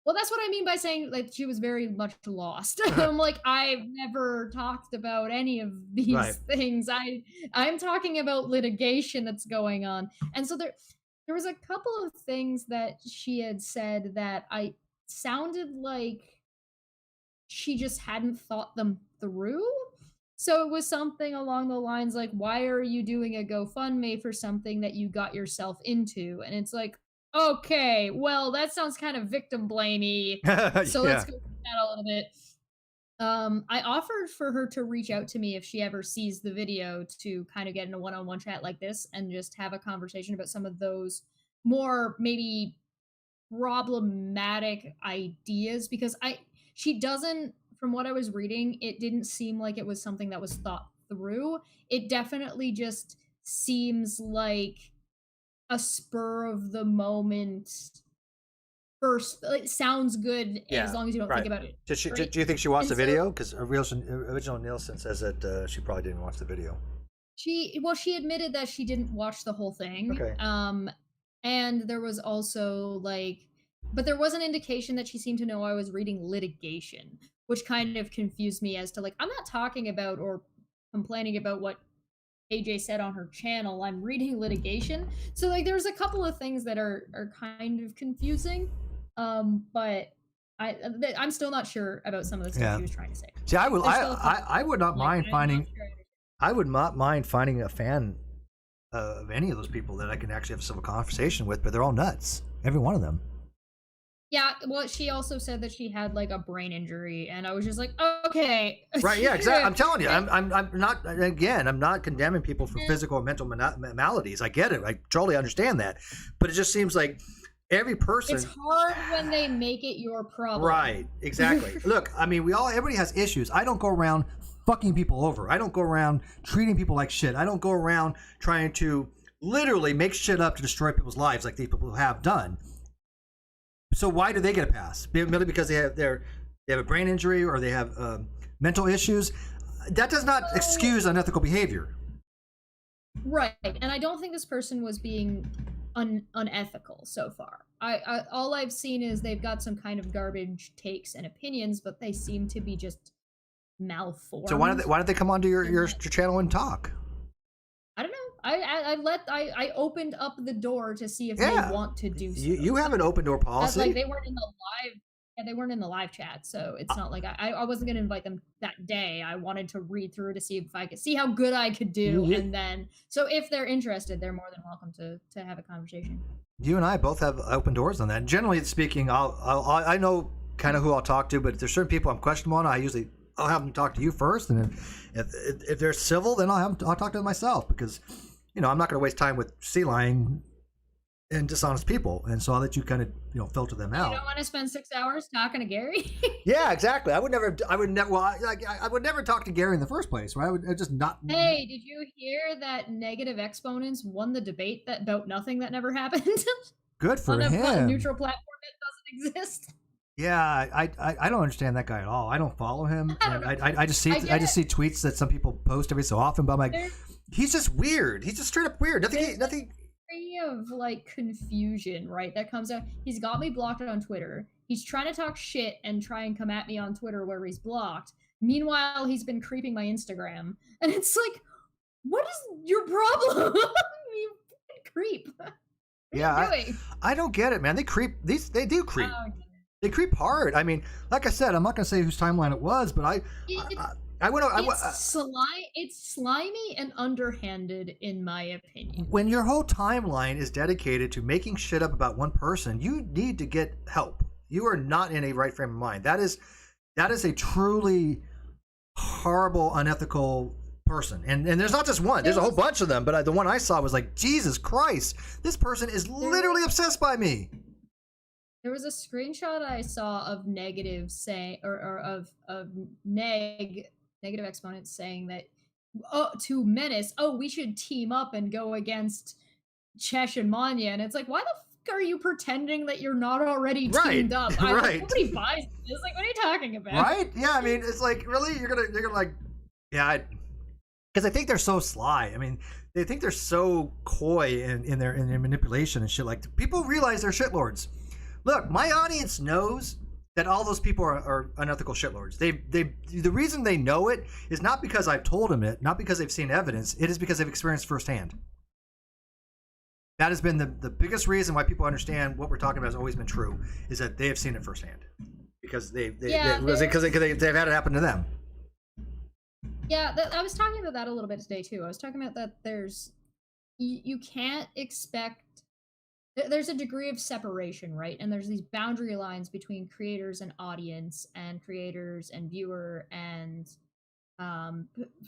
Well, that's what I mean by saying like she was very much lost. I'm like, I've never talked about any of Right. these things. I'm talking about litigation that's going on. And so there was a couple of things that she had said that I sounded like she just hadn't thought them through. So it was something along the lines like, why are you doing a GoFundMe for something that you got yourself into? And it's like, okay, well, that sounds kind of victim blamey. So let's Yeah. go through that a little bit. I offered for her to reach out to me if she ever sees the video to kind of get in a one-on-one chat like this and just have a conversation about some of those more maybe problematic ideas because I she doesn't from what I was reading, it didn't seem like it was something that was thought through. It definitely just seems like a spur of the moment first like sounds good as Yeah. long as you don't think Right. about it. Did she? Right? Do you think she watched And the so video? Because original Nielsen says that she probably didn't watch the video. she admitted that she didn't watch the whole thing. Okay. And there was also like but there was an indication that she seemed to know I was reading litigation, which kind of confused me as to like I'm not talking about or complaining about what AJ said on her channel. I'm reading litigation. So like there's a couple of things that are kind of confusing. But I'm still not sure about some of the stuff Yeah. she was trying to say. See, I would. There's still a couple I would not like, mind I'm not finding. sure. I would not mind finding a fan of any of those people that I can actually have a civil conversation with, but they're all nuts. Every one of them. Yeah, well, she also said that she had like a brain injury, and I was just like, okay, Right? Yeah. Exactly. I'm telling you. And- I'm not. Again, I'm not condemning people for physical or mental maladies. I get it. I totally understand that. But it just seems like every person. It's hard when they make it your problem. Right, exactly. Look, I mean, everybody has issues. I don't go around fucking people over. I don't go around treating people like shit. I don't go around trying to literally make shit up to destroy people's lives like these people have done. So why do they get a pass? Merely because they have a brain injury or they have mental issues? That does not excuse unethical behavior. Right, and I don't think this person was being unethical so far. I all I've seen is they've got some kind of garbage takes and opinions, but they seem to be just malformed. So why don't they come onto your channel and talk? I don't know. I opened up the door to see if Yeah. they want to do so. You have an open door That's policy. like they weren't in the live. Yeah, they weren't in the live chat, so it's not like I wasn't gonna invite them that day. I wanted to read through to see if I could see how good I could do, Yeah. and then so if they're interested, they're more than welcome to have a conversation. You and I both have open doors on that. Generally speaking, I know kind of who I'll talk to, but if there's certain people I'm questionable on, I'll have them talk to you first, and if they're civil, then I'll talk to them myself because I'm not going to waste time with sea lion and dishonest people, and so I'll let you kind of filter them You out. don't want to spend 6 hours talking to Gary? Yeah, exactly. I would never. Well, I would never talk to Gary in the first place, right? I would just not. Hey, did you hear that negative exponents won the debate that about nothing that never happened Good for on a him. neutral platform that doesn't exist? Yeah, I don't understand that guy at all. I don't follow him. I don't know. I just see I get see tweets that some people post every so often, but I'm like, There's he's just weird. He's just straight up weird. Nothing. degree of like confusion, right? That comes out. He's got me blocked on Twitter. He's trying to talk shit and try and come at me on Twitter where he's blocked. Meanwhile, he's been creeping my Instagram, and it's like, what is your problem? You fucking creep. What Yeah, are you doing? I don't get it, man. They creep. They do creep. Oh, They creep hard. I mean, like I said, I'm not gonna say whose timeline it was, but I went. It's slimy and underhanded, in my opinion. When your whole timeline is dedicated to making shit up about one person, you need to get help. You are not in a right frame of mind. That is a truly horrible, unethical person. And there's not just one. There's a whole bunch of them. But the one I saw was like, Jesus Christ, this person is literally obsessed by me. There was a screenshot I saw of negative saying, or of negative exponents saying that, to Menace, we should team up and go against Chesh and Manya, and it's like, why the fuck are you pretending that you're not already teamed up? Right. Nobody buys this. Like, what are you talking about? Right? Yeah. I mean, it's like, really, you're gonna like, yeah, because I think they're so sly. I mean, they think they're so coy in their manipulation and shit. Like, people realize they're shitlords. Look, my audience knows that all those people are unethical shitlords. The reason they know it is not because I've told them it, not because they've seen evidence. It is because they've experienced firsthand. That has been the biggest reason why people understand what we're talking about has always been true, is that they have seen it firsthand. Because they've had it happen to them. Yeah, I was talking about that a little bit today too. I was talking about that you can't expect, there's a degree of separation, right? And there's these boundary lines between creators and audience, and creators and viewer, and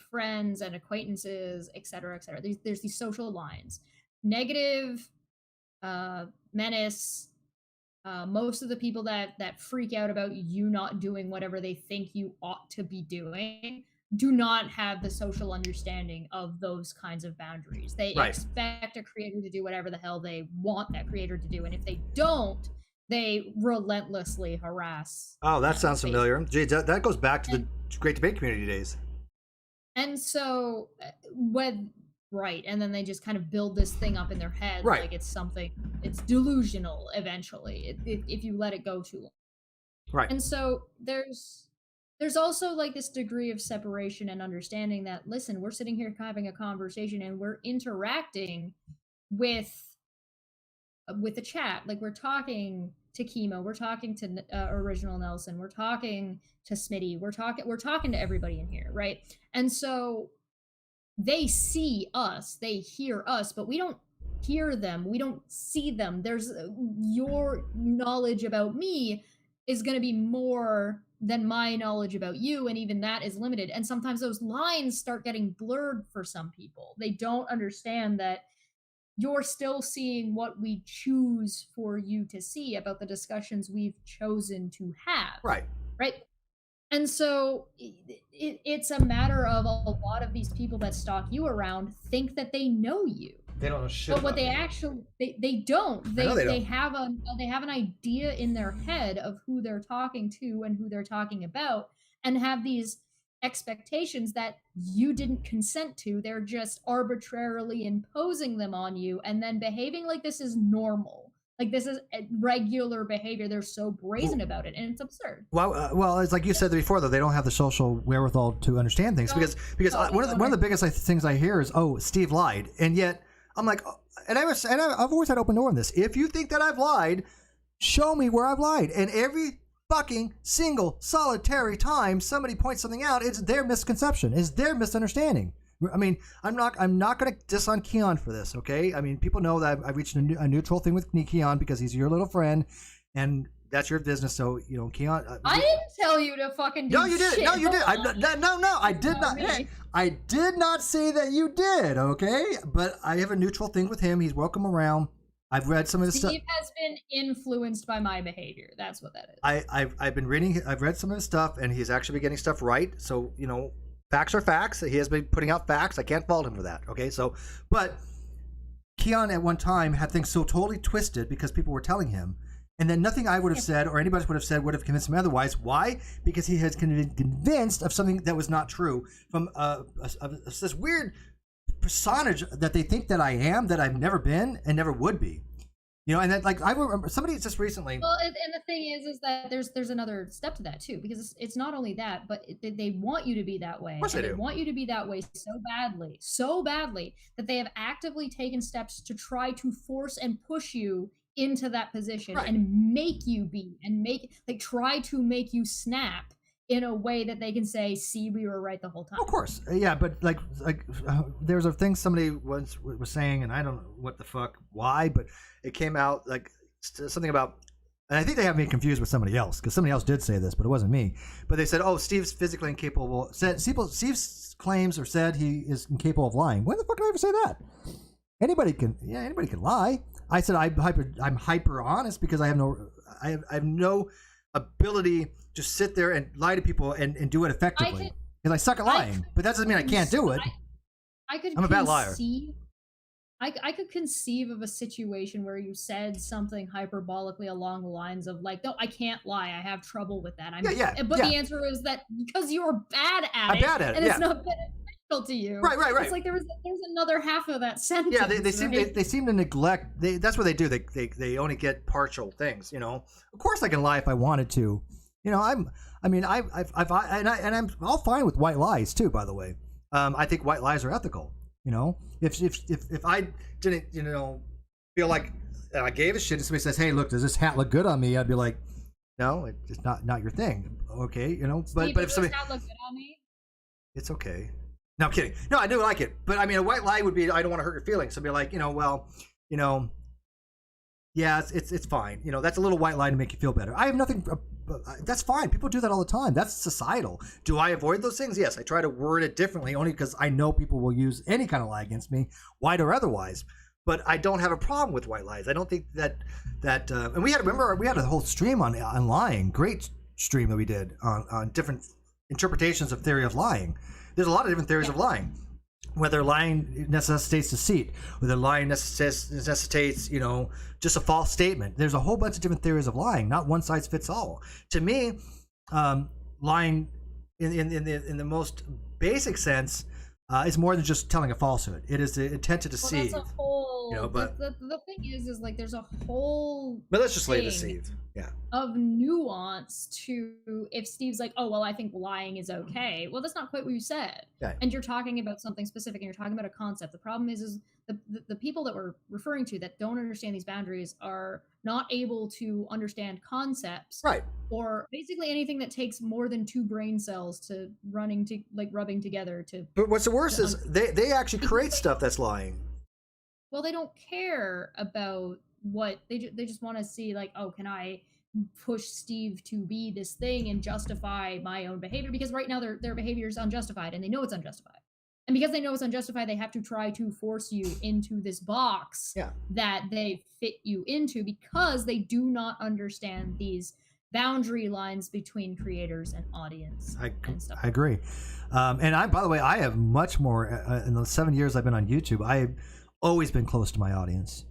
friends and acquaintances, etc., etc. There's these social lines. Negative, menace, most of the people that freak out about you not doing whatever they think you ought to be doing do not have the social understanding of those kinds of boundaries. They expect a creator to do whatever the hell they want that creator to do, and if they don't, they relentlessly harass. Oh, that sounds familiar. Gee, that goes back to the Great Debate Community days. And so, right, and then they just kind of build this thing up in their head, like it's something, it's delusional eventually, if you let it go too long. Right. And so there's also like this degree of separation and understanding that, listen, we're sitting here having a conversation and we're interacting with the chat. Like, we're talking to Chemo, we're talking to Original Nelson, we're talking to Smitty, we're talking to everybody in here, right? And so they see us, they hear us, but we don't hear them, we don't see them. There's your knowledge about me is going to be more than my knowledge about you, and even that is limited. And sometimes those lines start getting blurred for some people. They don't understand that you're still seeing what we choose for you to see about the discussions we've chosen to have. Right. And so it's a matter of a lot of these people that stalk you around think that they know you. They don't know shit. But what they actually they don't. They have an idea in their head of who they're talking to and who they're talking about, and have these expectations that you didn't consent to. They're just arbitrarily imposing them on you, and then behaving like this is normal. Like, this is regular behavior. They're so brazen about it, and it's absurd. Well, it's like you said before, though, they don't have the social wherewithal to understand things, because one of the biggest things I hear is, "Oh, Steve lied," and yet I'm like, and I've always had open door on this. If you think that I've lied, show me where I've lied. And every fucking single solitary time somebody points something out, it's their misconception, it's their misunderstanding. I mean, I'm not going to diss on Keon for this, okay? I mean, people know that I've reached a neutral thing with Keon because he's your little friend, and that's your business. So, you know, Keon. I didn't tell you to fucking do No, you did. No, you did. I did not. Hey, I did not say that you did, okay? But I have a neutral thing with him. He's welcome around. I've read some of his stuff. Steve has been influenced by my behavior. That's what that is. I've been reading. I've read some of his stuff, and he's actually been getting stuff right. So, you know, facts are facts. He has been putting out facts. I can't fault him for that. Okay, so, but Keon at one time had things so totally twisted because people were telling him, and then nothing I would have said or anybody would have said would have convinced him otherwise. Why? Because he has been convinced of something that was not true from this weird personage that they think that I am, that I've never been and never would be. You know, and then, like, I remember somebody just recently. Well, and the thing is that there's another step to that too, because it's not only that, but they want you to be that way. Of course they do. They want you to be that way so badly that they have actively taken steps to try to force and push you into that position, and make you be, and try to make you snap in a way that they can say, "See, we were right the whole time." Of course, yeah, but like there's a thing somebody once was saying, and I don't know what the fuck, why, but it came out like something about, and I think they have me confused with somebody else, because somebody else did say this, but it wasn't me. But they said, "Oh, Steve's physically incapable." Steve's claims or said he is incapable of lying. When the fuck did I ever say that? Anybody can lie. I said I'm hyper honest because I have no ability to sit there and lie to people and do it effectively, because I suck at lying. But that doesn't mean I can't do it. I'm a bad liar. I could conceive of a situation where you said something hyperbolically along the lines of like, "No, I can't lie. I have trouble with that." But the answer is that because you're bad at it. I'm bad at it. And it's not beneficial to you. Right. It's like there's another half of that sentence. Yeah, they seem right? they seem to neglect. That's what they do. They only get partial things. Of course, I can lie if I wanted to. I'm all fine with white lies too. By the way, I think white lies are ethical. If I didn't feel like I gave a shit, and somebody says, "Hey, look, does this hat look good on me?" I'd be like, "No, it's not your thing." Okay, But if somebody, not look good on me. it's okay. No, I'm kidding. No, I do like it. But I mean, a white lie would be, I don't want to hurt your feelings. So be like, yeah, it's fine. That's a little white lie to make you feel better. I have nothing. That's fine. People do that all the time. That's societal. Do I avoid those things? Yes, I try to word it differently, only because I know people will use any kind of lie against me, white or otherwise. But I don't have a problem with white lies. I don't think that and we had a whole stream on lying. Great stream that we did on different interpretations of theory of lying. There's a lot of different theories of lying. Whether lying necessitates deceit, whether lying necessitates, just a false statement. There's a whole bunch of different theories of lying. Not one size fits all. To me, lying in the most basic sense is more than just telling a falsehood. It is the intent to deceive. Well, that's a whole. But the thing is like there's a whole. But let's just lay deceive. Yeah. Of nuance to if Steve's like, oh well, I think lying is okay. Well, that's not quite what you said. Yeah. And you're talking about something specific, and you're talking about a concept. The problem is the people that we're referring to that don't understand these boundaries are not able to understand concepts, right? Or basically anything that takes more than two brain cells to rubbing together to. But what's the worst is they actually create stuff that's lying. Well, they don't care about what they just want to see, like, oh, can I push Steve to be this thing and justify my own behavior? Because right now their behavior is unjustified, and they know it's unjustified. And because they know it's unjustified, they have to try to force you into this box that they fit you into, because they do not understand these boundary lines between creators and audience. I agree. And by the way, I have much more in the 7 years I've been on YouTube. I've always been close to my audience.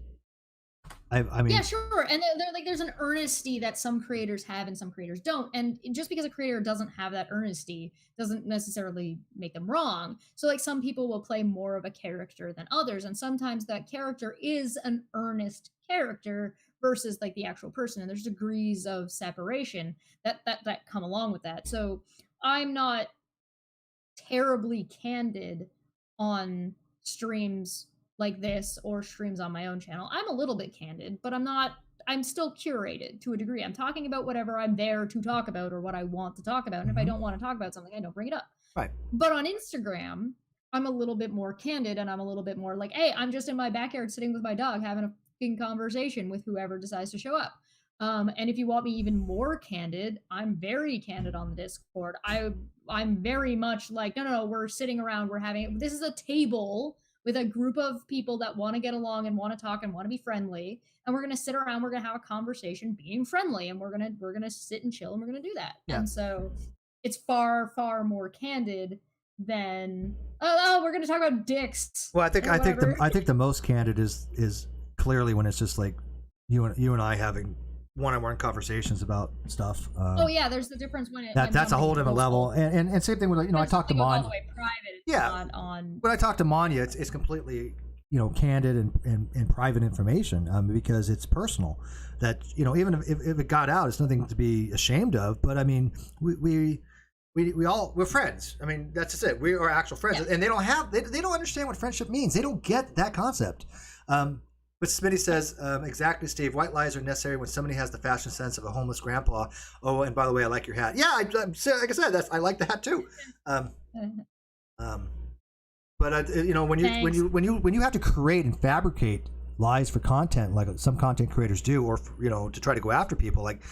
I mean, yeah, sure. And they're like, there's an earnesty that some creators have and some creators don't. And just because a creator doesn't have that earnesty doesn't necessarily make them wrong. So like some people will play more of a character than others. And sometimes that character is an earnest character versus like the actual person. And there's degrees of separation that come along with that. So I'm not terribly candid on streams like this or streams on my own channel. I'm a little bit candid, but I'm still curated to a degree. I'm talking about whatever I'm there to talk about or what I want to talk about. And if I don't want to talk about something, I don't bring it up. Right. But on Instagram, I'm a little bit more candid, and I'm a little bit more like, hey, I'm just in my backyard sitting with my dog having a fucking conversation with whoever decides to show up. And if you want me even more candid, I'm very candid on the Discord. I'm very much like, no, we're sitting around, this is a table with a group of people that want to get along and want to talk and want to be friendly, and we're going to sit around, we're going to have a conversation being friendly, and we're going to sit and chill, and we're going to do that. Yeah. And so it's far, far more candid than we're going to talk about dicks. Well, I think the most candid is clearly when it's just like you and I having one-on-one conversations about stuff. There's the difference when that's a whole different level. And same thing with I talk to Mon. All the way private. Yeah. On when I talk to Manya, it's completely candid and private information because it's personal. That even if it got out, it's nothing to be ashamed of. But I mean, we're friends. I mean, that's just it. We are actual friends, and they don't understand what friendship means. They don't get that concept. But Smitty says, exactly, Steve. White lies are necessary when somebody has the fashion sense of a homeless grandpa. Oh, and by the way, I like your hat. Yeah, like I said, I like the hat too. But when you have to create and fabricate lies for content, like some content creators do, or to try to go after people, like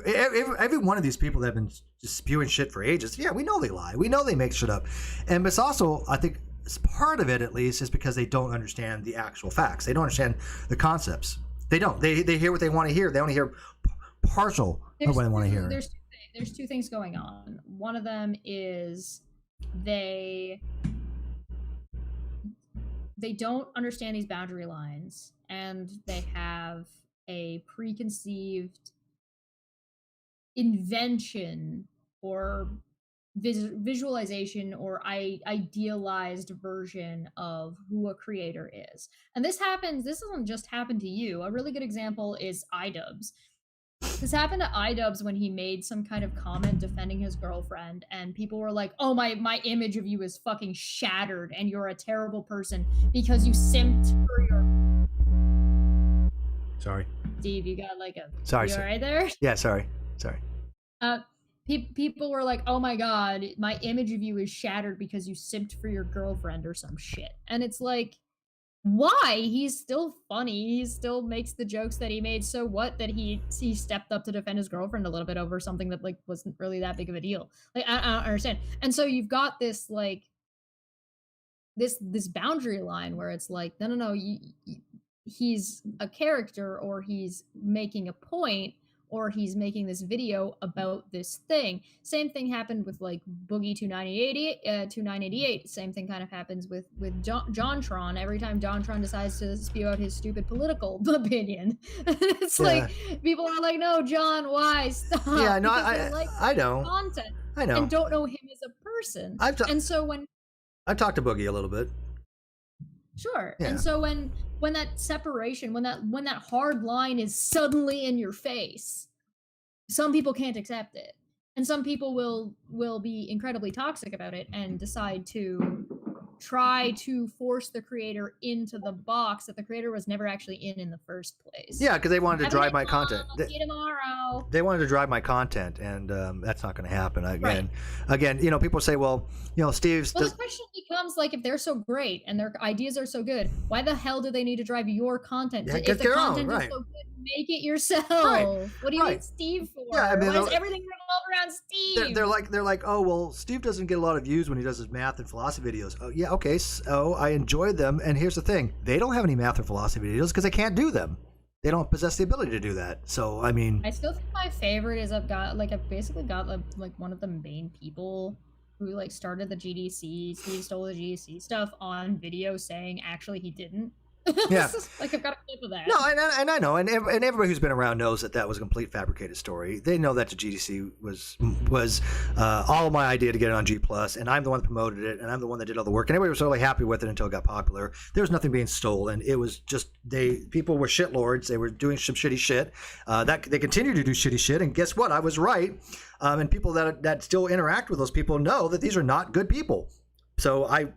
every one of these people that have been just spewing shit for ages. Yeah, we know they lie. We know they make shit up, but it's also, I think, part of it at least is because they don't understand the actual facts. They don't understand the concepts. They don't. They hear what they want to hear. They only hear partial of what they want to hear. There's two things going on. One of them is they don't understand these boundary lines, and they have a preconceived invention or visualization or idealized version of who a creator is. And this doesn't just happen to you. A really good example is iDubbbz. This happened to iDubbbz when he made some kind of comment defending his girlfriend, and people were like, "Oh, my image of you is fucking shattered, and you're a terrible person because you simped for your." Sorry. Steve, you got like a. Sorry. You all right there? Yeah. Sorry. People were like, "Oh my god, my image of you is shattered because you simped for your girlfriend or some shit," and it's like, why? He's still funny. He still makes the jokes that he made. So what that he stepped up to defend his girlfriend a little bit over something that like wasn't really that big of a deal. Like I don't understand. And so you've got this like this boundary line where it's like no, he's a character, or he's making a point, or he's making this video about this thing. Same thing happened with like Boogie 2988. Same thing kind of happens with JonTron. Every time JonTron decides to spew out his stupid political opinion, it's like people are like, "No, John, why stop?" Yeah, no, I know content. I know, and don't know him as a person. And so when I've talked to Boogie a little bit. Sure. Yeah. And so when that separation, when that hard line is suddenly in your face, some people can't accept it. And some people will be incredibly toxic about it and decide to try to force the creator into the box that the creator was never actually in the first place. Yeah, because they wanted to drive my content. See you tomorrow. They wanted to drive my content, and that's not going to happen. Again, you know, people say, well, you know, Steve's. Well, the question becomes like, if they're so great and their ideas are so good, why the hell do they need to drive your content? Yeah, if the content is so good, make it yourself. Right. What do you need Steve for? Yeah, I mean, why does everything revolve around Steve? They're like, oh well, Steve doesn't get a lot of views when he does his math and philosophy videos. Oh yeah, okay, so I enjoy them, and here's the thing: they don't have any math or philosophy videos because they can't do them. They don't possess the ability to do that. So I mean, I still think my favorite is I've basically got like one of the main people who like started the GDC. Steve stole the GDC stuff on video, saying actually he didn't. Yeah, like I've got a clip of that. No, and I know, and everybody who's been around knows that was a complete fabricated story. They know that the GDC was all my idea to get it on G+, and I'm the one that promoted it, and I'm the one that did all the work, and everybody was really happy with it until it got popular. There was nothing being stolen. It was just people were shitlords. They were doing some shitty shit. That they continue to do shitty shit, and guess what? I was right. And people that still interact with those people know that these are not good people. So I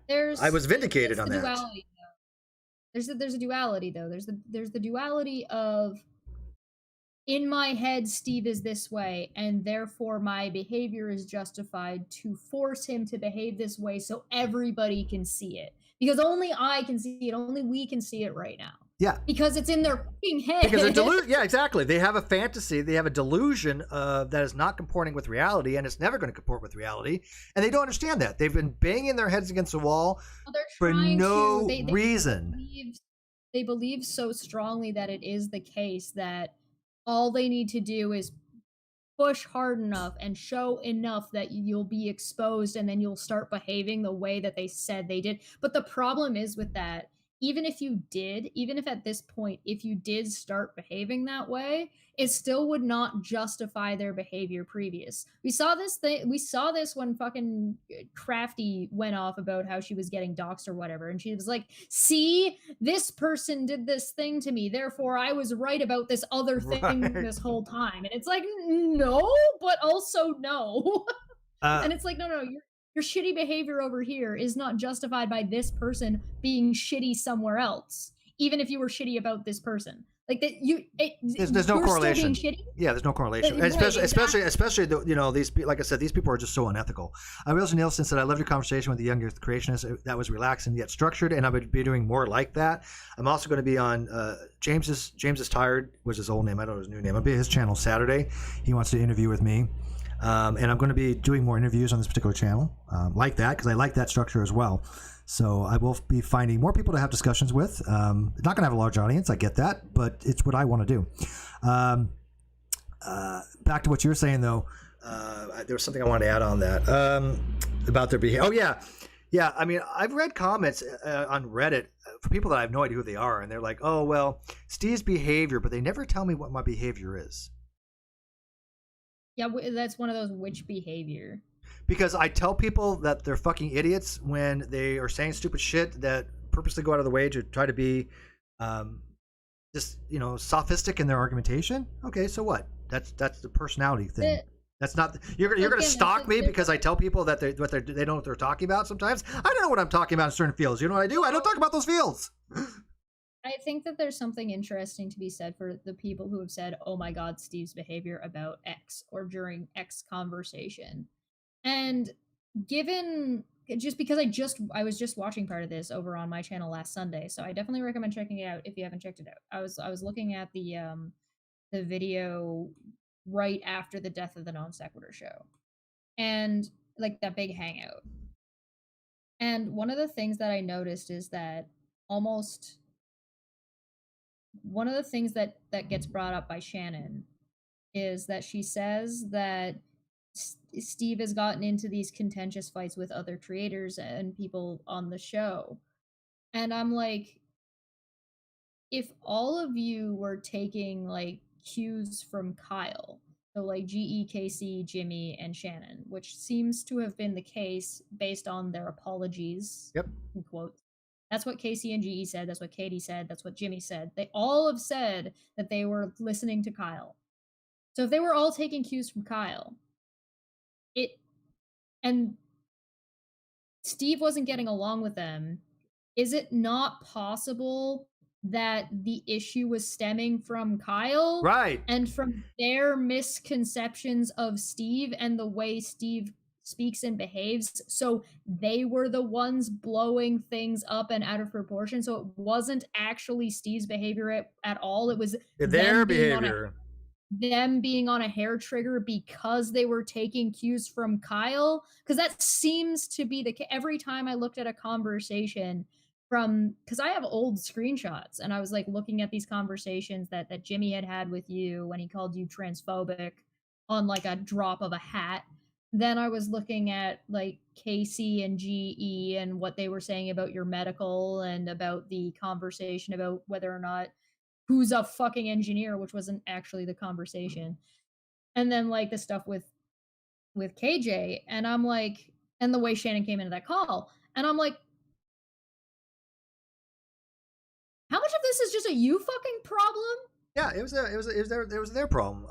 was vindicated on that. Duality. There's a duality though. There's the duality of, in my head Steve is this way, and therefore my behavior is justified to force him to behave this way so everybody can see it. Because only I can see it, only we can see it right now. Yeah. Because it's in their fucking head. Because they're yeah, exactly. They have a fantasy, they have a delusion that is not comporting with reality, and it's never going to comport with reality. And they don't understand that. They've been banging their heads against the wall for no reason. They believe so strongly that it is the case that all they need to do is push hard enough and show enough that you'll be exposed, and then you'll start behaving the way that they said they did. But the problem is with that, even if at this point, if you did start behaving that way, it still would not justify their behavior previous. We saw this when fucking Crafty went off about how she was getting doxxed or whatever, and she was like, see, this person did this thing to me, therefore I was right about this other thing this whole time. And it's like, no, but also no. And it's like, no, your shitty behavior over here is not justified by this person being shitty somewhere else, even if you were shitty about this person. Like that, there's no correlation. Yeah, there's no correlation, especially you know, these, like I said, these people are just so unethical. Wilson Nielsen said, "I loved your conversation with the Young Earth Creationist. That was relaxed and yet structured, and I would be doing more like that. I'm also going to be on James is Tired was his old name. I don't know his new name. I'll be at his channel Saturday. He wants to interview with me." And I'm going to be doing more interviews on this particular channel like that, because I like that structure as well. So I will be finding more people to have discussions with. Not going to have a large audience, I get that, but it's what I want to do. Back to what you were saying, though, there was something I wanted to add on that about their behavior. Oh, yeah. Yeah, I mean, I've read comments on Reddit for people that I have no idea who they are, and they're like, oh, well, Steve's behavior, but they never tell me what my behavior is. Yeah, that's one of those which behavior. because I tell people that they're fucking idiots when they are saying stupid shit that purposely go out of the way to try to be just sophistic in their argumentation. Okay, so what? That's the personality thing. That's not you're going to stalk me because I tell people that they don't know what they're talking about. Sometimes I don't know what I'm talking about in certain fields. You know what I do? I don't talk about those fields. I think that there's something interesting to be said for the people who have said, "Oh my God, Steve's behavior about X or during X conversation," and given just because I was just watching part of this over on my channel last Sunday, so I definitely recommend checking it out if you haven't checked it out. I was looking at the video right after the death of the Non Sequitur show, and like that big hangout. And one of the things that I noticed is that almost one of the things that gets brought up by Shannon is that she says that Steve has gotten into these contentious fights with other creators and people on the show. And I'm like, if all of you were taking like cues from Kyle, so like GE, Casey, Jimmy, and Shannon, which seems to have been the case based on their apologies. Yep. In quotes. That's what Casey and GE said. That's what Katie said. That's what Jimmy said. They all have said that they were listening to Kyle. So if they were all taking cues from Kyle, and Steve wasn't getting along with them, is it not possible that the issue was stemming from Kyle? Right. And from their misconceptions of Steve and the way Steve speaks and behaves, so they were the ones blowing things up and out of proportion. So it wasn't actually Steve's behavior at all. It was their behavior. Them being on a hair trigger because they were taking cues from Kyle. Because that seems to be the case. Every time I looked at a conversation because I have old screenshots and I was like looking at these conversations that Jimmy had with you when he called you transphobic on like a drop of a hat. Then I was looking at like Casey and GE and what they were saying about your medical and about the conversation about whether or not who's a fucking engineer, which wasn't actually the conversation. And then like the stuff with KJ, and I'm like, and the way Shannon came into that call, and I'm like, how much of this is just a you fucking problem? Yeah, it was their problem.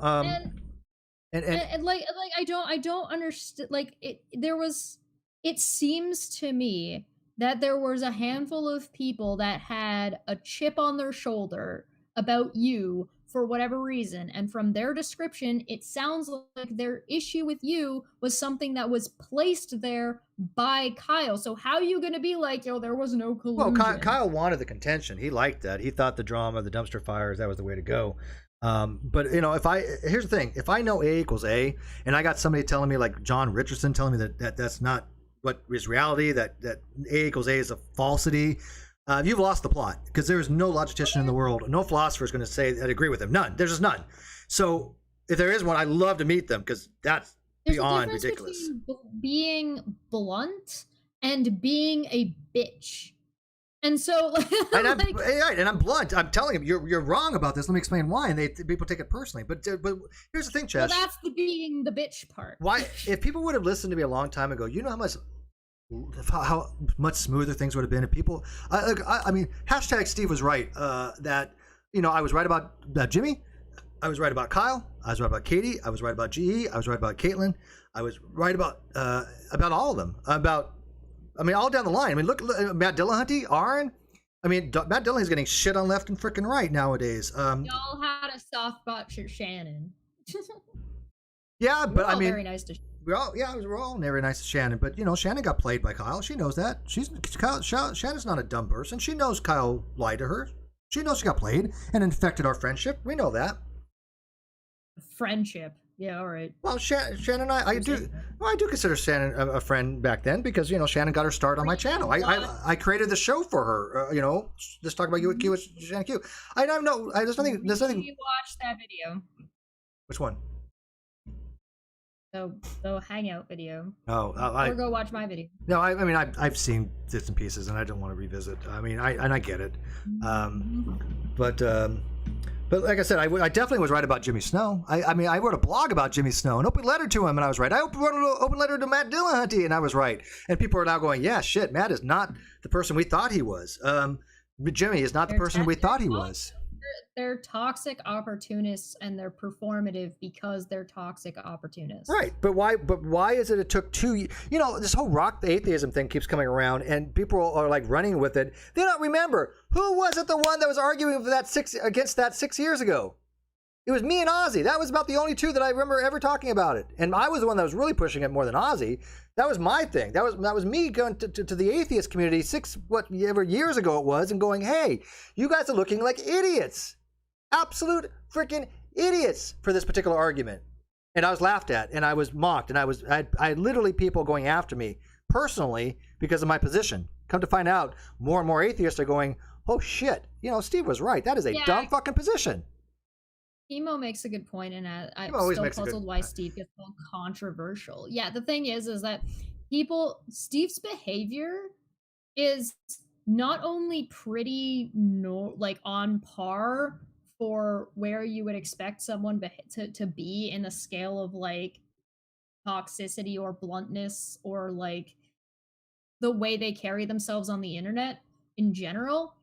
And like I don't understand. Like it seems to me that there was a handful of people that had a chip on their shoulder about you for whatever reason, and from their description it sounds like their issue with you was something that was placed there by Kyle. So how are you going to be like, there was no collusion? Well, Kyle wanted the contention. He liked that. He thought the drama, the dumpster fires, that was the way to go. But here's the thing: if I know A equals A, and I got somebody telling me like John Richardson telling me that that's not what is reality, that A equals A is a falsity, you've lost the plot, because there is no logician in the world, no philosopher is going to say that agree with him. None. There's just none. So if there is one, I'd love to meet them, because that's beyond ridiculous. Being blunt and being a bitch. And so, and I'm blunt. I'm telling him you're wrong about this. Let me explain why. And people take it personally. But here's the thing, Chesh. Well, that's the being the bitch part. Why? If people would have listened to me a long time ago, you know how much smoother things would have been if people. I mean, hashtag Steve was right. That I was right about Jimmy. I was right about Kyle. I was right about Katie. I was right about GE. I was right about Caitlin. I was right about all of them. All down the line. I mean, look Matt Dillahunty, Aaron. I mean, Matt Dillahunty's getting shit on left and freaking right nowadays. Y'all had a soft spot for Shannon. Yeah, but I mean, very nice to. We're all very nice to Shannon, but Shannon got played by Kyle. She knows that. Shannon's not a dumb person. She knows Kyle lied to her. She knows she got played and infected our friendship. We know that. Friendship. Yeah, all right. Well, Shannon and I do consider Shannon a friend back then, because Shannon got her start on my channel. I created the show for her. Let's talk about you at Q with Shannon Q. I don't know. There's nothing. You watched that video. Which one? The hangout video. Oh, or go watch my video. No, I mean I've seen bits and pieces, and I don't want to revisit. I mean I get it, but But like I said, I definitely was right about Jimmy Snow. I mean, I wrote a blog about Jimmy Snow, an open letter to him, and I was right. I wrote an open letter to Matt Dillahunty, and I was right. And people are now going, yeah, shit, Matt is not the person we thought he was. Jimmy is not the person we thought he was. They're toxic opportunists, and they're performative because they're toxic opportunists. Right, but why is it? It took 2 years. You know, this whole rock atheism thing keeps coming around, and people are like running with it. They don't remember who was it the one that was arguing for against that 6 years ago. It was me and Ozzy. That was about the only two that I remember ever talking about it. And I was the one that was really pushing it more than Ozzy. That was my thing. That was me going to the atheist community whatever years ago it was, and going, hey, you guys are looking like idiots. Absolute freaking idiots for this particular argument. And I was laughed at, and I was mocked, and I had literally people going after me personally because of my position. Come to find out, more and more atheists are going, oh shit, you know, Steve was right. That is a dumb fucking position. Emo makes a good point, and I'm still puzzled why Steve gets so controversial. Yeah, the thing is that Steve's behavior is not only pretty on par for where you would expect someone to be in the scale of like toxicity or bluntness or like the way they carry themselves on the internet in general.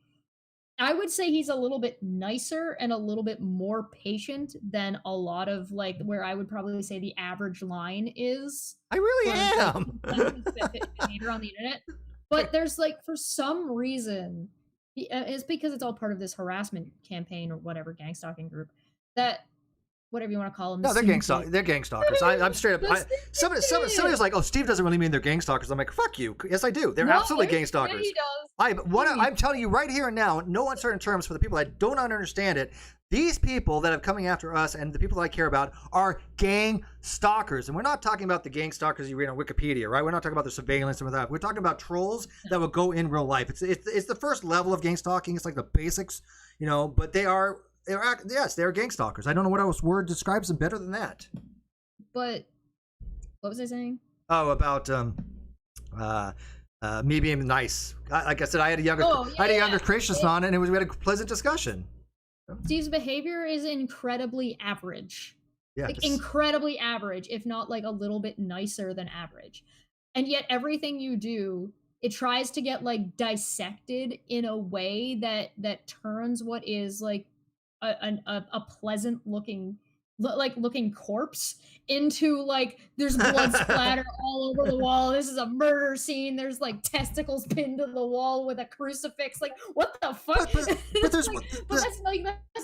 I would say he's a little bit nicer and a little bit more patient than a lot of like where I would probably say the average line is. I really am. Behavior on the internet. But there's like, for some reason, it's because it's all part of this harassment campaign or whatever, gang stalking group, that whatever you want to call them. No, they're gang stalkers. I'm straight up. Somebody was like, "Oh, Steve doesn't really mean they're gang stalkers." I'm like, "Fuck you." Yes, I do. They're absolutely gang stalkers. Yeah, he does. I'm telling you right here and now, no uncertain terms for the people that don't understand it. These people that are coming after us and the people that I care about are gang stalkers. And we're not talking about the gang stalkers you read on Wikipedia, right? We're not talking about the surveillance and that. We're talking about trolls that will go in real life. It's the first level of gang stalking. It's like the basics, you know, but they're gang stalkers. I don't know what else word describes them better than that. But what was I saying? Oh, about me being nice. Like I said, I had a younger creationist on, and we had a pleasant discussion. Steve's behavior is incredibly average. Yeah, like incredibly average, if not like a little bit nicer than average. And yet everything you do, it tries to get like dissected in a way that turns what is like a pleasant looking corpse into like there's blood splatter all over the wall. This is a murder scene. There's like testicles pinned to the wall with a crucifix. Like, what the fuck? But that's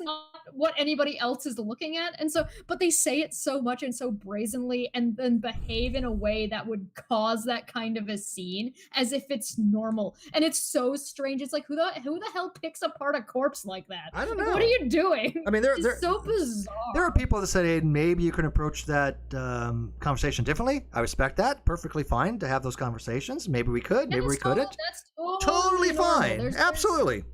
not what anybody else is looking at. And so, but they say it so much and so brazenly, and then behave in a way that would cause that kind of a scene as if it's normal. And it's so strange. It's like, who the hell picks apart a corpse like that? I don't know. What are you doing? I mean, it's so bizarre. There are people that said, hey, maybe you can approach that conversation differently. I respect that. Perfectly fine to have those conversations. Maybe we could. Maybe we couldn't. That's totally fine. Absolutely.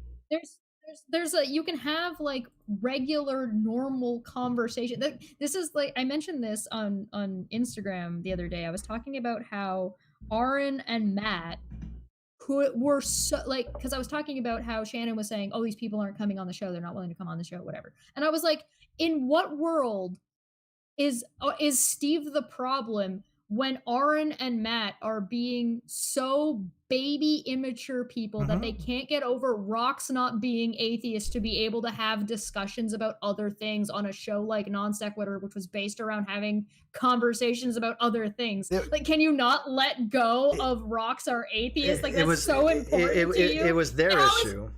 There's you can have like regular normal conversation. This is like, I mentioned this on Instagram the other day. I was talking about how Aaron and Matt, who were so like, because I was talking about how Shannon was saying, oh, these people aren't coming on the show, they're not willing to come on the show, whatever. And I was like, in what world is Steve the problem when Aaron and Matt are being so baby immature people that they can't get over Rox not being atheist to be able to have discussions about other things on a show like Non Sequitur, which was based around having conversations about other things? Like, can you not let go of Rox our atheist? Like, that's so important to you. It was their issue.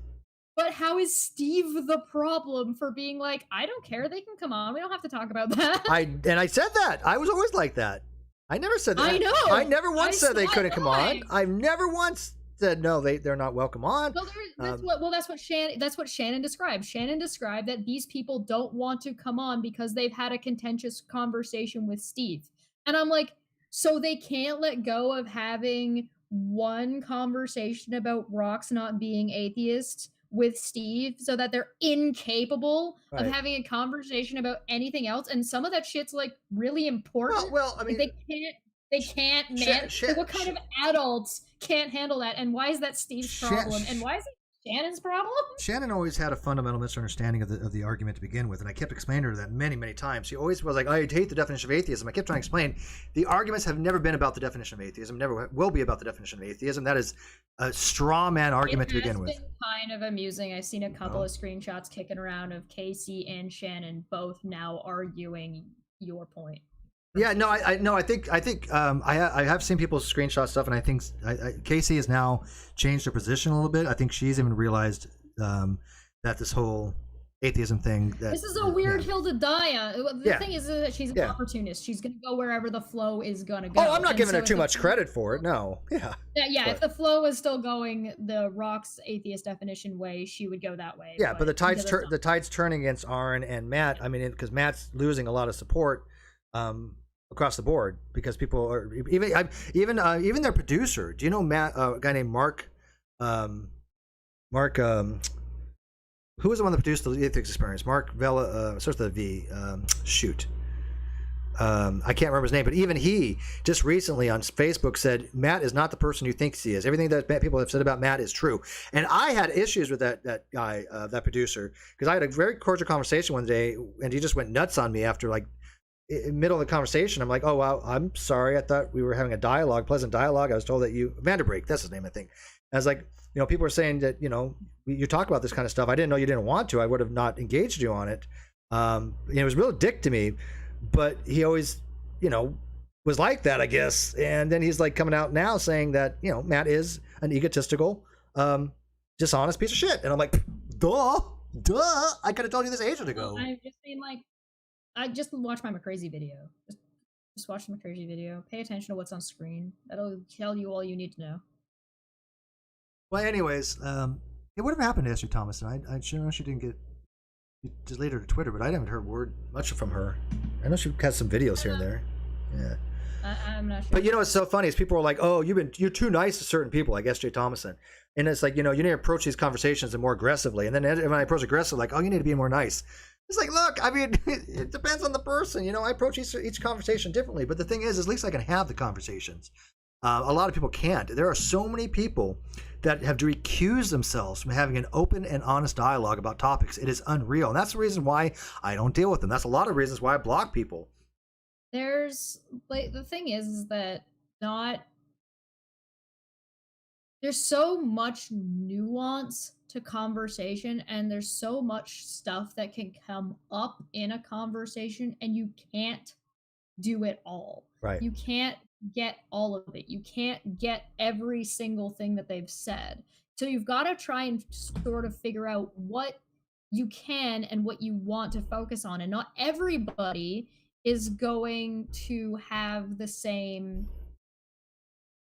But how is Steve the problem for being like, I don't care, they can come on, we don't have to talk about that? I said that. I was always like that. I never said that. I know. I never once said they couldn't come on. I've never once said no, they're not welcome on. That's what Shannon described. Shannon described that these people don't want to come on because they've had a contentious conversation with Steve. And I'm like, so they can't let go of having one conversation about Rox not being atheist with Steve, so that they're incapable of having a conversation about anything else. And some of that shit's like really important. Well, I mean, they can't, man. What kind of adults can't handle that? And why is that Steve's problem? And why is he Shannon's problem? Shannon always had a fundamental misunderstanding of the argument to begin with, and I kept explaining to her that many, many times. She always was like, I hate the definition of atheism. I kept trying to explain the arguments have never been about the definition of atheism, never will be about the definition of atheism. That is a straw man argument to begin with. It's been kind of amusing. I've seen a couple of screenshots kicking around of Casey and Shannon both now arguing your point. Yeah, no, I think I have seen people screenshot stuff, and I think Casey has now changed her position a little bit. I think she's even realized that this whole atheism thing. This is a weird hill to die on. The thing is that she's an opportunist. She's going to go wherever the flow is going to go. Oh, I'm not giving her too much credit for it. No, yeah. If the flow was still going the Rock's atheist definition way, she would go that way. Yeah, but the tide's turning against Aaron and Matt. I mean, because Matt's losing a lot of support. Across the board, because people are even their producer. Do you know Matt? A guy named Mark. Who was the one that produced the Atheist Experience? Mark Vela. Starts with a V. I can't remember his name, but even he just recently on Facebook said Matt is not the person you think he is. Everything that people have said about Matt is true. And I had issues with that guy, that producer, because I had a very cordial conversation one day, and he just went nuts on me after like. In the middle of the conversation, I'm like, oh, wow, I'm sorry. I thought we were having a pleasant dialogue. I was told that Vanderbreak, that's his name, I think. I was like, people are saying that, you talk about this kind of stuff. I didn't know you didn't want to. I would have not engaged you on it. It was a real dick to me, but he always, was like that, I guess. And then he's like coming out now saying that, Matt is an egotistical, dishonest piece of shit. And I'm like, duh. I could have told you this ages ago. I've just been like, I just watched my McCrazy video. Just watch the McCrazy video. Pay attention to what's on screen. That'll tell you all you need to know. Well, anyways, what have happened to Esther Thomason? I sure know she didn't get deleted her Twitter, but I haven't heard much from her. I know she has some videos here and there. Yeah. I'm not sure. But what's so funny is people are like, "Oh, you're too nice to certain people." Like S.J. Thomason, and it's like you need to approach these conversations more aggressively. And then when I approach aggressively, like, "Oh, you need to be more nice." It's like, look, I mean, it depends on the person. I approach each conversation differently. But the thing is, at least I can have the conversations. A lot of people can't. There are so many people that have to recuse themselves from having an open and honest dialogue about topics. It is unreal. And that's the reason why I don't deal with them. That's a lot of reasons why I block people. There's, the thing is that there's so much nuance to conversation, and there's so much stuff that can come up in a conversation, and you can't do it all. Right. You can't get all of it. You can't get every single thing that they've said. So you've got to try and sort of figure out what you can and what you want to focus on. And not everybody is going to have the same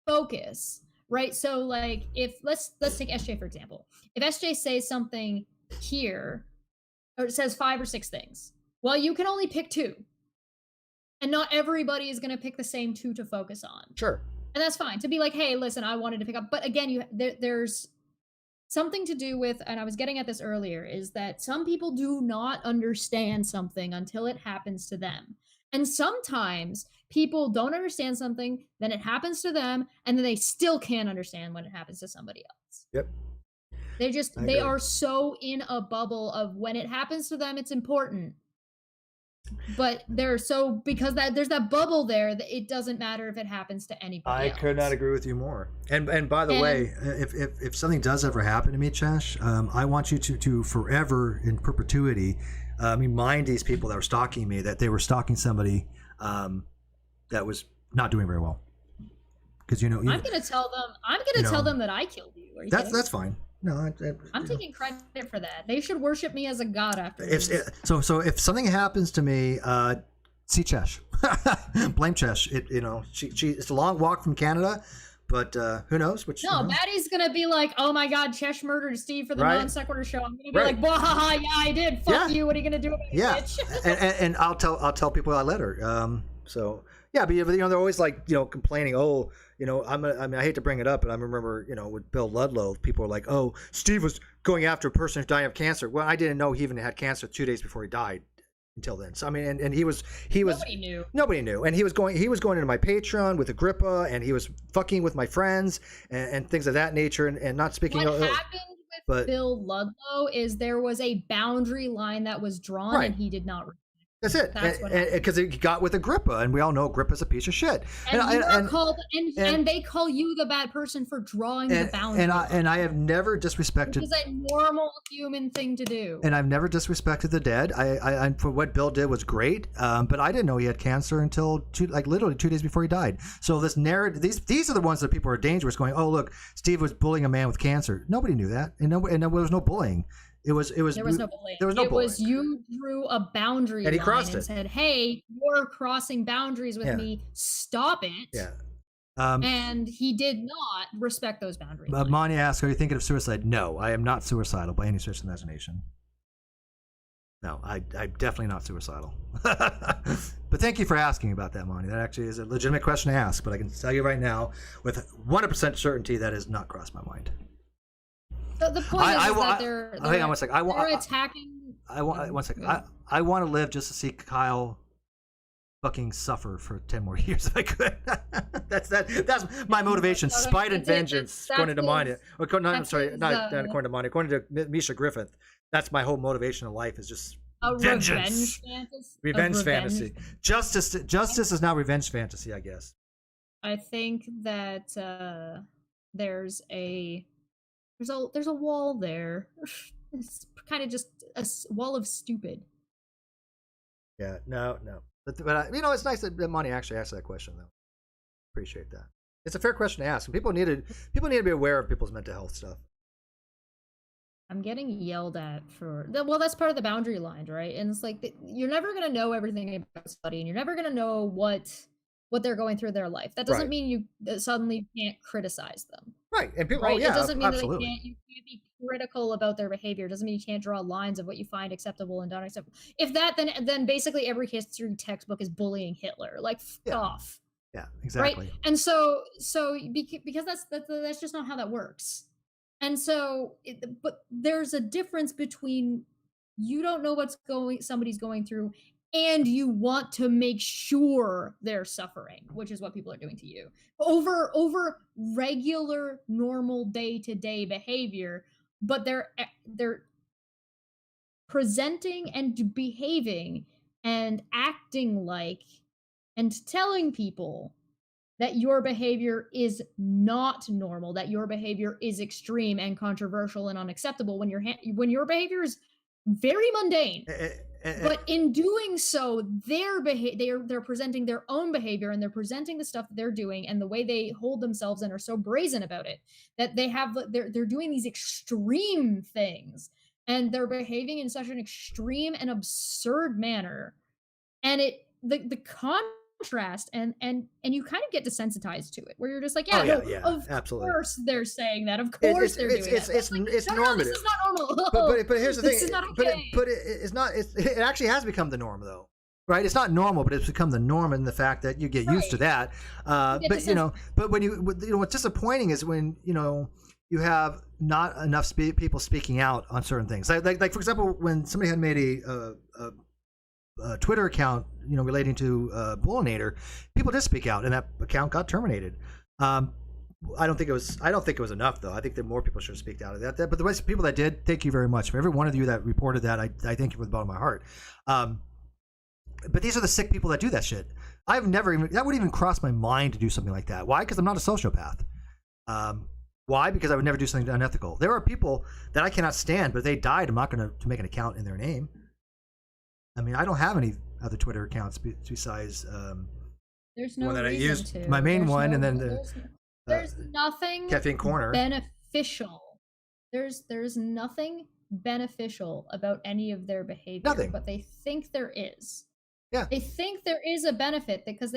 focus. Right, so like if let's take SJ for example. If SJ says something here, or it says 5 or 6 things, well, you can only pick 2, and not everybody is going to pick the same 2 to focus on. Sure, and that's fine. To be like, hey, listen, I wanted to pick up, but again, there's something to do with, and I was getting at this earlier, is that some people do not understand something until it happens to them, and sometimes people don't understand something, then it happens to them, and then they still can't understand when it happens to somebody else. Yep. They are so in a bubble of when it happens to them, it's important. But there's that bubble there that it doesn't matter if it happens to anybody else. I could not agree with you more. And by the way, if something does ever happen to me, Chash, I want you to forever in perpetuity remind these people that were stalking me that they were stalking somebody that was not doing very well. Because I'm gonna tell them. I'm gonna tell them that I killed you. That's fine. No, I'm taking credit for that. They should worship me as a god after. So if something happens to me, see Chesh, blame Chesh. It's a long walk from Canada, but who knows? Maddie's gonna be like, "Oh my God, Chesh murdered Steve for the non sequitur show." I'm gonna be like, "Bah, ha, ha, yeah, I did. Fuck you. What are you gonna do about it, bitch?" and I'll tell people I let her. So yeah, but they're always like complaining. Oh, I hate to bring it up, but I remember with Bill Ludlow, people were like, "Oh, Steve was going after a person who's dying of cancer." Well, I didn't know he even had cancer 2 days before he died. Until then, so I mean, and he was nobody knew, and he was going into my Patreon with Agrippa, and he was fucking with my friends and things of that nature, and not speaking. What happened with But Bill Ludlow is there was a boundary line that was drawn Right. and he did not. that's it. That's what happened. Because he got with Agrippa, and we all know Agrippa's a piece of shit. And, you are and- called, and- and they call you the bad person for drawing the boundary. and I have never disrespected. Which is a normal human thing to do. And I've never disrespected the dead. I for what Bill did was great, but I didn't know he had cancer until literally 2 days before he died. So this narrative, these are the ones that people are dangerous. Going, oh look, Steve was bullying a man with cancer. Nobody knew that, and there was no bullying. It was There was no bullying. There was no it bullying. was you drew a boundary And he line crossed and it. said, "Hey, you're crossing boundaries with Yeah. me. Stop it." Yeah. And he did not respect those boundaries. Monty asked, "Are you thinking of suicide?" No, I am not suicidal by any stretch of the imagination. No, I'm definitely not suicidal. But thank you for asking about that, Monty. That actually is a legitimate question to ask. But I can tell you right now, with 100% certainty, that has not crossed my mind. The point is that they're hang on one second. they're attacking. One second. I want to live just to see Kyle fucking suffer for 10 more years if I could. That's my motivation. Spite and vengeance, according to Monty. I'm sorry, not according to Monty. According to Misha Griffith, that's my whole motivation in life is just a vengeance. Revenge fantasy. Justice is now revenge fantasy, I guess. I think that there's a wall there. It's kind of just a wall of stupid. Yeah, no. But it's nice that Monty actually asked that question, though. Appreciate that. It's a fair question to ask. And people need to be aware of people's mental health stuff. I'm getting yelled at for well, that's part of the boundary line, right? And it's like you're never gonna know everything about somebody, and you're never gonna know what they're going through in their life. That doesn't mean you suddenly can't criticize them. Right, and people. Right? Oh, yeah, it doesn't mean absolutely. that you can't be critical about their behavior. It doesn't mean you can't draw lines of what you find acceptable and unacceptable. If that, then basically every history textbook is bullying Hitler. Like, off. Yeah, exactly. Right, and so because that's just not how that works. And so, but there's a difference between you don't know somebody's going through, and you want to make sure they're suffering, which is what people are doing to you over regular, normal day-to-day behavior. But they're presenting and behaving and acting like and telling people that your behavior is not normal, that your behavior is extreme and controversial and unacceptable when your behavior is very mundane. But in doing so, they're presenting their own behavior, and they're presenting the stuff that they're doing and the way they hold themselves and are so brazen about it that they're doing these extreme things, and they're behaving in such an extreme and absurd manner, and the contrast and you kind of get desensitized to it, where you're just like, of absolutely. course they're saying that, of course they're doing that. It's no, normative. this is not normal. But here's the thing. This is not okay. But it's not. It actually has become the norm, though. Right? It's not normal, but it's become the norm in the fact that you get used to that. But what's disappointing is when you have not enough people speaking out on certain things. Like for example, when somebody had made a Twitter account, relating to Bullinator, people did speak out, and that account got terminated. I don't think it was enough, though. I think that more people should have speaked out of that. But the people that did, thank you very much. For every one of you that reported that, I thank you from the bottom of my heart. But these are the sick people that do that shit. That wouldn't even cross my mind to do something like that. Why? Because I'm not a sociopath. Why? Because I would never do something unethical. There are people that I cannot stand, but if they died, I'm not going to make an account in their name. I mean, I don't have any other Twitter accounts besides there's no one that I reason used, to. my main There's one, no- and then there's nothing Caffeine Corner. beneficial. There's nothing beneficial about any of their behavior, Nothing. but they think there is. Yeah. They think there is a benefit because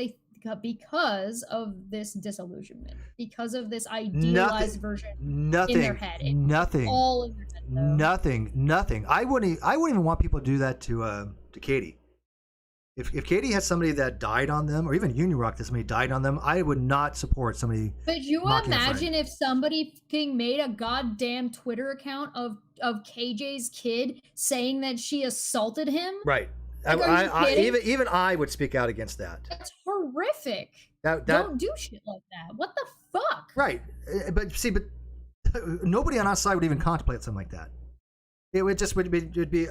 of this disillusionment, because of this idealized version in their head. Nothing. All in their head. Though. Nothing. I wouldn't even want people to do that to Katie. If Katie had somebody that died on them, or even Union Rock that somebody died on them, I would not support somebody. But you mocking a imagine friend. if somebody fucking made a goddamn Twitter account of KJ's kid saying that she assaulted him? Right. Like, are you kidding? Even I would speak out against that. That's horrific. That Don't do shit like that. What the fuck? right. But see, nobody on our side would even contemplate something like that. It would just it'd be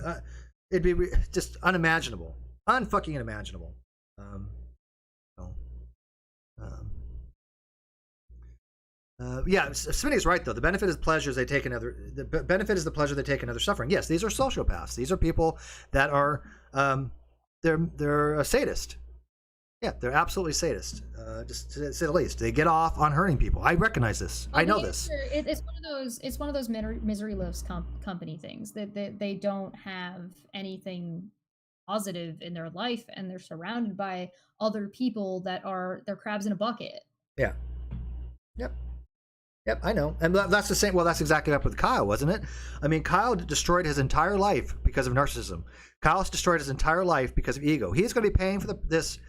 just unimaginable, unfucking unimaginable. So, um, yeah, Smitty's right though. The benefit is pleasures they take another. The benefit is the pleasure they take another suffering. Yes, these are sociopaths. These are people that are they're a sadist. Yeah, they're absolutely sadist. Just to say the least, they get off on hurting people. I recognize this. I know this. It's one of those. It's one of those misery loves company things that they don't have anything positive in their life, and they're surrounded by other people that are they're crabs in a bucket. Yeah. Yep. Yep, I know. And that's the same. Well, that's exactly up with Kyle, wasn't it? I mean, Kyle destroyed his entire life because of narcissism. Kyle's destroyed his entire life because of ego. He's going to be paying for this,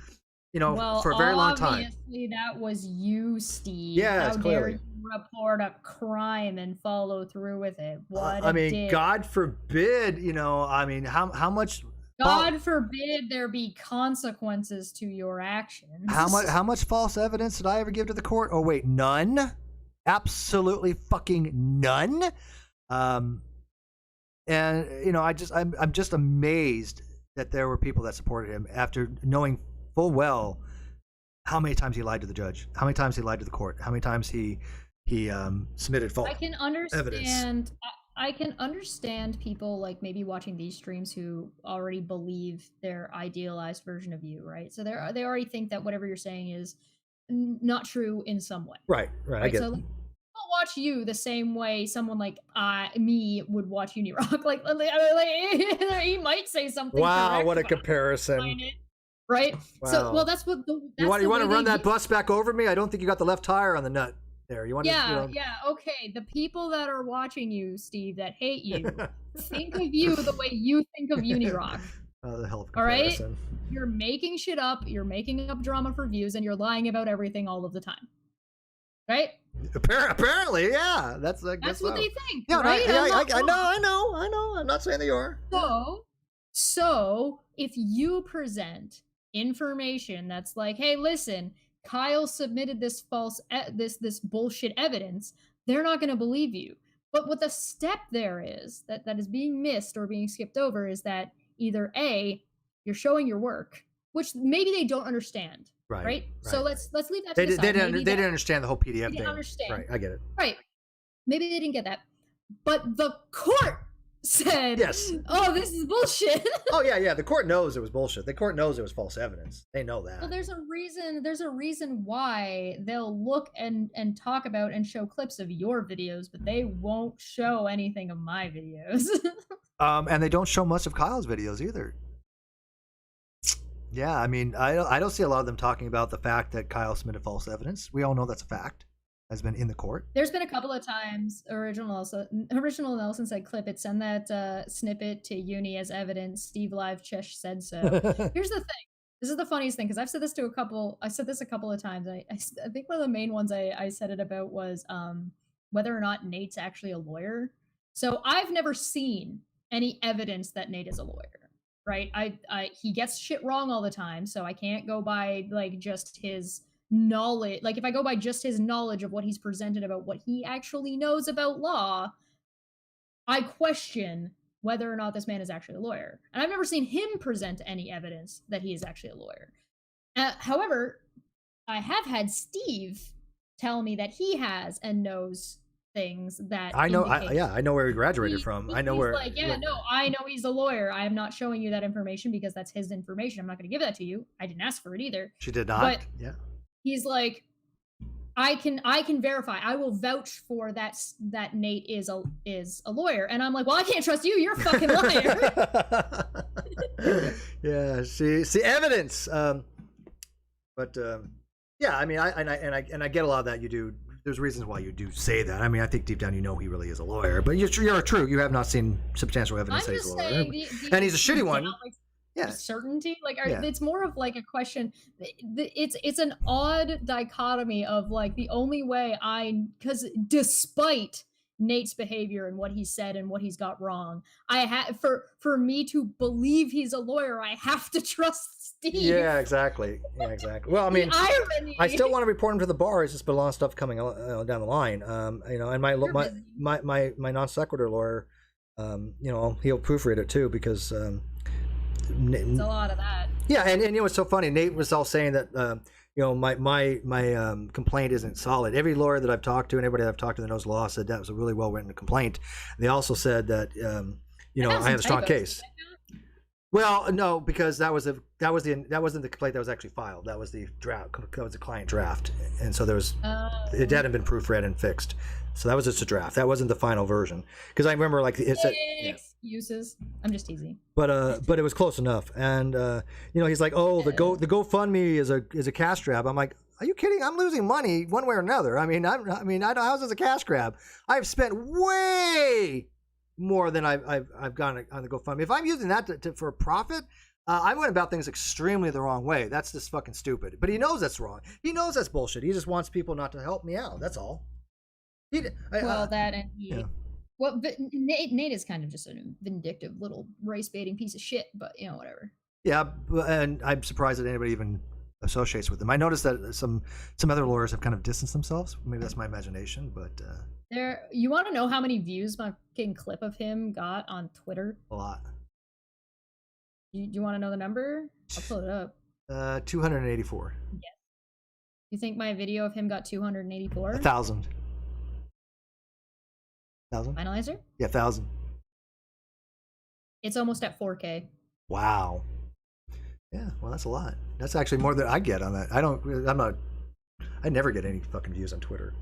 for a very long time. Obviously, that was you, Steve. Yeah, How dare clearly. you report a crime and follow through with it? What I a mean, dick. God forbid, I mean, how much... God forbid there be consequences to your actions. How much false evidence did I ever give to the court? Oh, wait, none? Absolutely fucking none? And, I'm just amazed that there were people that supported him after knowing full well how many times he lied to the judge, how many times he lied to the court, how many times he submitted false I can understand. evidence. I can understand people like maybe watching these streams who already believe their idealized version of you, right? So they already think that whatever you're saying is not true in some way. Right. I get so it. like, I'll watch you the same way someone like me would watch Unirock. like he might say something. Wow, correct, what a but I comparison! find it, right? Wow. So that's what you want to run that bus back over me? I don't think you got the left tire on the nut there. You want yeah, okay. The people that are watching you, Steve, that hate you, think of you the way you think of Unirock. Oh, the hell of a All right? comparison. You're making shit up, you're making up drama for views, and you're lying about everything all of the time. Right? Apparently, yeah. That's what they think. Yeah, right? I know. I'm not saying that you are. So if you present information that's like, hey, listen, Kyle submitted this this bullshit evidence, they're not going to believe you. But what the step there is that is being missed or being skipped over is that either A, you're showing your work, which maybe they don't understand. Right. So let's leave that to the side. They didn't understand the whole PDF thing. They didn't understand. Right, I get it. Right. Maybe they didn't get that. But the court said, yes. Oh, this is bullshit. Oh yeah. The court knows it was bullshit. The court knows it was false evidence. They know that. Well, there's a reason why they'll look and talk about and show clips of your videos, but they won't show anything of my videos. And they don't show much of Kyle's videos either. Yeah, I mean, I don't see a lot of them talking about the fact that Kyle submitted false evidence. We all know that's a fact. Has been in the court. There's been a couple of times original Nelson said, clip it, send that snippet to Uni as evidence. Steve Live Chesh said so. Here's the thing. This is the funniest thing, because I've said this a couple of times. I think one of the main ones I said it about was whether or not Nate's actually a lawyer. So I've never seen any evidence that Nate is a lawyer. Right? He gets shit wrong all the time, so I can't go by like just his knowledge. Like if I go by just his knowledge of what he's presented about what he actually knows about law, I question whether or not this man is actually a lawyer. And I've never seen him present any evidence that he is actually a lawyer. However, I have had Steve tell me that he has and knows things that I know. I know where he graduated from. I know where. Like, I know he's a lawyer. I am not showing you that information because that's his information. I'm not going to give that to you. I didn't ask for it either. She did not. But yeah. He's like, I can verify. I will vouch for that Nate is a lawyer. And I'm like, well, I can't trust you. You're a fucking liar. Yeah. See evidence. But yeah. I mean, I get a lot of that. You do. There's reasons why you do say that. I mean, I think deep down you know he really is a lawyer, but you're true. You have not seen substantial evidence that he's a lawyer, and he's a shitty one. Yeah, certainty. Like, it's more of like a question. It's an odd dichotomy of like the only way because despite Nate's behavior and what he said and what he's got wrong. I have for me to believe he's a lawyer, I have to trust Steve. Yeah, exactly. Yeah, exactly. Well, I mean, the irony. I still want to report him to the bar. It's just been a lot of stuff coming down the line. You know, and You're busy. my non sequitur lawyer, you know, he'll proofread it too because. It's a lot of that. Yeah, and you know what's so funny? Nate was all saying that you know my complaint isn't solid. Every lawyer that I've talked to and everybody that I've talked to that knows law said that was a really well written complaint. They also said that you know I have a strong case. Well, no, because that wasn't the complaint that was actually filed. That was the draft. That was the client draft, and so there was it hadn't been proofread and fixed. So that was just a draft. That wasn't the final version. Because I remember like it said. Yeah. Excuses. I'm just teasing. But it was close enough. And you know, he's like, oh, the GoFundMe is a cash grab. I'm like, are you kidding? I'm losing money one way or another. I mean, how's this a cash grab? I've spent way more than I've gotten on the GoFundMe. If I'm using that for a profit, I went about things extremely the wrong way. That's just fucking stupid. But he knows that's wrong. He knows that's bullshit. He just wants people not to help me out. That's all. That and he. Yeah. Well, but Nate is kind of just a vindictive little race baiting piece of shit, but you know, whatever. Yeah, and I'm surprised that anybody even associates with him. I noticed that some other lawyers have kind of distanced themselves. Maybe that's my imagination, but You want to know how many views my fucking clip of him got on Twitter? a lot. You want to know the number? I'll pull it up. 284. Yes. You think my video of him got 284? 1,000. 1,000? Finalizer? Yeah, 1,000. It's almost at 4K. Wow. Yeah, well, that's a lot. That's actually more than I get on that. I never get any fucking views on Twitter.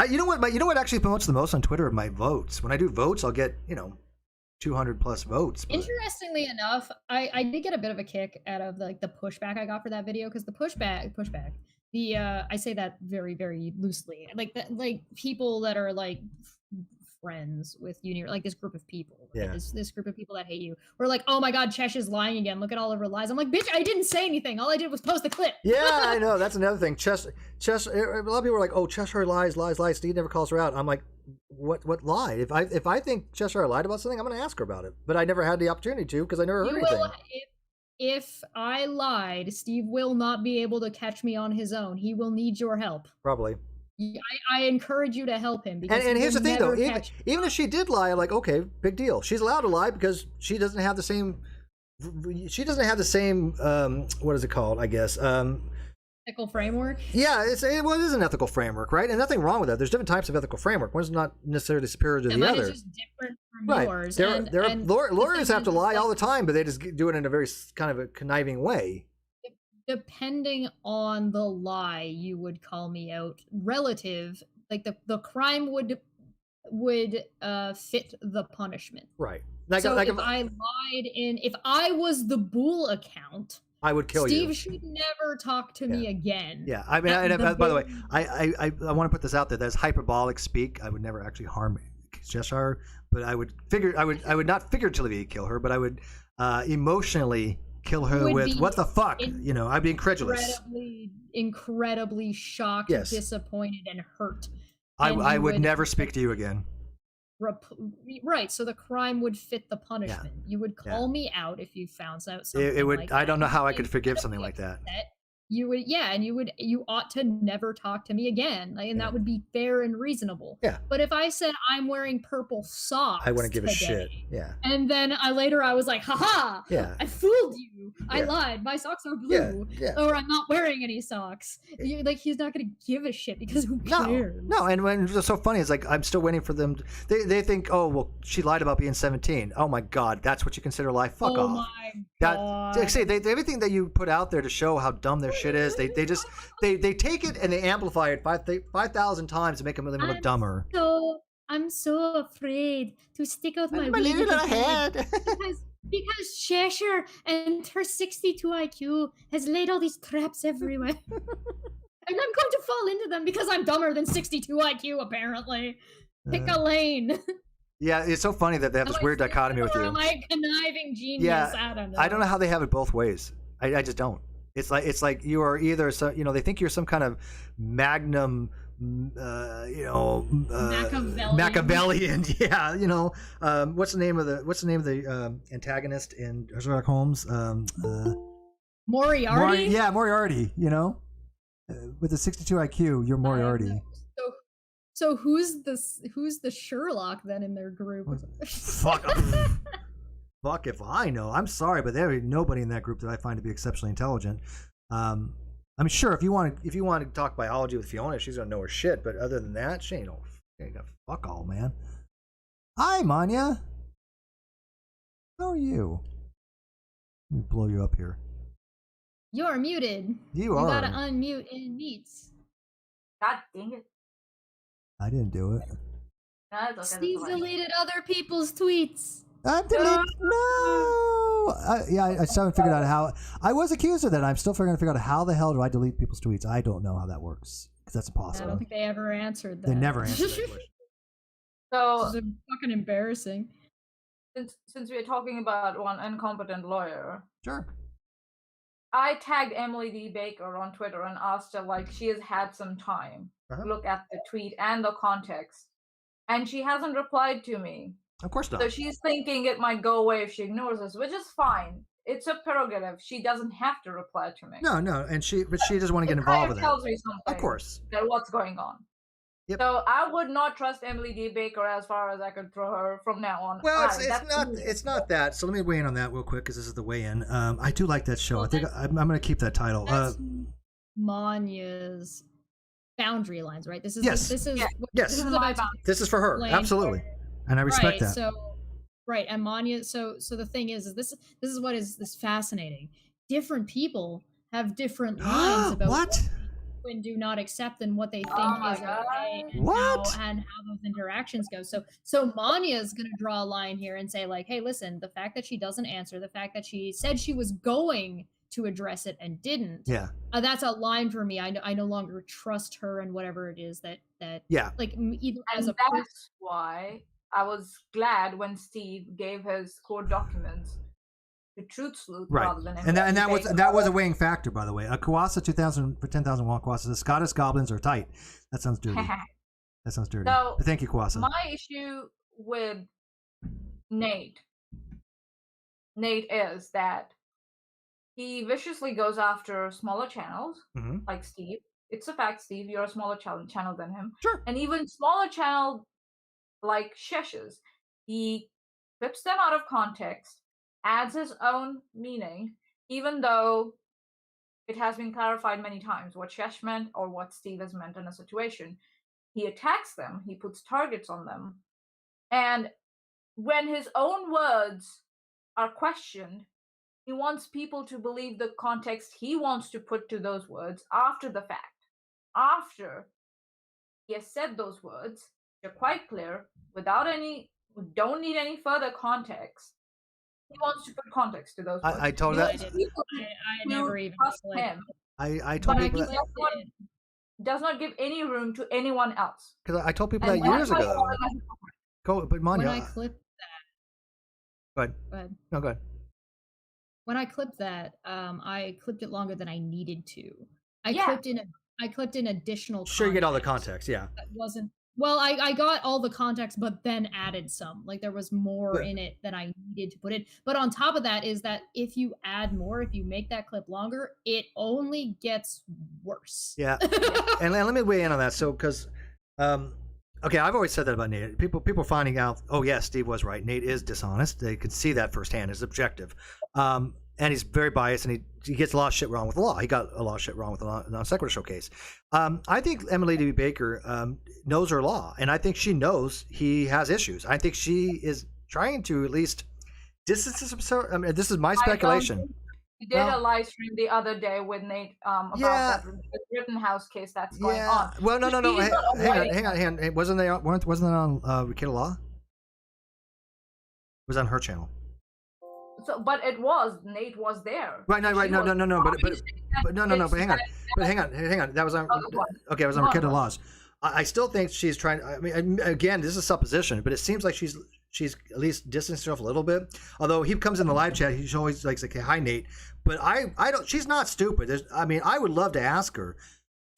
You know what actually promotes the most on Twitter are my votes. When I do votes, I'll get, 200 plus votes. But... Interestingly enough, I did get a bit of a kick out of the pushback I got for that video, because the pushback, I say that very, very loosely, like people that are like friends with you, like this group of people, right? Yeah. This group of people that hate you, or like, oh my god, Chesh is lying again, look at all of her lies. I'm like, bitch, I didn't say anything, all I did was post the clip. Yeah, I know, that's another thing. Chesh, a lot of people are like, oh, Cheshire lies, Steve never calls her out. I'm like, what lie? If I think Cheshire lied about something, I'm going to ask her about it, but I never had the opportunity to because I never heard anything. If I lied, Steve will not be able to catch me on his own. He will need your help. Probably. I encourage you to help him. Because and here's the thing, though. Even if she did lie, I'm like, okay, big deal. She's allowed to lie because she doesn't have the same. What is it called? I guess. Ethical framework. Yeah, it is an ethical framework, right? And nothing wrong with that. There's different types of ethical framework. One's not necessarily superior to the other. It's just different from yours. Lawyers have to lie all the time, but they just do it in a very kind of a conniving way. Depending on the lie, you would call me out. Relative, like the crime would fit the punishment. Right. If I lied if I was the Bull account, I would kill Steve should never talk to me again. Yeah, I mean, by the way, I want to put this out there. That's hyperbolic speak. I would never actually harm Cheshire, but I would not figuratively kill her, but I would emotionally kill her with what the fuck, I'd be incredulous, incredibly shocked, disappointed, and hurt. I would never speak to you again. Right, so the crime would fit the punishment. Yeah. You would call me out if you found out something. It would. Like I don't know how I could forgive something like that. You would, and you ought to never talk to me again, and that would be fair and reasonable. Yeah. But if I said I'm wearing purple socks, I wouldn't give a shit. Yeah. And then I was like, haha, yeah, I fooled you. I lied. My socks are blue. Yeah. Or I'm not wearing any socks. He's not gonna give a shit because who cares? No. And when it's so funny, it's like I'm still waiting for them. They think, oh well, she lied about being 17. Oh my god, that's what you consider a lie? Fuck off. My god. Everything that you put out there to show how dumb their shit is, they take it and they amplify it 5,000 times to make them look dumber. I'm so afraid to stick out my little head. because Cheshire and her 62 IQ has laid all these traps everywhere. And I'm going to fall into them because I'm dumber than 62 IQ, apparently. Pick a lane. Yeah, it's so funny that they have this weird dichotomy with you. I'm like conniving genius. Yeah, I don't know how they have it both ways. I just don't. It's like you are either they think you're some kind of magnum Machiavellian. Yeah, what's the name of the antagonist in Sherlock Holmes? Moriarty. Moriarty. With a 62 IQ, you're Moriarty. So who's the Sherlock then in their group? Fuck. Fuck if I know. I'm sorry, but there ain't nobody in that group that I find to be exceptionally intelligent. I mean, sure, if you want to talk biology with Fiona, she's gonna know her shit. But other than that, she ain't got fuck all, man. Hi, Manya. How are you? Let me blow you up here. You're muted. You are. You gotta unmute in meets. God dang it. I didn't do it. No, it's okay. Steve deleted other people's tweets. I'm deleting. No. I still haven't figured out how. I was accused of that. I'm still trying to figure out how the hell do I delete people's tweets. I don't know how that works because that's I impossible. don't think they ever answered that. They never answered that question. So This is fucking embarrassing. since we're talking about one incompetent lawyer, Sure. I tagged Emily D. Baker on Twitter and asked her, like, she has had some time Uh-huh. to look at the tweet and the context. And she hasn't replied to me. Of course not. So she's thinking it might go away if she ignores us, which is fine. It's a prerogative. She doesn't have to reply to me. No, and she doesn't want to get It kind involved of with that. tells me something. Of course. That what's going on. Yep. So I would not trust Emily D. Baker as far as I could throw her from now on. Well, That's it's not that. So let me weigh in on that real quick because this is the weigh in. I do like that show. Well, I think I'm going to keep that title. That's Manya's boundary lines, right? This is Yes. this is Yeah. Yes. this is My about boundary. This is for her, Lane. absolutely, and I respect right, that. So right, and Manya. So the thing is this is what is this fascinating. Different people have different lines about What? they do and do not accept and what they think Oh my is okay God. and What? how those interactions go. So Manya is going to draw a line here and say like, hey, listen, the fact that she doesn't answer, the fact that she said she was going to address it and didn't. Yeah. That's a line for me. I no longer trust her and whatever it is that Yeah. like either as And a person. that's why I was glad when Steve gave his court documents to Truth Sleuth Right. rather than And that was Baker. that was a weighing factor, by the way. A Kawasa 2000 for 10,000 won Kawasa. The Scottish goblins are tight. That sounds dirty. That sounds dirty. So, But thank you, Kawasa. My issue with Nate is that he viciously goes after smaller channels hmm like Steve. It's a fact, Steve. You're a smaller channel than him. Sure. And even smaller channel like Shesh's, he clips them out of context, adds his own meaning, even though it has been clarified many times what Shesh meant or what Steve has meant in a situation. He attacks them, he puts targets on them, and when his own words are questioned, he wants people to believe the context he wants to put to those words after the fact. After he has said those words, they're quite clear, don't need any further context. He wants to put context to those words. I told He that. wants people I to never even trust like, him, I told but people he that does not give any room to anyone else. because I told people And that years that's why ago. all of us- But when I Manya, clipped go ahead. go ahead. No, go ahead. When I clipped that, I clipped it longer than I needed to. I Yeah. clipped in additional. Sure, you get all the context. context. Yeah. That wasn't well. I got all the context, but then added some. Like there was more Yeah. in it than I needed to put in. But on top of that is that if you add more, if you make that clip longer, it only gets worse. Yeah. And let me weigh in on that. So, because, okay, I've always said that about Nate. People finding out, oh yeah, Steve was right. Nate is dishonest. They could see that firsthand. It's objective, and he's very biased, and he gets a lot of shit wrong with the law. He got a lot of shit wrong with the non sequitur showcase. I think Emily D. Baker knows her law, and I think she knows he has issues. I think she is trying to at least distance himself. I mean, this is my speculation. He did Well- a live stream the other day with Nate about Yeah. that Rittenhouse case that's going Yeah. on. Well, no. She's not avoiding Hang on. Hey, wasn't that on Rikita Law? It was on her channel. So, but Nate was there. Right. No. She But no. was- But no. But hang on. That was on. Oh, what? Okay, it was on Go on, Rikita go on. Laws. I still think she's trying. I mean, again, this is supposition, but it seems like she's at least distanced herself a little bit. Although he comes in the live chat, he's always like, "Hi, Nate." But I don't. She's not stupid. I mean, I would love to ask her.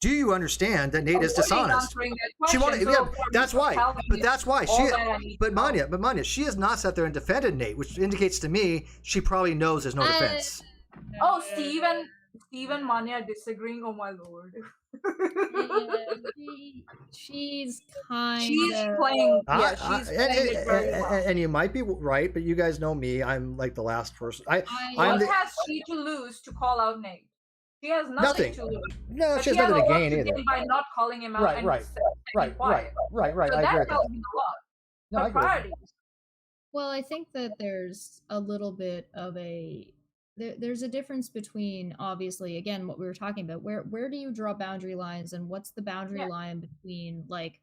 Do you understand that Nate is Avoiding dishonest? answering that She question, wanted, so yeah, of course that's you why. tell me But that's why all she. that I need But to know. Manya, she has not sat there and defended Nate, which indicates to me she probably knows there's no I- defense. Oh, Stephen Manya disagreeing. Oh my lord. She's kind She's of playing. I- Yeah, I- she's playing it very well. and you might be right, but you guys know me. I'm like the last person. I'm What the, has she to lose to call out Nate? She has nothing, Nothing. to lose. no, But she has has nothing a to lot gain to either. gain by not calling him out Right, and right, staying Right. quiet. So I agree that with tells that. me A lot. No, I Her agree. priorities. Well, I think that there's a little bit of there's a difference between, obviously, again, what we were talking about. Where do you draw boundary lines, and what's the boundary Yeah. line between, like,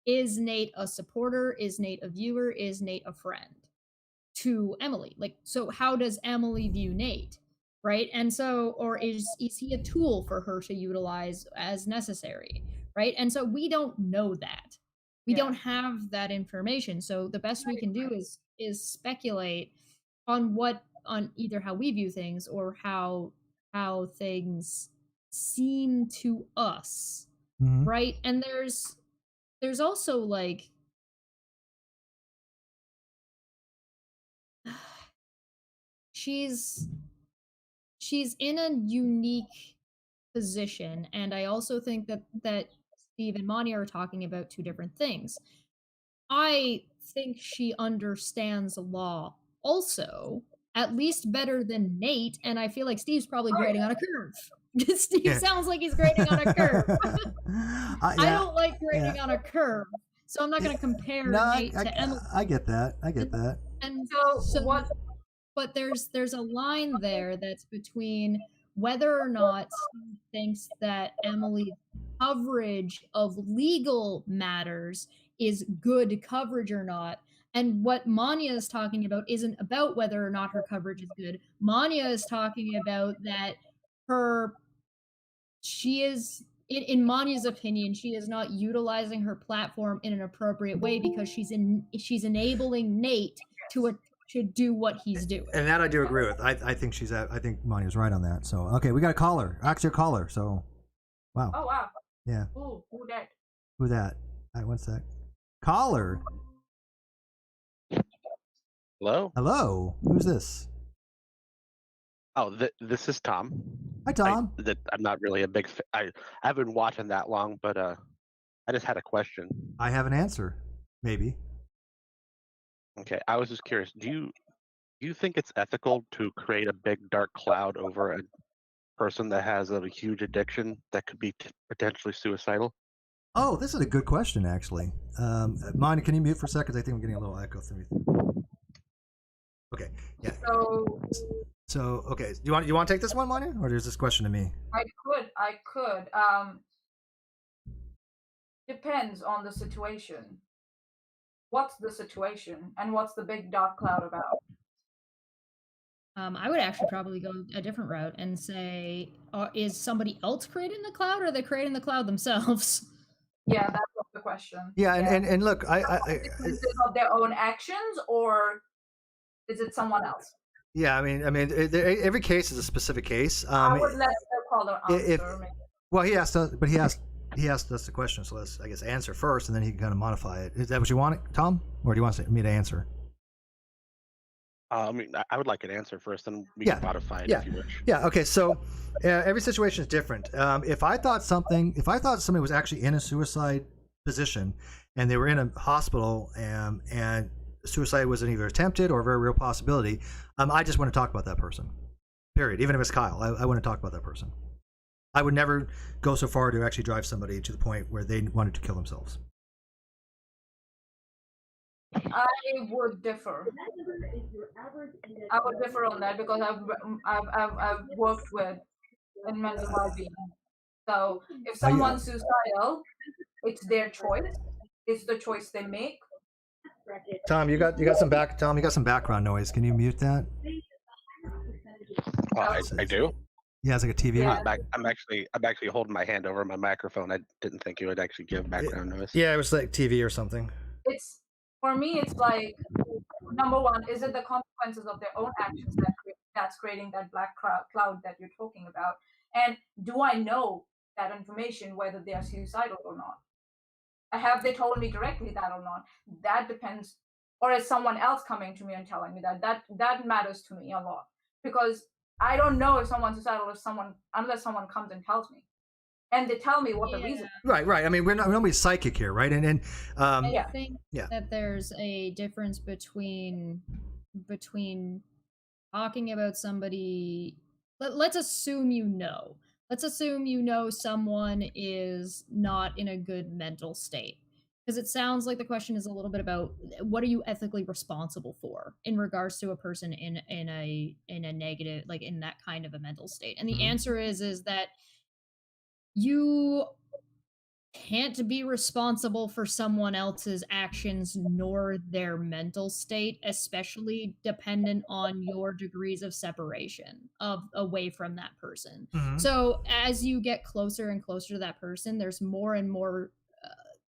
is Nate a supporter? Is Nate a viewer? Is Nate a friend to Emily? Like, so how does Emily view Nate? Right? And so, or is he a tool for her to utilize as necessary? Right? And so we don't know that. We Yeah. don't have that information. So the best we can do is speculate on either how we view things or how things seem to us. Mhm. Right? And there's also, like, she's in a unique position, and I also think that Steve and Manya are talking about two different things. I think she understands law also, at least better than Nate, and I feel like Steve's probably grading on a curve. Steve Yeah. sounds like he's grading on a curve. I Yeah. don't like grading on a curve, so I'm not going to compare No, Nate to Emily. I get that. I get that. And So what? but there's a line there that's between whether or not Steve thinks that Emily's coverage of legal matters is good coverage or not. And what Manya is talking about isn't about whether or not her coverage is good. Manya is talking about that she is, in Manya's opinion, she is not utilizing her platform in an appropriate way because she's enabling Nate to do what he's doing. And that I do agree with. I think I think Monya's right on that. So okay, we got a caller. Actually, a caller. So, wow. Oh wow. Yeah. Who that? Who that? All right, one sec. Caller. Hello? Hello. Who's this? Oh, this is Tom. Hi, Tom. I'm not really a big I haven't been watching that long, but I just had a question. I have an answer. Maybe. Okay, I was just curious. Do you think it's ethical to create a big dark cloud over a person that has a huge addiction that could be potentially suicidal? Oh, this is a good question, actually. Manya, can you mute for a second? I think I'm getting a little echo through. Okay. Yeah. So okay. You want to take this one, Manya, or is this question to me? I could. Depends on the situation. What's the situation, and what's the big dark cloud about? I would actually probably go a different route and say, is somebody else creating the cloud, or are they creating the cloud themselves? Yeah, that's the question. Yeah, and look, Is it of their own actions, or is it someone else? Yeah, I mean, every case is a specific case. I would let the caller answer. Well, he asked us, but he asked us the question, so let's, I guess, answer first, and then he can kind of modify it. Is that what you want, Tom, or do you want me to answer? I mean, I would like an answer first, and we can modify it if you wish. Yeah. Okay. So every situation is different. If I thought somebody was actually in a suicide position, and they were in a hospital, and suicide was an either attempted or a very real possibility, I just want to talk about that person. Period. Even if it's Kyle, I want to talk about that person. I would never go so far to actually drive somebody to the point where they wanted to kill themselves. I would differ. I would differ on that because I've worked with in mental well-being. So if someone's suicidal, it's their choice. It's the choice they make. Tom, you got some background noise. Can you mute that? I do. Yeah, it's like a TV. Yeah. I'm actually holding my hand over my microphone. I didn't think you would actually give background noise. Yeah, it was like TV or something. It's for me. It's like, number one, is it the consequences of their own actions that's creating that black cloud that you're talking about? And do I know that information whether they are suicidal or not. Have they told me directly that or not? That depends. Or is someone else coming to me and telling me that? That matters to me a lot, because I don't know if someone's suicidal unless someone comes and tells me, and they tell me what the reason. Right. I mean, we're nobody's psychic here, right? I Yeah. think Yeah. that there's a difference between talking about somebody. Let's assume you know. Let's assume you know someone is not in a good mental state. Because it sounds like the question is a little bit about what are you ethically responsible for in regards to a person in a negative, like in that kind of a mental state. And the Mhm. answer is that you can't be responsible for someone else's actions nor their mental state, especially dependent on your degrees of separation of away from that person. Mhm. So as you get closer and closer to that person, there's more and more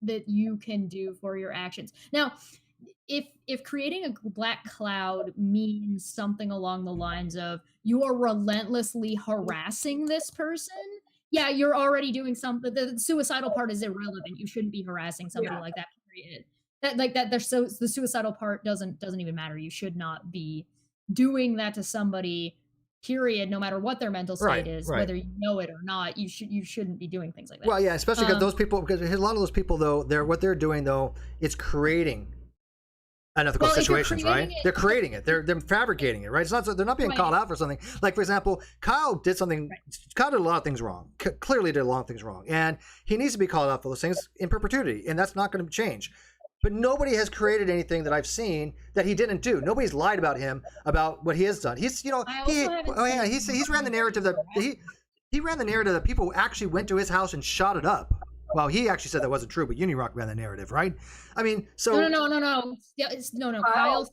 that you can do for your actions. Now, if creating a black cloud means something along the lines of you are relentlessly harassing this person, yeah, you're already doing something. The suicidal part is irrelevant. You shouldn't be harassing somebody Yeah. like that. Period. That like that. There's so the suicidal part doesn't even matter. You should not be doing that to somebody. Period. No matter what their mental state Right, is, right. whether you know it or not, you shouldn't be doing things like that. Well, yeah, especially because Um, those people, because a lot of those people, though, what they're doing though, it's creating unethical Well, if you're situations, right? creating it- They're creating it. They're fabricating it, right? It's not. They're not being Right. called out for something. Like, for example, Kyle did something. Kyle did a lot of things wrong. Clearly did a lot of things wrong, and he needs to be called out for those things in perpetuity, and that's not going to change. But nobody has created anything that I've seen that he didn't do. Nobody's lied about him about what he has done. He's, I also haven't seen he's ran the narrative that he ran the narrative that people actually went to his house and shot it up. Well, he actually said that wasn't true, but Unirock ran the narrative, right? I mean, so No. Yeah, no. Kyle-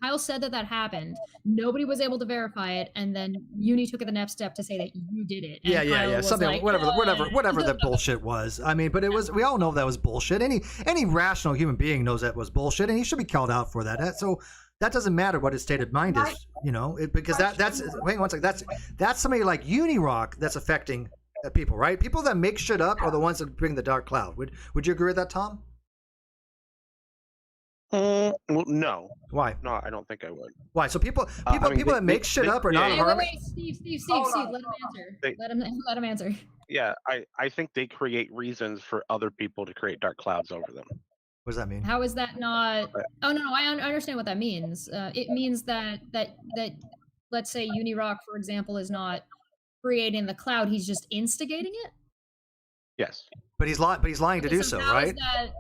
Kyle said that happened. Nobody was able to verify it, and then Uni took the next step to say that you did it. And Kyle was something, like, whatever the bullshit was. I mean, but it was. We all know that was bullshit. Any rational human being knows that was bullshit, and he should be called out for that. So that doesn't matter what his state of mind is, because that's wait one second. That's somebody like Unirock that's affecting people, right? People that make shit up are the ones that bring the dark cloud. Would you agree with that, Tom? Well, no, Why? no, I don't think I would. Why? So people I mean, people that they- make shit they up are not create- harming. Wait, Steve, Hold on, let him answer. They- Let him answer. Yeah, I think they create reasons for other people to create dark clouds over them. What does that mean? How is that not? Oh no, I understand what that means. It means that let's say Unirock, for example, is not creating the cloud; he's just instigating it. Yes. But he's lying to do so, how is right?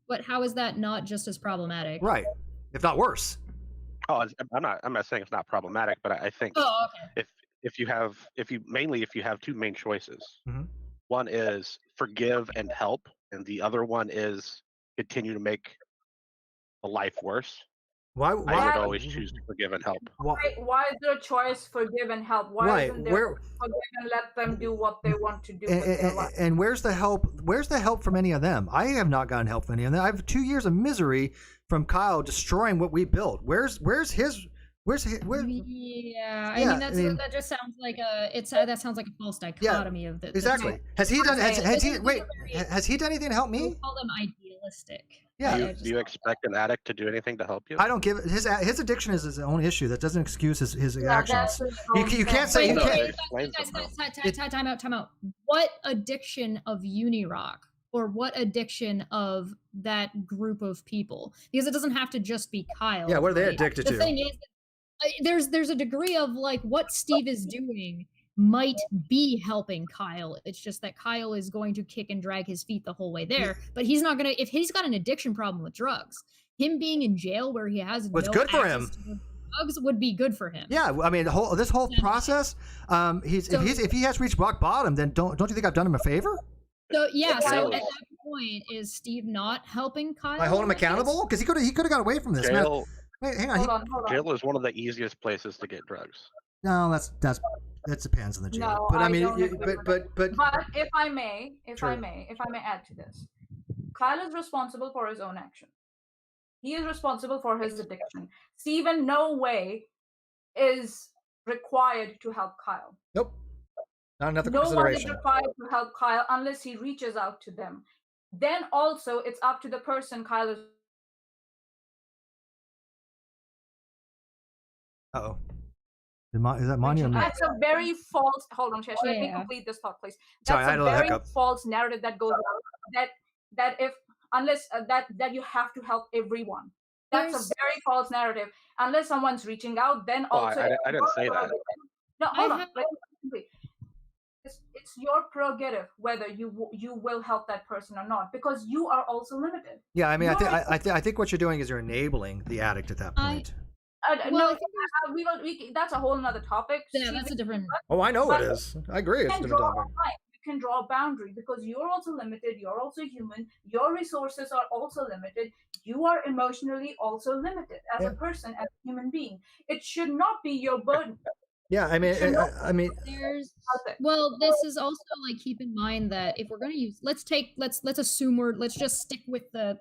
But how is that not just as problematic? Right. If not worse. Oh, I'm not saying it's not problematic, but I think Oh, okay. if you have two main choices, Mhm. one is forgive and help, and the other one is continue to make a life worse. Why? I would Why- always choose to forgive and help. Why is there a choice forgive and help? Why Right. isn't there forgive and let them do what they want to do with their life? And where's the help? Where's the help from any of them? I have not gotten help from any of them. I have 2 years of misery from Kyle destroying what we built. Where? Yeah, Yeah, I mean that just sounds like that sounds like a false dichotomy of the Exactly. Has he done? Has he done anything to help We'll me? call them idealistic. Yeah. Do you expect an addict to do anything to help you? I don't give his addiction is his own issue. That doesn't excuse his actions. You can't say- Wait, you No, can't- it explains them, though. time out. What addiction of Unirock or what addiction of that group of people? Because it doesn't have to just be Kyle. Yeah, what are they right? addicted The to? thing is, there's a degree of like what Steve is doing might be helping Kyle. It's just that Kyle is going to kick and drag his feet the whole way there, but he's not gonna. If he's got an addiction problem with drugs, him being in jail where he has What's no good for access him. to drugs would be good for him. Yeah, I mean this whole Yeah. process. If he has reached rock bottom, then don't you think I've done him a favor So yeah, so Jail at is- that point, is Steve not helping Kyle? by holding him with this? accountable? Because he could have got away from this. Man, Jail, wait, hang on. Hold on. jail is one of the easiest places to get drugs. No, that depends on the jail. No, but I mean, don't agree with that. but But if I may Sure. add to this, Kyle is responsible for his own action. He is responsible for his addiction. Steve in no way is required to help Kyle. nope. Not an ethical No one is consideration. required to help Kyle unless he reaches out to them. Then also, it's up to the person Kyle is. Uh-oh. Is that Mani or me? That's a very false. Hold on, Shesh. Let me Yeah. complete this thought, please. Sorry, That's I had a a little very hiccup. false narrative that goes around, that if unless that you have to help everyone. That's There's- a very false narrative. Unless someone's reaching out, then Well, also. I didn't say that. No, hold I on. have- Let me complete. It's your prerogative whether you will help that person or not, because you are also limited. Yeah, I mean, You're I think what you're doing is you're enabling the addict at that point. Well, No, I think we that's a whole nother topic. yeah, that's a different. Oh, I know it But- is. I agree. It's a can different draw a topic. line. You can draw a boundary because you're also limited. You're also human. Your resources are also limited. You are emotionally also limited as Yeah. a person, as a human being. It should not be your burden. Yeah, I mean, Should not I mean, There's Help it. well, this is also like keep in mind that if we're gonna use let's assume let's just stick with the